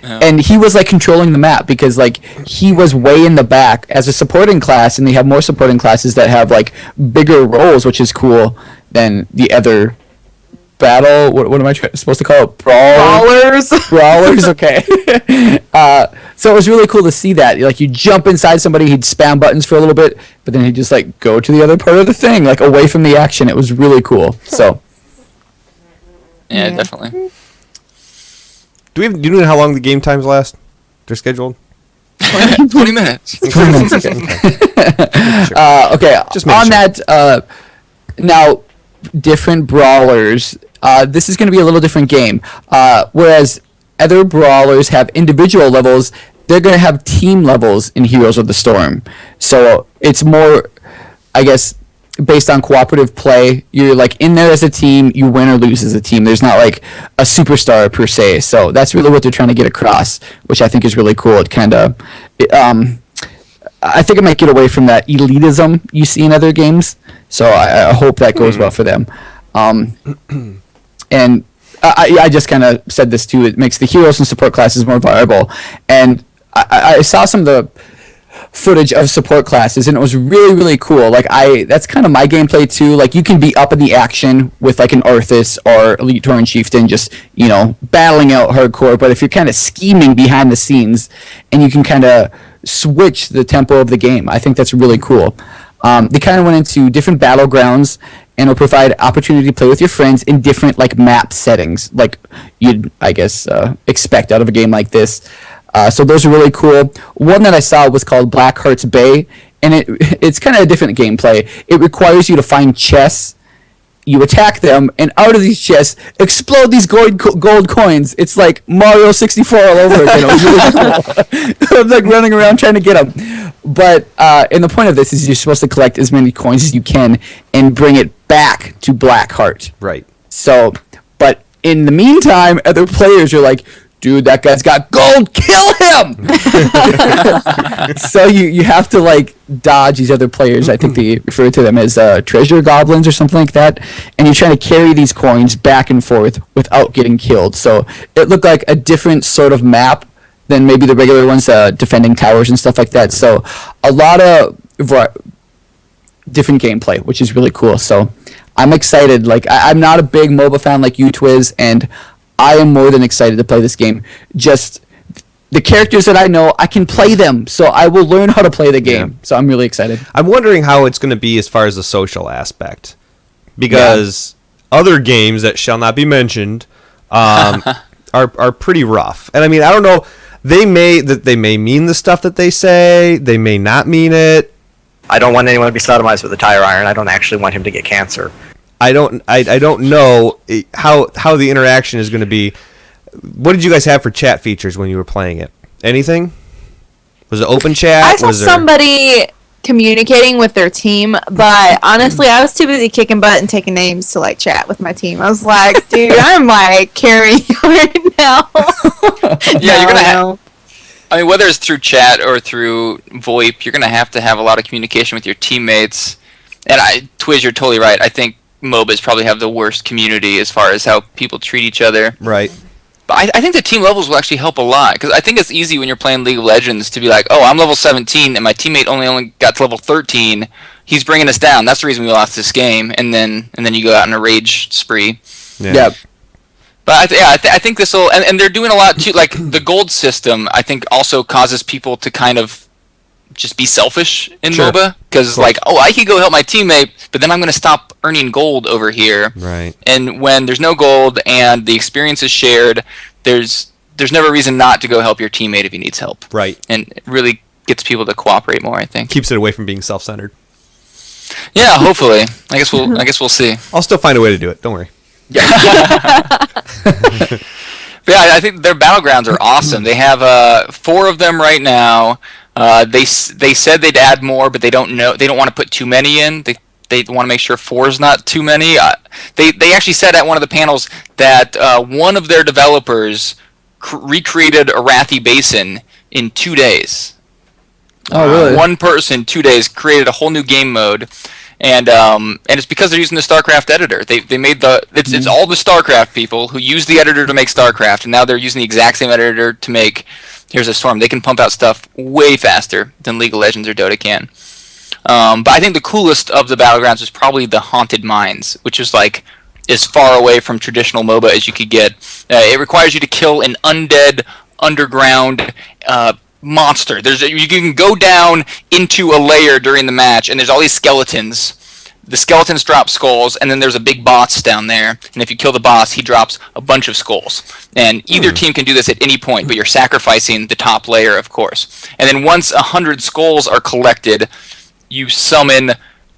And he was like controlling the map because like he was way in the back as a supporting class, and they have more supporting classes that have like bigger roles, which is cool than the other battle. What am I supposed to call it? Brawlers. Brawlers. Okay. So it was really cool to see that. Like you jump inside somebody, he'd spam buttons for a little bit, but then he'd just like go to the other part of the thing, like away from the action. It was really cool. So. Yeah, definitely. Do you know how long the game times last? They're scheduled? 20 minutes. 20 minutes. Okay. Okay. Just on sure. that, now, different brawlers. This is going to be a little different game. Whereas other brawlers have individual levels, they're going to have team levels in Heroes of the Storm. So it's more, I guess, based on cooperative play. You're like in there as a team, you win or lose as a team. There's not like a superstar per se. So that's really what they're trying to get across, which I think is really cool. It kind of, I think it might get away from that elitism you see in other games. So I hope that goes well for them. And I just kind of said this too. It makes the heroes and support classes more viable. And I saw some of the footage of support classes, and it was really, really cool. Like that's kind of my gameplay too. Like you can be up in the action with like an Arthas or Elite Tauren Chieftain, just battling out hardcore. But if you're kind of scheming behind the scenes, and you can kind of switch the tempo of the game, I think that's really cool. They kind of went into different battlegrounds, and will provide opportunity to play with your friends in different like map settings, like you'd I guess expect out of a game like this. So those are really cool. One that I saw was called Blackheart's Bay, and it's kind of a different gameplay. It requires you to find chests. You attack them, and out of these chests explode these gold coins. It's like Mario 64 all over again. It was really cool. I'm like running around trying to get them. But and the point of this is you're supposed to collect as many coins as you can and bring it back to Blackheart. Right. So, but in the meantime, other players are like, dude, that guy's got gold, kill him! So you have to like dodge these other players. I think they refer to them as treasure goblins or something like that. And you're trying to carry these coins back and forth without getting killed. So it looked like a different sort of map than maybe the regular ones, defending towers and stuff like that. So a lot of different gameplay, which is really cool. So I'm excited. Like I'm not a big MOBA fan like you, Twiz, and I am more than excited to play this game. Just the characters that I know, I can play them, so I will learn how to play the game. Yeah. So I'm really excited. I'm wondering how it's going to be as far as the social aspect, because other games that shall not be mentioned are pretty rough. And I mean, I don't know. They may mean the stuff that they say. They may not mean it. I don't want anyone to be sodomized with a tire iron. I don't actually want him to get cancer. I don't know how the interaction is going to be. What did you guys have for chat features when you were playing it? Anything? Was it open chat? I saw somebody communicating with their team, but honestly, I was too busy kicking butt and taking names to like chat with my team. I was like, dude, I'm like carrying right now. Yeah, you're gonna have. I mean, whether it's through chat or through VoIP, you're gonna have to have a lot of communication with your teammates. And Twiz, you're totally right. I think MOBAs probably have the worst community as far as how people treat each other. Right. But I think the team levels will actually help a lot, because I think it's easy when you're playing League of Legends to be like, oh, I'm level 17 and my teammate only got to level 13. He's bringing us down. That's the reason we lost this game. And then you go out in a rage spree. Yeah. Yep. But I think this will, and they're doing a lot too. Like the gold system, I think also causes people to kind of just be selfish in MOBA, because like, oh, I could go help my teammate, but then I'm going to stop earning gold over here. Right. And when there's no gold and the experience is shared, there's never a reason not to go help your teammate if he needs help. Right. And it really gets people to cooperate more, I think. Keeps it away from being self-centered. Yeah, hopefully. I guess we'll see. I'll still find a way to do it. Don't worry. But yeah, I think their battlegrounds are awesome. They have 4 of them right now. They said they'd add more, but they don't know. They don't want to put too many in. They want to make sure 4 is not too many. They actually said at one of the panels that one of their developers recreated Arathi Basin in 2 days. Oh, really? One person, 2 days, created a whole new game mode. And it's because they're using the StarCraft editor. They made it's all the StarCraft people who use the editor to make StarCraft, and now they're using the exact same editor to make Here's a Storm. They can pump out stuff way faster than League of Legends or Dota can. But I think the coolest of the battlegrounds is probably the Haunted Mines, which is like as far away from traditional MOBA as you could get. It requires you to kill an undead underground monster. You can go down into a layer during the match, and there's all these skeletons. The skeletons drop skulls, and then there's a big boss down there. And if you kill the boss, he drops a bunch of skulls. And either team can do this at any point, but you're sacrificing the top layer, of course. And then once 100 skulls are collected, you summon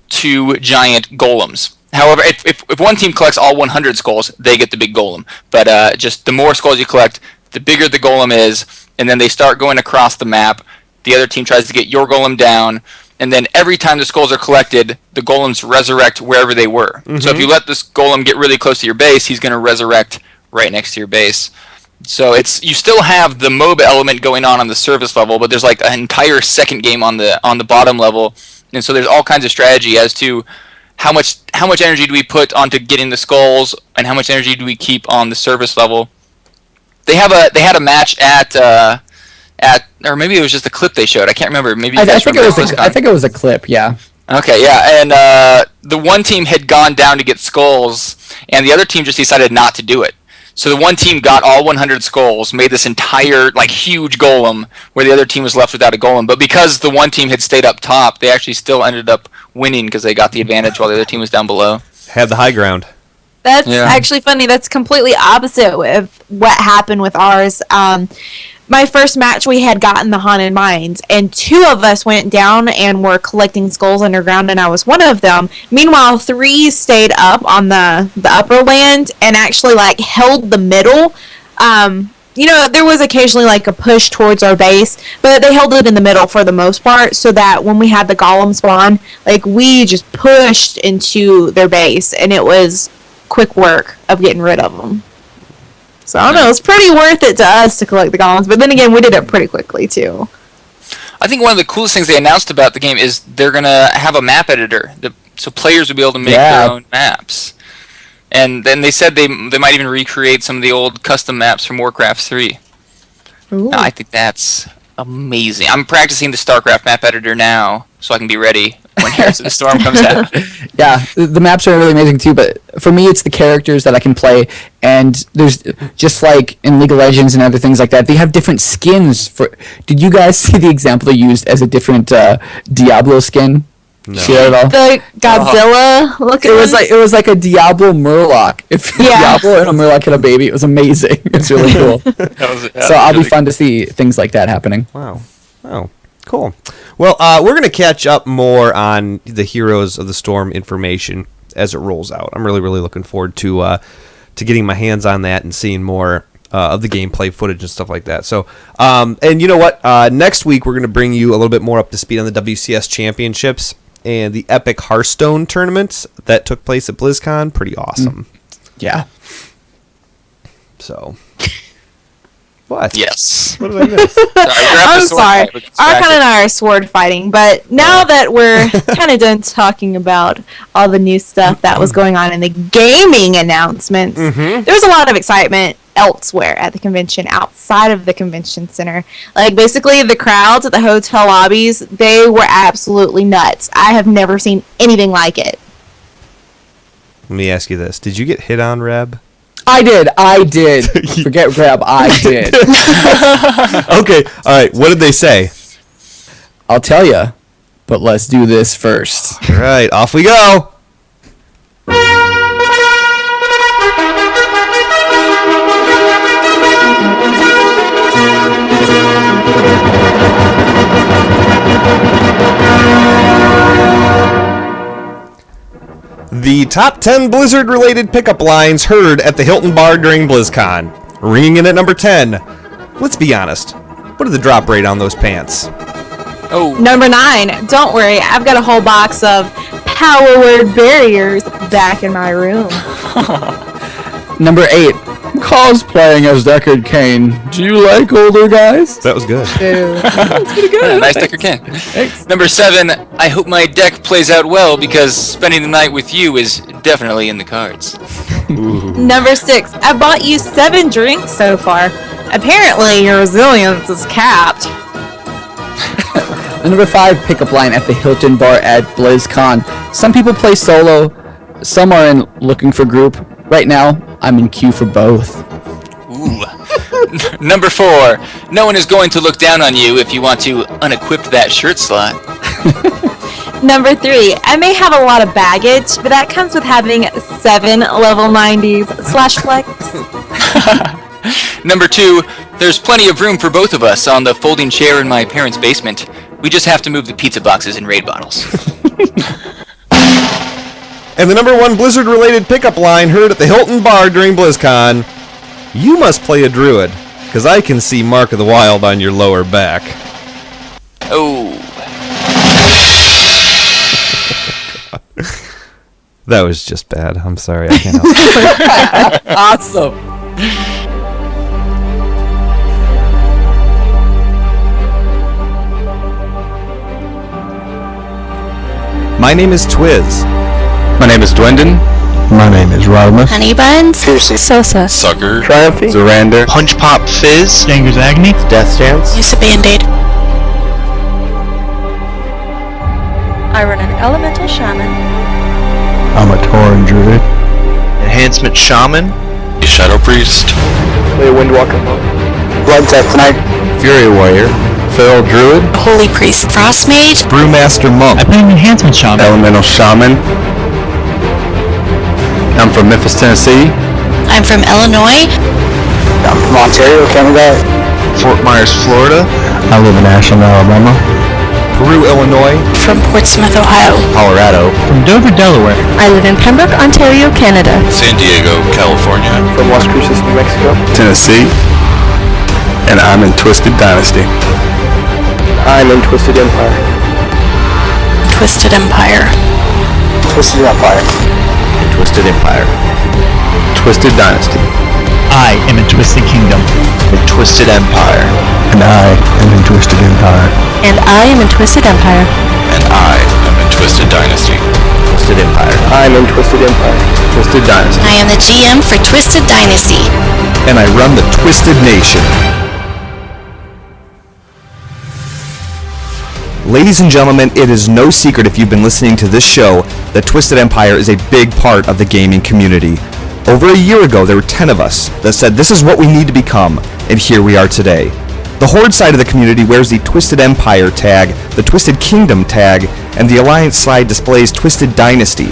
2 giant golems. However, if one team collects all 100 skulls, they get the big golem. But just the more skulls you collect, the bigger the golem is. And then they start going across the map. The other team tries to get your golem down. And then every time the skulls are collected, the golems resurrect wherever they were. Mm-hmm. So if you let this golem get really close to your base, he's going to resurrect right next to your base. So you still have the MOBA element going on the surface level, but there's like an entire second game on the bottom level. And so there's all kinds of strategy as to how much energy do we put onto getting the skulls, and how much energy do we keep on the surface level. They had a match at or maybe it was just a clip they showed. I can't remember. Maybe I think it was a clip. Yeah. Okay, yeah, and the one team had gone down to get skulls, and the other team just decided not to do it. So the one team got all 100 skulls, made this entire like huge golem, where the other team was left without a golem. But because the one team had stayed up top, they actually still ended up winning because they got the advantage while the other team was down below. Had the high ground. That's actually funny. That's completely opposite with what happened with ours. My first match, we had gotten the Haunted Mines, and 2 of us went down and were collecting skulls underground, and I was one of them. Meanwhile, 3 stayed up on the upper land and actually like held the middle. There was occasionally like a push towards our base, but they held it in the middle for the most part, so that when we had the golem spawn, like we just pushed into their base, and it was quick work of getting rid of them. So I don't know, it's pretty worth it to us to collect the golems, but then again, we did it pretty quickly too. I think one of the coolest things they announced about the game is they're going to have a map editor, so players will be able to make their own maps. And then they said they might even recreate some of the old custom maps from Warcraft 3. Now, I think that's amazing. I'm practicing the StarCraft map editor now, so I can be ready when Heroes of the Storm comes out. Yeah, the maps are really amazing too, but for me it's the characters that I can play, and there's just like in League of Legends and other things like that, they have different skins for. Did you guys see the example they used as a different Diablo skin? No. See that at all? The Godzilla look. It was like a Diablo Murloc. If Diablo and a Murloc had a baby, it was amazing. It's really cool. So I'll be fun to see things like that happening. Wow. Cool. Well, we're going to catch up more on the Heroes of the Storm information as it rolls out. I'm really, really looking forward to getting my hands on that and seeing more. of the gameplay footage and stuff like that. So, and you know what? Next week we're going to bring you a little bit more up to speed on the WCS championships and the epic Hearthstone tournaments that took place at BlizzCon. Pretty awesome. Yeah. So. What? Yes. What did I miss? I'm sorry. Archon and I are sword fighting, but now that we're kind of done talking about all the new stuff that was going on in the gaming announcements, there was a lot of excitement elsewhere at the convention, outside of the convention center. Like, basically, the crowds at the hotel lobbies, they were absolutely nuts. I have never seen anything like it. Let me ask you this. Did you get hit on, Reb? I did. Forget Reb, I did. Okay, all right. What did they say? I'll tell you, but let's do this first. All right, off we go. The top 10 Blizzard-related pickup lines heard at the Hilton bar during BlizzCon. Ringing in at number 10. Let's be honest. What is the drop rate on those pants? Oh. Number 9. Don't worry, I've got a whole box of power word barriers back in my room. Number 8. Cosplaying as Deckard Cain. Do you like older guys? That was good. That's pretty good. Nice Deckard Cain. Thanks. Number 7. I hope my deck plays out well because spending the night with you is definitely in the cards. Number 6. I bought you 7 drinks so far. Apparently, your resilience is capped. Number 5 pickup line at the Hilton bar at BlizzCon. Some people play solo, some are in looking for group. Right now, I'm in queue for both. Ooh. Number 4. No one is going to look down on you if you want to unequip that shirt slot. Number 3. I may have a lot of baggage, but that comes with having 7 level 90s / flex. Number 2. There's plenty of room for both of us on the folding chair in my parents' basement. We just have to move the pizza boxes and raid bottles. And the number 1 Blizzard-related pickup line heard at the Hilton bar during BlizzCon. You must play a druid, because I can see Mark of the Wild on your lower back. Oh. That was just bad. I'm sorry. I can't help it. Awesome. My name is Twiz. My name is Dwendon. My name is Rodimus. Honey Buns. Piercy. Sosa. Sucker. Triumphy. Zorander. Punch Pop Fizz. Danger's Agony. Death Stance. Use a Band-Aid. I run an elemental shaman. I'm a Tauren Druid. Enhancement Shaman. Shadow Priest. Play a Windwalker Monk. Blood Tech Knight. Fury Warrior. Feral Druid. Holy Priest. Frost Mage. Brewmaster Monk. I play an Enhancement Shaman. Elemental Shaman. I'm from Memphis, Tennessee. I'm from Illinois. I'm from Ontario, Canada. Fort Myers, Florida. I live in Ashland, Alabama. Peru, Illinois. From Portsmouth, Ohio. Colorado. From Dover, Delaware. I live in Pembroke, Ontario, Canada. San Diego, California. From Las Cruces, New Mexico. Tennessee. And I'm in Twisted Dynasty. I'm in Twisted Empire. Twisted Empire. Twisted Empire. Twisted Empire. Twisted Dynasty. I am in Twisted Kingdom. In Twisted Empire. And I am in Twisted Empire. And I am in Twisted Empire. And I am in Twisted Dynasty. Twisted Empire. I'm in Twisted Empire. Twisted Dynasty. I am the GM for Twisted Dynasty. And I run the Twisted Nation. Ladies and gentlemen, it is no secret if you've been listening to this show that Twisted Empire is a big part of the gaming community. Over a year ago, there were 10 of us that said this is what we need to become, and here we are today. The Horde side of the community wears the Twisted Empire tag, the Twisted Kingdom tag, and the Alliance side displays Twisted Dynasty.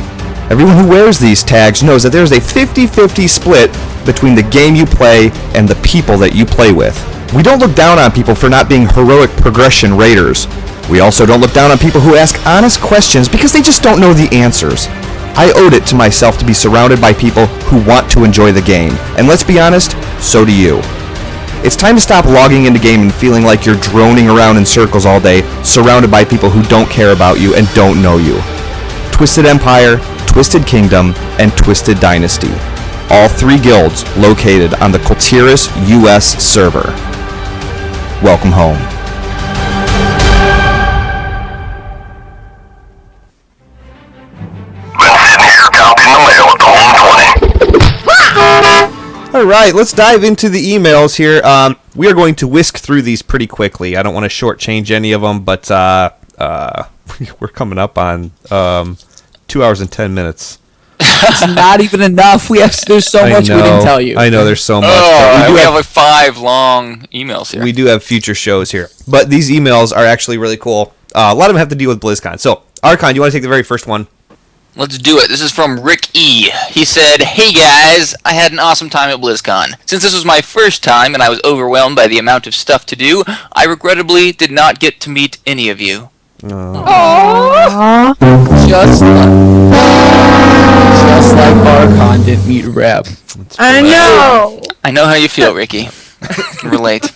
Everyone who wears these tags knows that there's a 50-50 split between the game you play and the people that you play with. We don't look down on people for not being heroic progression raiders. We also don't look down on people who ask honest questions because they just don't know the answers. I owed it to myself to be surrounded by people who want to enjoy the game. And let's be honest, so do you. It's time to stop logging into game and feeling like you're droning around in circles all day, surrounded by people who don't care about you and don't know you. Twisted Empire, Twisted Kingdom, and Twisted Dynasty. All 3 guilds located on the Kultiris US server. Welcome home. Alright, let's dive into the emails here. We are going to whisk through these pretty quickly. I don't want to shortchange any of them, but we're coming up on 2 hours and 10 minutes. It's not even enough. There's so much we didn't tell you. I know, there's so much. We have like 5 long emails here. We do have future shows here. But these emails are actually really cool. A lot of them have to deal with BlizzCon. So, Archon, you want to take the very first one? Let's do it. This is from Rick E. He said, "Hey guys, I had an awesome time at BlizzCon. Since this was my first time and I was overwhelmed by the amount of stuff to do, I regrettably did not get to meet any of you." Aww. Just like Archon didn't meet Reb. I know. I know how you feel, Ricky. I can relate.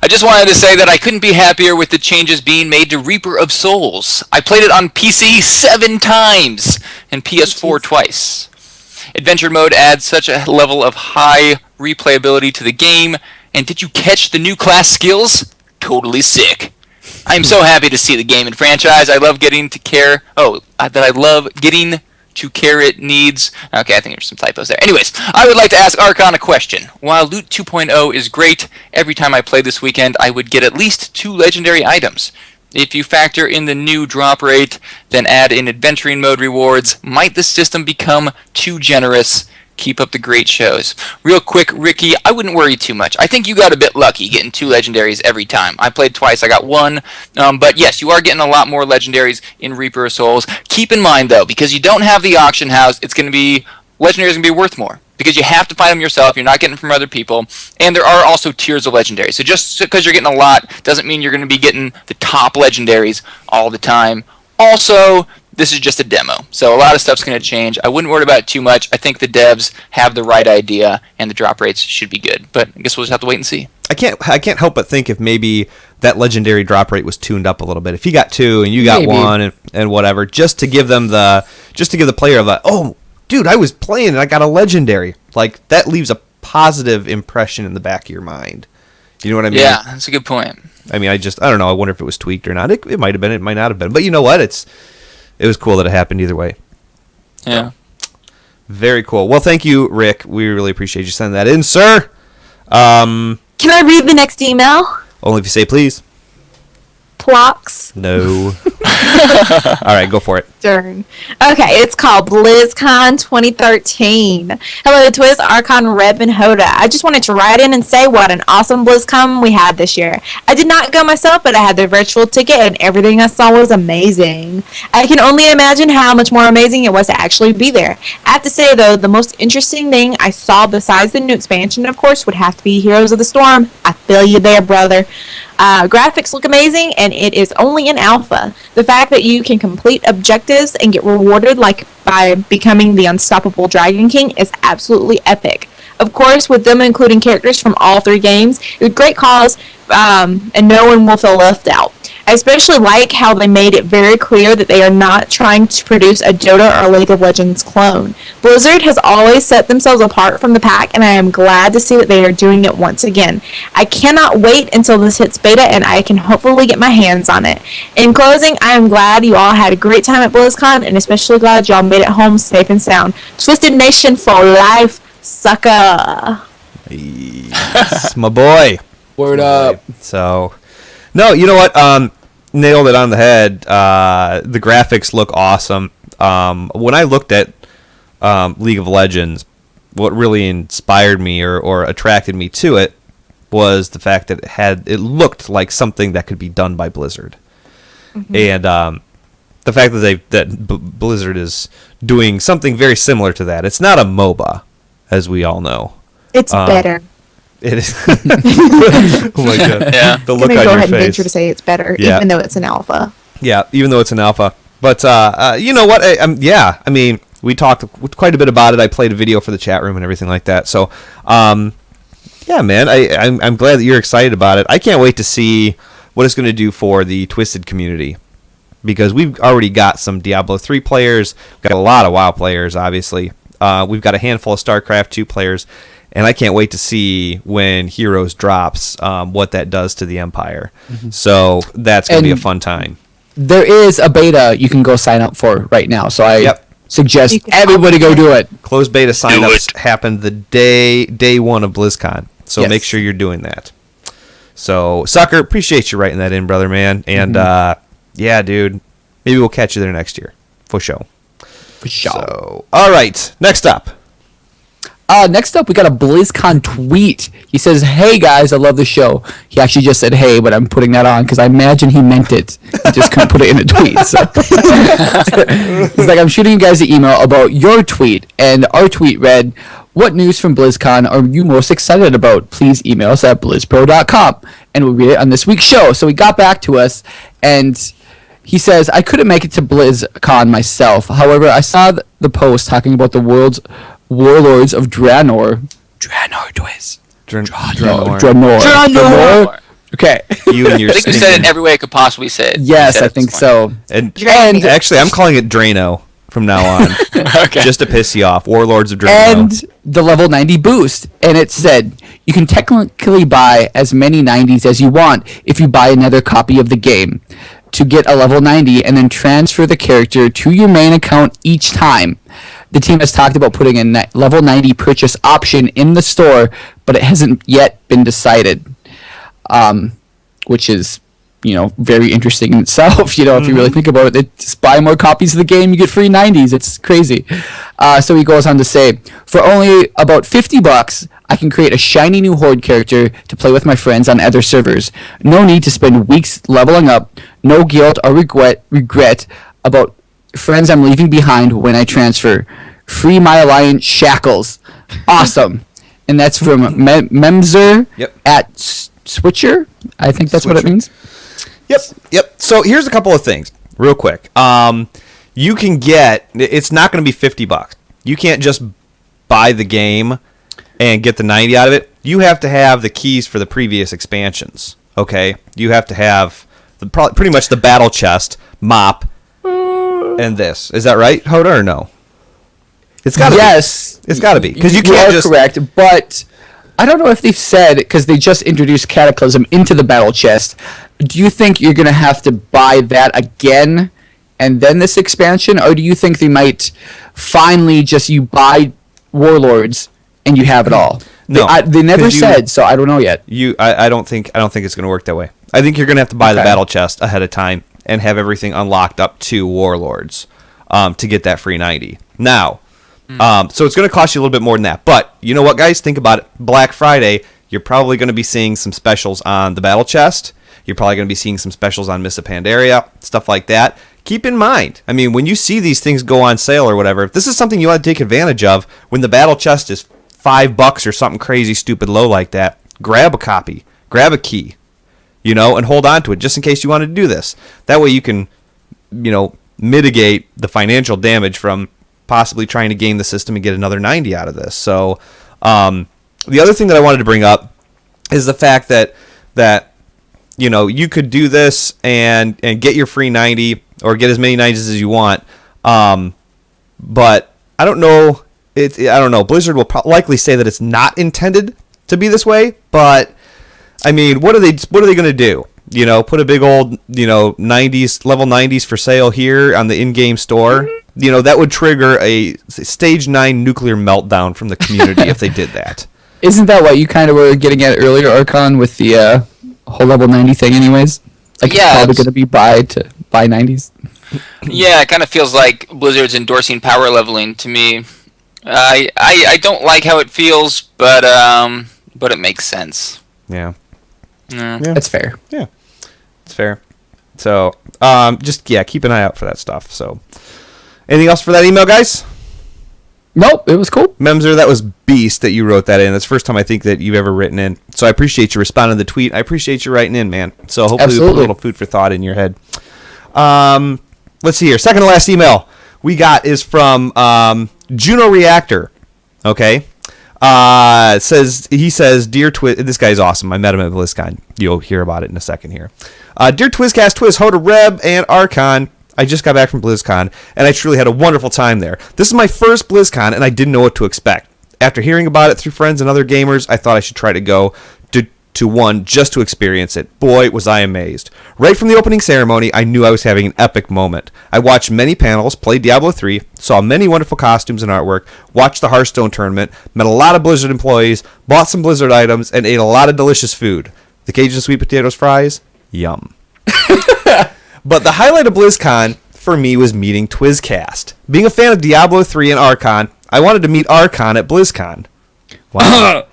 I just wanted to say that I couldn't be happier with the changes being made to Reaper of Souls. I played it on PC 7 times and PS4 twice. Adventure mode adds such a level of high replayability to the game, and did you catch the new class skills? Totally sick. I'm so happy to see the game and franchise. I love getting to care. Care it needs. Okay, I think there's some typos there. Anyways, I would like to ask Archon a question. While Loot 2.0 is great, every time I play this weekend, I would get at least 2 legendary items. If you factor in the new drop rate, then add in adventuring mode rewards, might the system become too generous? Keep up the great shows. Real quick, Ricky, I wouldn't worry too much. I think you got a bit lucky getting 2 legendaries every time. I played twice, I got 1. But yes, you are getting a lot more legendaries in Reaper of Souls. Keep in mind, though, because you don't have the auction house, legendaries are going to be worth more. Because you have to find them yourself, you're not getting them from other people, and there are also tiers of legendaries. So just because you're getting a lot doesn't mean you're going to be getting the top legendaries all the time. Also, this is just a demo, so a lot of stuff's going to change. I wouldn't worry about it too much. I think the devs have the right idea, and the drop rates should be good. But I guess we'll just have to wait and see. I can't help but think if maybe that legendary drop rate was tuned up a little bit. If you got 2 and you got 1 and whatever, just to give the player oh, dude, I was playing and I got a legendary. Like, that leaves a positive impression in the back of your mind. You know what I mean? Yeah, that's a good point. I mean, I don't know. I wonder if it was tweaked or not. It might have been. It might not have been. But you know what? It was cool that it happened either way. Yeah. Very cool. Well, thank you, Rick. We really appreciate you sending that in, sir. Can I read the next email? Only if you say please. Plox. No. All right, go for it. Darn. Okay, it's called BlizzCon 2013. Hello, Twiz, Archon, Reb, and Hoda. I just wanted to write in and say what an awesome BlizzCon we had this year. I did not go myself, but I had the virtual ticket, and everything I saw was amazing. I can only imagine how much more amazing it was to actually be there. I have to say, though, the most interesting thing I saw besides the new expansion, of course, would have to be Heroes of the Storm. I feel you there, brother. Graphics look amazing, and it is only in alpha. The fact that you can complete objectives and get rewarded like by becoming the unstoppable Dragon King is absolutely epic. Of course, with them including characters from all 3 games, it's a great cause, and no one will feel left out. I especially like how they made it very clear that they are not trying to produce a Dota or League of Legends clone. Blizzard has always set themselves apart from the pack, and I am glad to see that they are doing it once again. I cannot wait until this hits beta and I can hopefully get my hands on it. In closing, I am glad you all had a great time at BlizzCon, and especially glad y'all made it home safe and sound. Twisted Nation for life, sucker. Yes, my boy. Word up. So, no, you know what? Nailed it on the head. The graphics look awesome. When I looked at League of Legends, what really inspired me or attracted me to it was the fact that it looked like something that could be done by Blizzard. Mm-hmm. And the fact that Blizzard is doing something very similar to that. It's not a MOBA, as we all know. It's better. It is. Oh my god! Yeah. The look on your face. Go ahead and venture to say it's better, even though it's an alpha. Yeah, even though it's an alpha. But you know what? I mean, we talked quite a bit about it. I played a video for the chat room and everything like that. So, Yeah, man. I'm glad that you're excited about it. I can't wait to see what it's going to do for the Twisted community, because we've already got some Diablo 3 players. We've got a lot of WoW players, obviously. We've got a handful of StarCraft 2 players, and I can't wait to see when Heroes drops what that does to the Empire. Mm-hmm. So that's going to be a fun time. There is a beta you can go sign up for right now, so I suggest everybody go do it. Closed beta signups happened the day one of BlizzCon, so make sure you're doing that. So, Sucker, appreciate you writing that in, brother, man. And, yeah, dude, maybe we'll catch you there next year. For sure. For sure. So, all right, next up. Next up, we got a BlizzCon tweet. He says, "Hey guys, I love the show." He actually just said "hey," but I'm putting that on because I imagine he meant it. He just couldn't put it in a tweet. So. He's like, "I'm shooting you guys an email about your tweet," and our tweet read, "What news from BlizzCon are you most excited about? Please email us at blizzpro.com, and we'll read it on this week's show." So he got back to us, and he says, "I couldn't make it to BlizzCon myself. However, I saw the post talking about the world's Warlords of Draenor." Draenor, Twiz. Draenor. Okay. You and your I think we said it every way I could possibly say it. Yes, I think so. And actually, I'm calling it Drano from now on. Okay. Just to piss you off. Warlords of Draenor. And the level 90 boost. And it said, you can technically buy as many 90s as you want if you buy another copy of the game to get a level 90 and then transfer the character to your main account each time. The team has talked about putting a level 90 purchase option in the store, but it hasn't yet been decided, which is, very interesting in itself. If you really think about it, they just buy more copies of the game, you get free 90s. It's crazy. So he goes on to say, for only about $50, I can create a shiny new Horde character to play with my friends on other servers. No need to spend weeks leveling up. No guilt or regret about friends I'm leaving behind when I transfer. Free my alliance shackles. Awesome. And that's from Memzer at Switcher. I think that's what it means. Yep. So here's a couple of things, real quick. You can get, it's not going to be $50. You can't just buy the game and get the 90 out of it. You have to have the keys for the previous expansions. Okay? You have to have pretty much the battle chest, mop, and this. Is that right, Hoda, or no? It's got to be. It's got to be. Because you can't just... correct, but I don't know if they've said, because they just introduced Cataclysm into the battle chest, do you think you're going to have to buy that again and then this expansion, or do you think they might finally just you buy Warlords and you have it all? No. They never said, so I don't know yet. I don't think it's going to work that way. I think you're going to have to buy the battle chest ahead of time and have everything unlocked up to Warlords to get that free 90. Now, so it's going to cost you a little bit more than that. But you know what, guys? Think about it. Black Friday, you're probably going to be seeing some specials on the battle chest. You're probably going to be seeing some specials on Mists of Pandaria, stuff like that. Keep in mind, I mean, when you see these things go on sale or whatever, if this is something you want to take advantage of, when the battle chest is $5 or something crazy, stupid low like that, grab a copy, grab a key, and hold on to it just in case you want to do this. That way you can, mitigate the financial damage from possibly trying to game the system and get another 90 out of this. So the other thing that I wanted to bring up is the fact that you could do this and get your free 90 or get as many 90s as you want. But I don't know. I don't know. Blizzard will likely say that it's not intended to be this way. But I mean, what are they going to do? Put a big old 90s level 90s for sale here on the in-game store. That would trigger a stage 9 nuclear meltdown from the community if they did that. Isn't that what you kind of were getting at earlier, Archon, with the whole level 90 thing anyways? Like, it's probably going to be buy 90s? Yeah, it kind of feels like Blizzard's endorsing power leveling to me. I don't like how it feels, but it makes sense. Yeah. That's fair. Yeah. It's fair. So, keep an eye out for that stuff. So, anything else for that email, guys? Nope, it was cool. Memzer, that was beast that you wrote that in. That's the first time I think that you've ever written in. So I appreciate you responding to the tweet. I appreciate you writing in, man. So hopefully we put a little food for thought in your head. Let's see here. Second to last email we got is from Juno Reactor. Okay. He says, Dear Twiz, this guy's awesome. I met him at BlizzCon. You'll hear about it in a second here. Dear Twizcast, Twiz, Hoda, Reb, and Archon. I just got back from BlizzCon, and I truly had a wonderful time there. This is my first BlizzCon, and I didn't know what to expect. After hearing about it through friends and other gamers, I thought I should try to go to one just to experience it. Boy, was I amazed. Right from the opening ceremony, I knew I was having an epic moment. I watched many panels, played Diablo 3, saw many wonderful costumes and artwork, watched the Hearthstone tournament, met a lot of Blizzard employees, bought some Blizzard items, and ate a lot of delicious food. The Cajun sweet potatoes fries? Yum. But the highlight of BlizzCon for me was meeting Twizcast. Being a fan of Diablo 3 and Archon, I wanted to meet Archon at BlizzCon. Wow.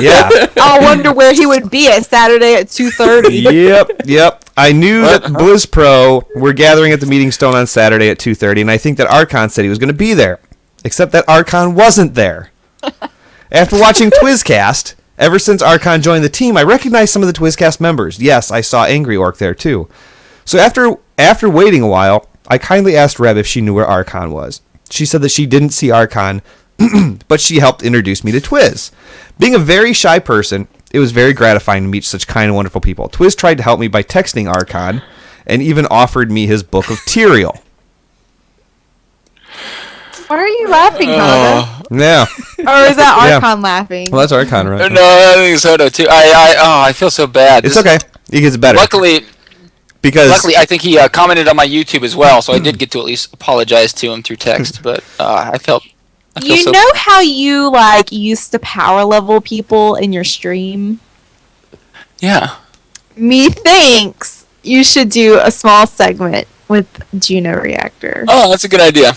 Yeah. I wonder where he would be at Saturday at 2:30. Yep. I knew that BlizzPro were gathering at the meeting stone on Saturday at 2:30, and I think that Archon said he was going to be there. Except that Archon wasn't there. After watching Twizcast, ever since Archon joined the team, I recognized some of the Twizcast members. Yes, I saw Angry Orc there too. So after waiting a while, I kindly asked Reb if she knew where Archon was. She said that she didn't see Archon, but she helped introduce me to Twiz. Being a very shy person, it was very gratifying to meet such kind and wonderful people. Twiz tried to help me by texting Archon, and even offered me his book of Tyrael. Why are you laughing, Hoda? Yeah. Or is that Archon laughing? Well, that's Archon, right? No, I think it's Hoda too. I feel so bad. It's okay. It gets better. Luckily, I think he commented on my YouTube as well, so I did get to at least apologize to him through text. But I feel you know how you used to power level people in your stream? Yeah. Methinks you should do a small segment with Juno Reactor. Oh, that's a good idea.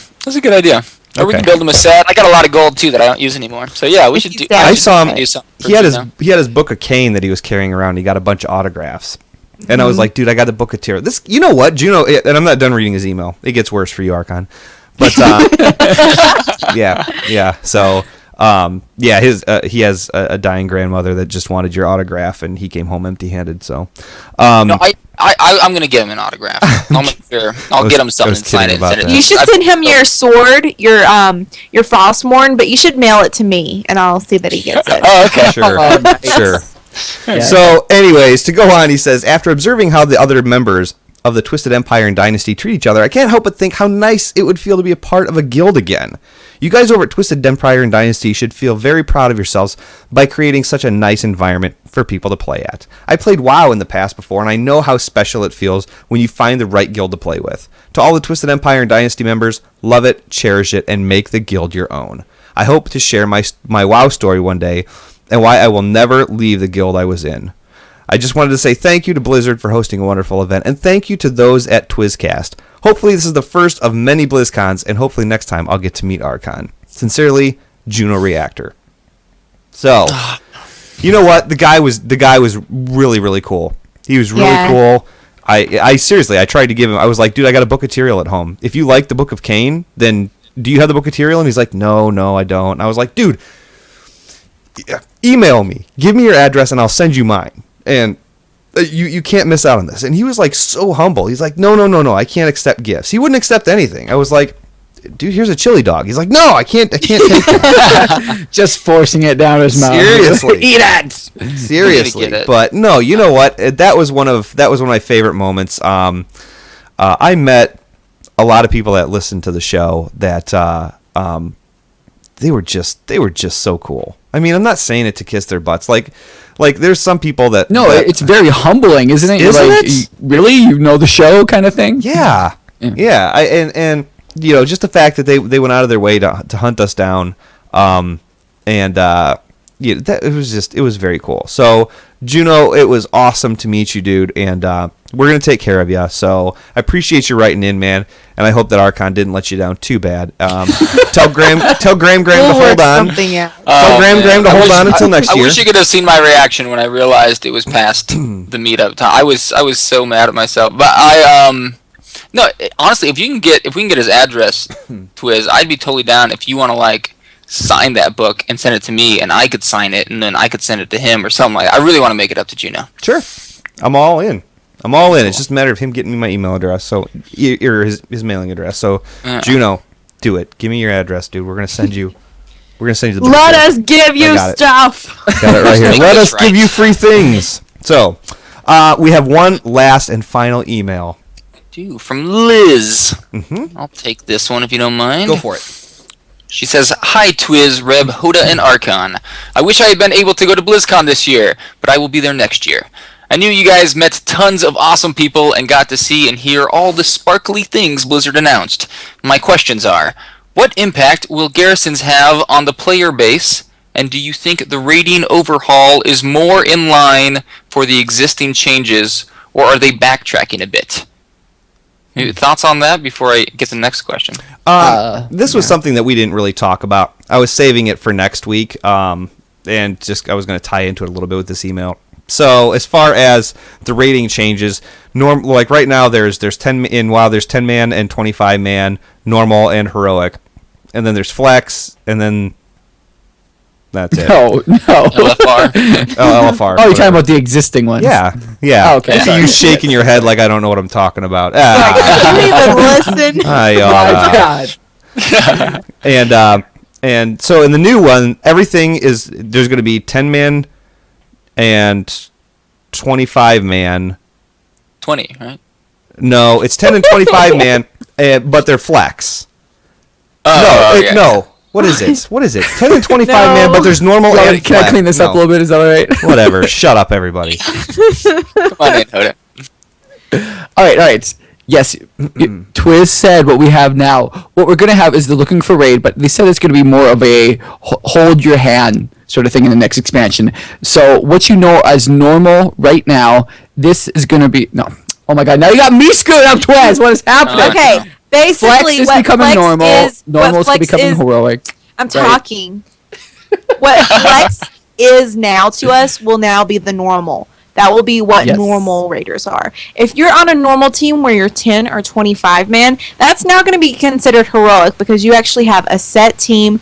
Or we can build him a set. I got a lot of gold too that I don't use anymore. So yeah, we should do. I saw him. Do something He had his book of Cain that he was carrying around. He got a bunch of autographs, and I was like, dude, I got the book of Tyrael. This, you know what, Juno? And I'm not done reading his email. It gets worse for you, Archon. But yeah. So he has a dying grandmother that just wanted your autograph, and he came home empty-handed. So no, I'm gonna give him an autograph. I'll make sure. I'll get him something and sign it. And you should send him your sword, your Frostmourne, but you should mail it to me, and I'll see that he gets it. Oh, okay. Sure. Yeah. So, anyways, to go on, he says, after observing how the other members of the Twisted Empire and Dynasty treat each other, I can't help but think how nice it would feel to be a part of a guild again. You guys over at Twisted Empire and Dynasty should feel very proud of yourselves by creating such a nice environment for people to play at. I played WoW in the past before, and I know how special it feels when you find the right guild to play with. To all the Twisted Empire and Dynasty members, love it, cherish it, and make the guild your own. I hope to share my WoW story one day, and why I will never leave the guild I was in. I just wanted to say thank you to Blizzard for hosting a wonderful event, and thank you to those at Twizcast. Hopefully this is the first of many BlizzCons, and hopefully next time I'll get to meet Archon. Sincerely, Juno Reactor. So, you know what? The guy was really, really cool. He was really cool. I seriously, I tried to give him, I was like, dude, I got a book of Tyrael at home. If you like the book of Cain, then do you have the book of Tyrael? And he's like, no, I don't. And I was like, dude, email me. Give me your address and I'll send you mine. And you can't miss out on this. And he was like so humble. He's like, no, I can't accept gifts. He wouldn't accept anything. I was like, dude, here's a chili dog. He's like, no, I can't take it. Just forcing it down his mouth. Seriously. Eat it. Seriously. But no, you know what? That was one of my favorite moments. I met a lot of people that listened to the show that they were just so cool. I mean, I'm not saying it to kiss their butts. Like there's some people that... No, it's very humbling, isn't it? Isn't it? Really? You know the show kind of thing? Yeah. And you know, just the fact that they went out of their way to hunt us down, it was very cool. So, Juno, it was awesome to meet you, dude, and we're going to take care of you. So, I appreciate you writing in, man, and I hope that Archon didn't let you down too bad. Tell Graham to hold on. Tell Graham to hold on until next year. I wish you could have seen my reaction when I realized it was past the meetup time. I was so mad at myself. But no, honestly, if we can get his address, Twiz, I'd be totally down if you want to sign that book and send it to me, and I could sign it, and then I could send it to him or something like that. I really want to make it up to Juno. Sure, I'm all in. It's just a matter of him getting me my email address, or his mailing address. So, Juno, do it. Give me your address, dude. We're gonna send you We're gonna send you the. Let BlizzPro. us give you stuff. Got it right here. Make Let this us give right. you free things. So, we have one last and final email. From Liz. Mm-hmm. I'll take this one if you don't mind. Go for it. She says, "Hi Twiz, Reb, Hoda, and Archon. I wish I had been able to go to BlizzCon this year, but I will be there next year. I knew you guys met tons of awesome people and got to see and hear all the sparkly things Blizzard announced. My questions are, what impact will garrisons have on the player base, and do you think the rating overhaul is more in line for the existing changes, or are they backtracking a bit?" Maybe thoughts on that before I get to the next question? This was something that we didn't really talk about. I was saving it for next week, and I was going to tie into it a little bit with this email. So as far as the rating changes, like right now there's 10 in WoW, there's 10 man and 25 man, normal and heroic, and then there's flex, and then that's it. No. LFR. LFR. Oh, you're talking about the existing ones. Yeah. Oh, okay. I see you shaking your head like I don't know what I'm talking about. Can you even listen? God. And so in the new one, everything is there's going to be 10 man and 25 man. 20, right? No, it's 10 and 25 man, but they're flex. No. What is it? 10 and 25 man, but there's normal and flex. Can I clean this up a little bit? Is that all right? Whatever. Shut up, everybody. Come on in, Hoda. All right. Yes, Twiz said what we have now. What we're going to have is the looking for raid, but they said it's going to be more of a hold your hand sort of thing in the next expansion. So what you know as normal right now, this is going to be... No. Oh my god, now you got me screwed up, Twiz. What is happening? Okay, basically Flex is what becoming flex normal. is... Normal is becoming heroic. I'm Right. talking. What flex is now to us will now be the normal. That will be what normal raiders are. If you're on a normal team where you're 10 or 25 man, that's now going to be considered heroic because you actually have a set team.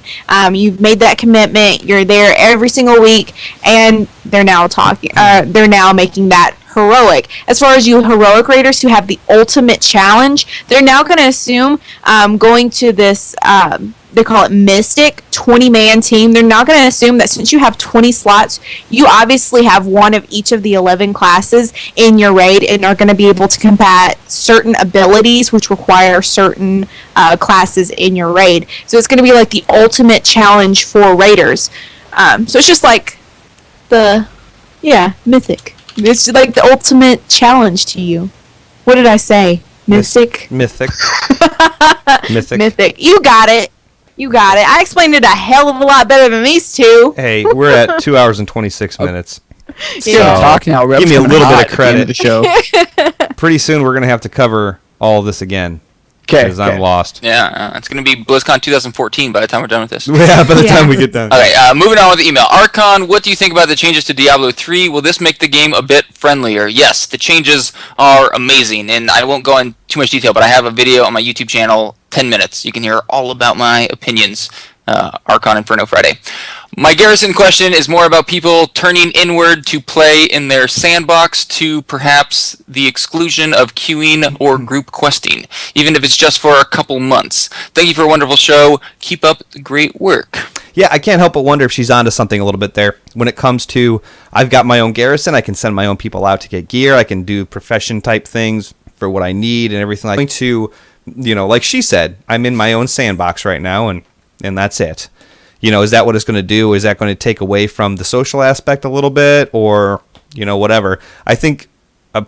You've made that commitment. You're there every single week, and they're now talking. They're now making that heroic. As far as you heroic raiders who have the ultimate challenge, they're now going to assume going to this. They call it Mystic 20-man team. They're not going to assume that since you have 20 slots, you obviously have one of each of the 11 classes in your raid and are going to be able to combat certain abilities which require certain classes in your raid. So it's going to be like the ultimate challenge for raiders. So it's just like Mythic. It's like the ultimate challenge to you. What did I say? Mystic? Mythic. Mythic. You got it. I explained it a hell of a lot better than these two. Hey, we're at 2 hours and 26 minutes. So talk now. Give me a little bit of credit. The show. Pretty soon we're going to have to cover all of this again. Okay. Because I'm lost. Yeah, it's going to be BlizzCon 2014 by the time we're done with this. Yeah, by the time we get done. Okay, moving on with the email. Archon, what do you think about the changes to Diablo 3? Will this make the game a bit friendlier? Yes, the changes are amazing, and I won't go in too much detail, but I have a video on my YouTube channel, 10 minutes. You can hear all about my opinions. Archon Inferno Friday. My garrison question is more about people turning inward to play in their sandbox to perhaps the exclusion of queuing or group questing, even if it's just for a couple months. Thank you for a wonderful show. Keep up the great work. Yeah, I can't help but wonder if she's onto something a little bit there. When it comes to, I've got my own garrison, I can send my own people out to get gear, I can do profession type things for what I need and everything. Like to, like she said, I'm in my own sandbox right now, and that's it. Is that what it's going to do? Is that going to take away from the social aspect a little bit, or whatever? I think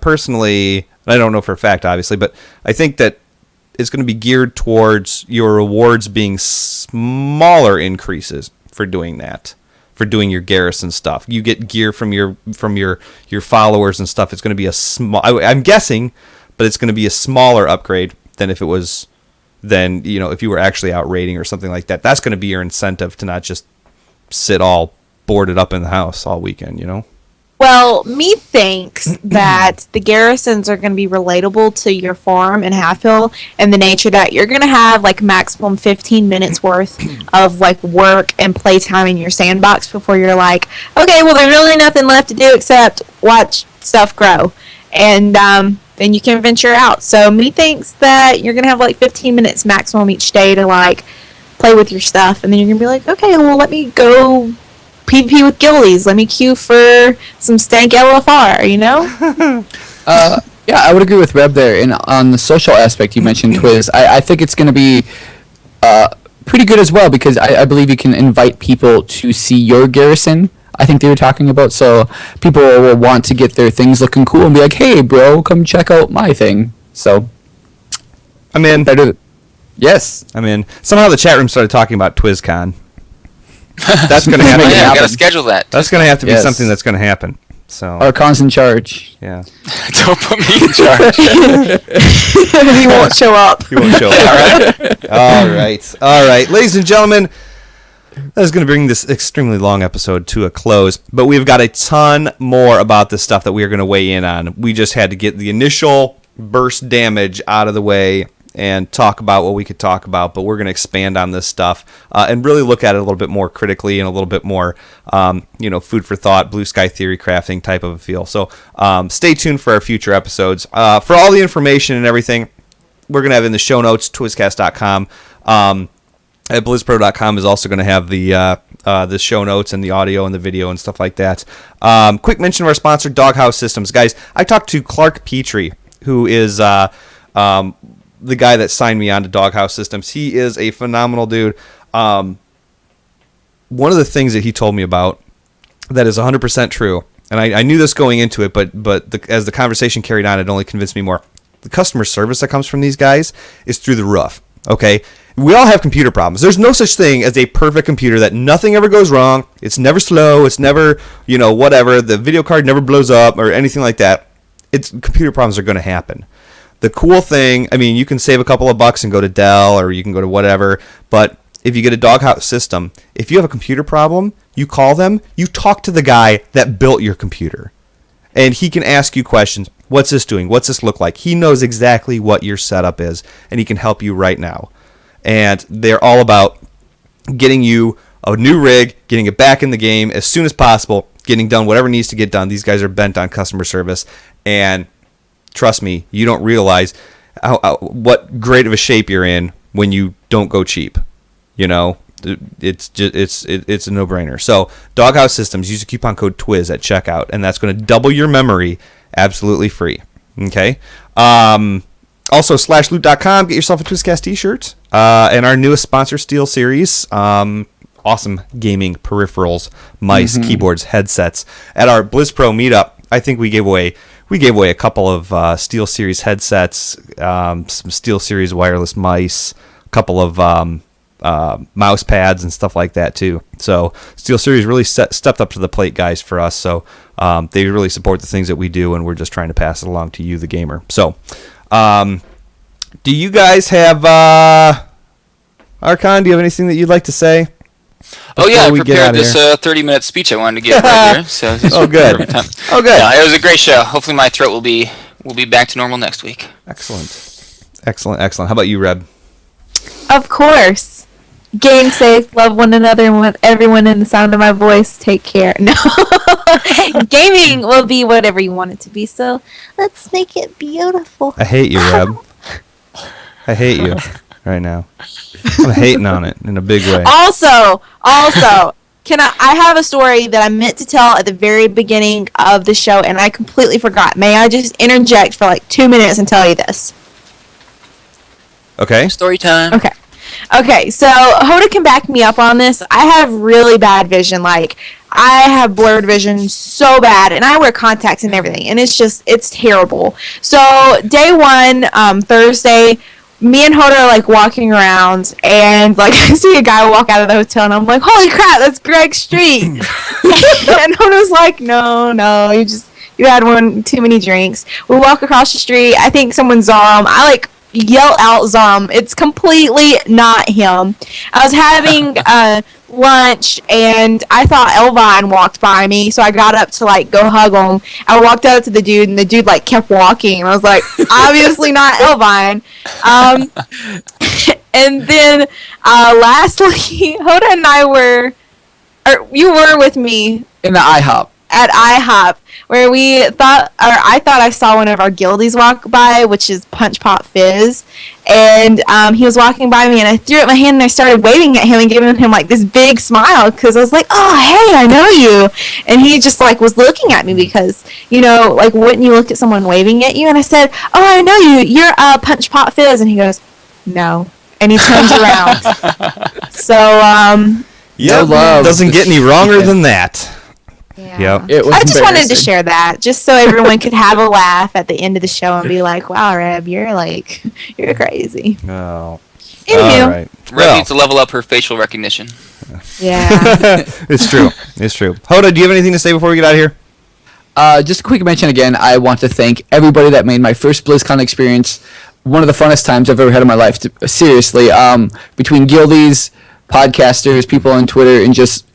personally, I don't know for a fact, obviously, but I think that it's going to be geared towards your rewards being smaller increases for doing that, for doing your garrison stuff. You get gear from your followers and stuff. It's going to be a small. I'm guessing, but it's going to be a smaller upgrade than if it was. Then, if you were actually out raiding or something like that, that's going to be your incentive to not just sit all boarded up in the house all weekend, Well, me thinks that the garrisons are going to be relatable to your farm in Halfhill, and the nature that you're going to have like maximum 15 minutes worth of like work and playtime in your sandbox before you're like, okay, well, there's really nothing left to do except watch stuff grow. And then you can venture out. So me thinks that you're going to have like 15 minutes maximum each day to like play with your stuff, and then you're gonna be like, okay, well, let me go PvP with guildies. Let me queue for some stank LFR, you know? Yeah, I would agree with Reb there. And on the social aspect you mentioned, Twiz, I think it's going to be pretty good as well, because I believe you can invite people to see your garrison. I think they were talking about, so people will want to get their things looking cool and be like, hey, bro, come check out my thing. So, I'm in. Yes. I'm in. Somehow the chat room started talking about TwizCon. That's going to happen. Oh, yeah, I gotta schedule that. That's going to have to be something that's going to happen. So Archon's in charge. Yeah. Don't put me in charge. He won't show up. He won't show up. All right. Ladies and gentlemen, that is going to bring this extremely long episode to a close, but we've got a ton more about this stuff that we are going to weigh in on. We just had to get the initial burst damage out of the way and talk about what we could talk about, but we're going to expand on this stuff and really look at it a little bit more critically and a little bit more, food for thought, blue sky theory crafting type of a feel. So stay tuned for our future episodes. For all the information and everything, we're going to have in the show notes, twizcast.com. At BlizzPro.com is also going to have the show notes and the audio and the video and stuff like that. Quick mention of our sponsor, Doghouse Systems. Guys, I talked to Clark Petrie, who is the guy that signed me on to Doghouse Systems. He is a phenomenal dude. One of the things that he told me about that is 100% true, and I knew this going into it, but as the conversation carried on, it only convinced me more. The customer service that comes from these guys is through the roof. Okay? We all have computer problems. There's no such thing as a perfect computer that nothing ever goes wrong. It's never slow. It's never, whatever. The video card never blows up or anything like that. Computer problems are going to happen. The cool thing, you can save a couple of bucks and go to Dell or you can go to whatever, but if you get a Doghouse system, if you have a computer problem, you call them, you talk to the guy that built your computer. And he can ask you questions. What's this doing? What's this look like? He knows exactly what your setup is, and he can help you right now. And they're all about getting you a new rig, getting it back in the game as soon as possible, getting done whatever needs to get done. These guys are bent on customer service, and trust me, you don't realize what great of a shape you're in when you don't go cheap. It's a no-brainer. So Doghouse Systems, use the coupon code TWIZ at checkout, and that's going to double your memory absolutely free. Okay. Also, /loot.com, get yourself a TwizCast t-shirt. And our newest sponsor, SteelSeries. Awesome gaming peripherals, mice, keyboards, headsets. At our BlizzPro meetup, I think we gave away a couple of SteelSeries headsets, some SteelSeries wireless mice, a couple of mouse pads and stuff like that too. So SteelSeries really stepped up to the plate, guys, for us. So they really support the things that we do, and we're just trying to pass it along to you, the gamer. So do you guys have Archon? Do you have anything that you'd like to say? Oh yeah, I prepared this 30-minute speech I wanted to give right here. So good. Oh good. Yeah, it was a great show. Hopefully my throat will be back to normal next week. Excellent. How about you, Reb? Of course. Game safe, love one another, and with everyone in the sound of my voice, take care. No. Gaming will be whatever you want it to be, so let's make it beautiful. I hate you, Reb. I hate you right now. I'm hating on it in a big way. Also, I have a story that I meant to tell at the very beginning of the show, and I completely forgot. May I just interject for like 2 minutes and tell you this? Okay. Story time. Okay, so Hoda can back me up on this. I have really bad vision. Like, I have blurred vision so bad, and I wear contacts and everything, and it's terrible. So, day one, Thursday, me and Hoda are, like, walking around, and, like, I see a guy walk out of the hotel, and I'm like, holy crap, that's Greg Street. And Hoda's like, no, you had one too many drinks. We walk across the street. I think someone saw him. I, like, yell out Zom. It's completely not him. I was having lunch, and I thought Elvine walked by me, so I got up to like go hug him. I walked up to the dude, and the dude like kept walking, and I was like, obviously not Elvine. And then lastly, Hoda and I you were with me in the IHOP. at IHOP where I thought I saw one of our guildies walk by, which is Punch Pop Fizz, and he was walking by me, and I threw up my hand and I started waving at him and giving him like this big smile because I was like, oh hey, I know you, and he just like was looking at me because like wouldn't you look at someone waving at you? And I said, oh, I know you, you're Punch Pop Fizz, and he goes, no, and he turns around. So yeah, doesn't get any wronger than that. Yeah. Yep. I just wanted to share that, just so everyone could have a laugh at the end of the show and be like, "Wow, Reb, you're crazy." Oh. Anywho. All right. Reb needs to level up her facial recognition. Yeah. It's true. It's true. Hoda, do you have anything to say before we get out of here? Just a quick mention again. I want to thank everybody that made my first BlizzCon experience one of the funnest times I've ever had in my life. Seriously, between guildies, podcasters, people on Twitter, and just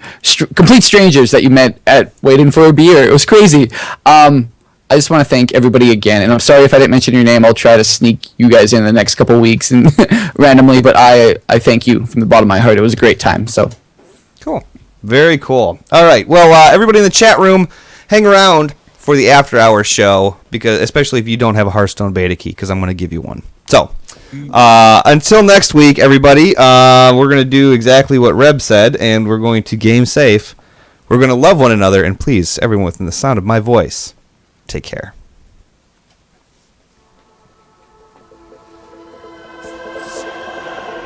complete strangers that you met at waiting for a beer. It was crazy. I just want to thank everybody again, and I'm sorry if I didn't mention your name. I'll try to sneak you guys in the next couple weeks and randomly, but I thank you from the bottom of my heart. It was a great time. So cool. Very cool. All right. Well, everybody in the chat room, hang around for the after hours show, because especially if you don't have a Hearthstone beta key, because I'm going to give you one. So until next week, everybody, we're going to do exactly what Reb said, and we're going to game safe. We're going to love one another, and please, everyone within the sound of my voice, take care.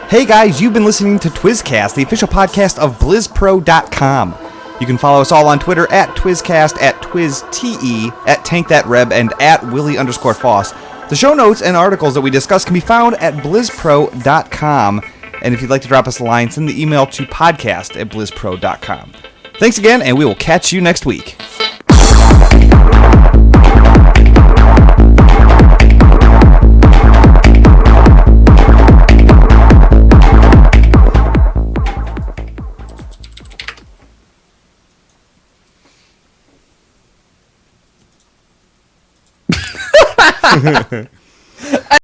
Hey guys, you've been listening to TwizCast, the official podcast of BlizzPro.com. You can follow us all on Twitter at TwizCast, at TwizTE, at TankThatReb, and at Willie_Foss. The show notes and articles that we discuss can be found at BlizzPro.com. And if you'd like to drop us a line, send the email to podcast@BlizzPro.com. Thanks again, and we will catch you next week.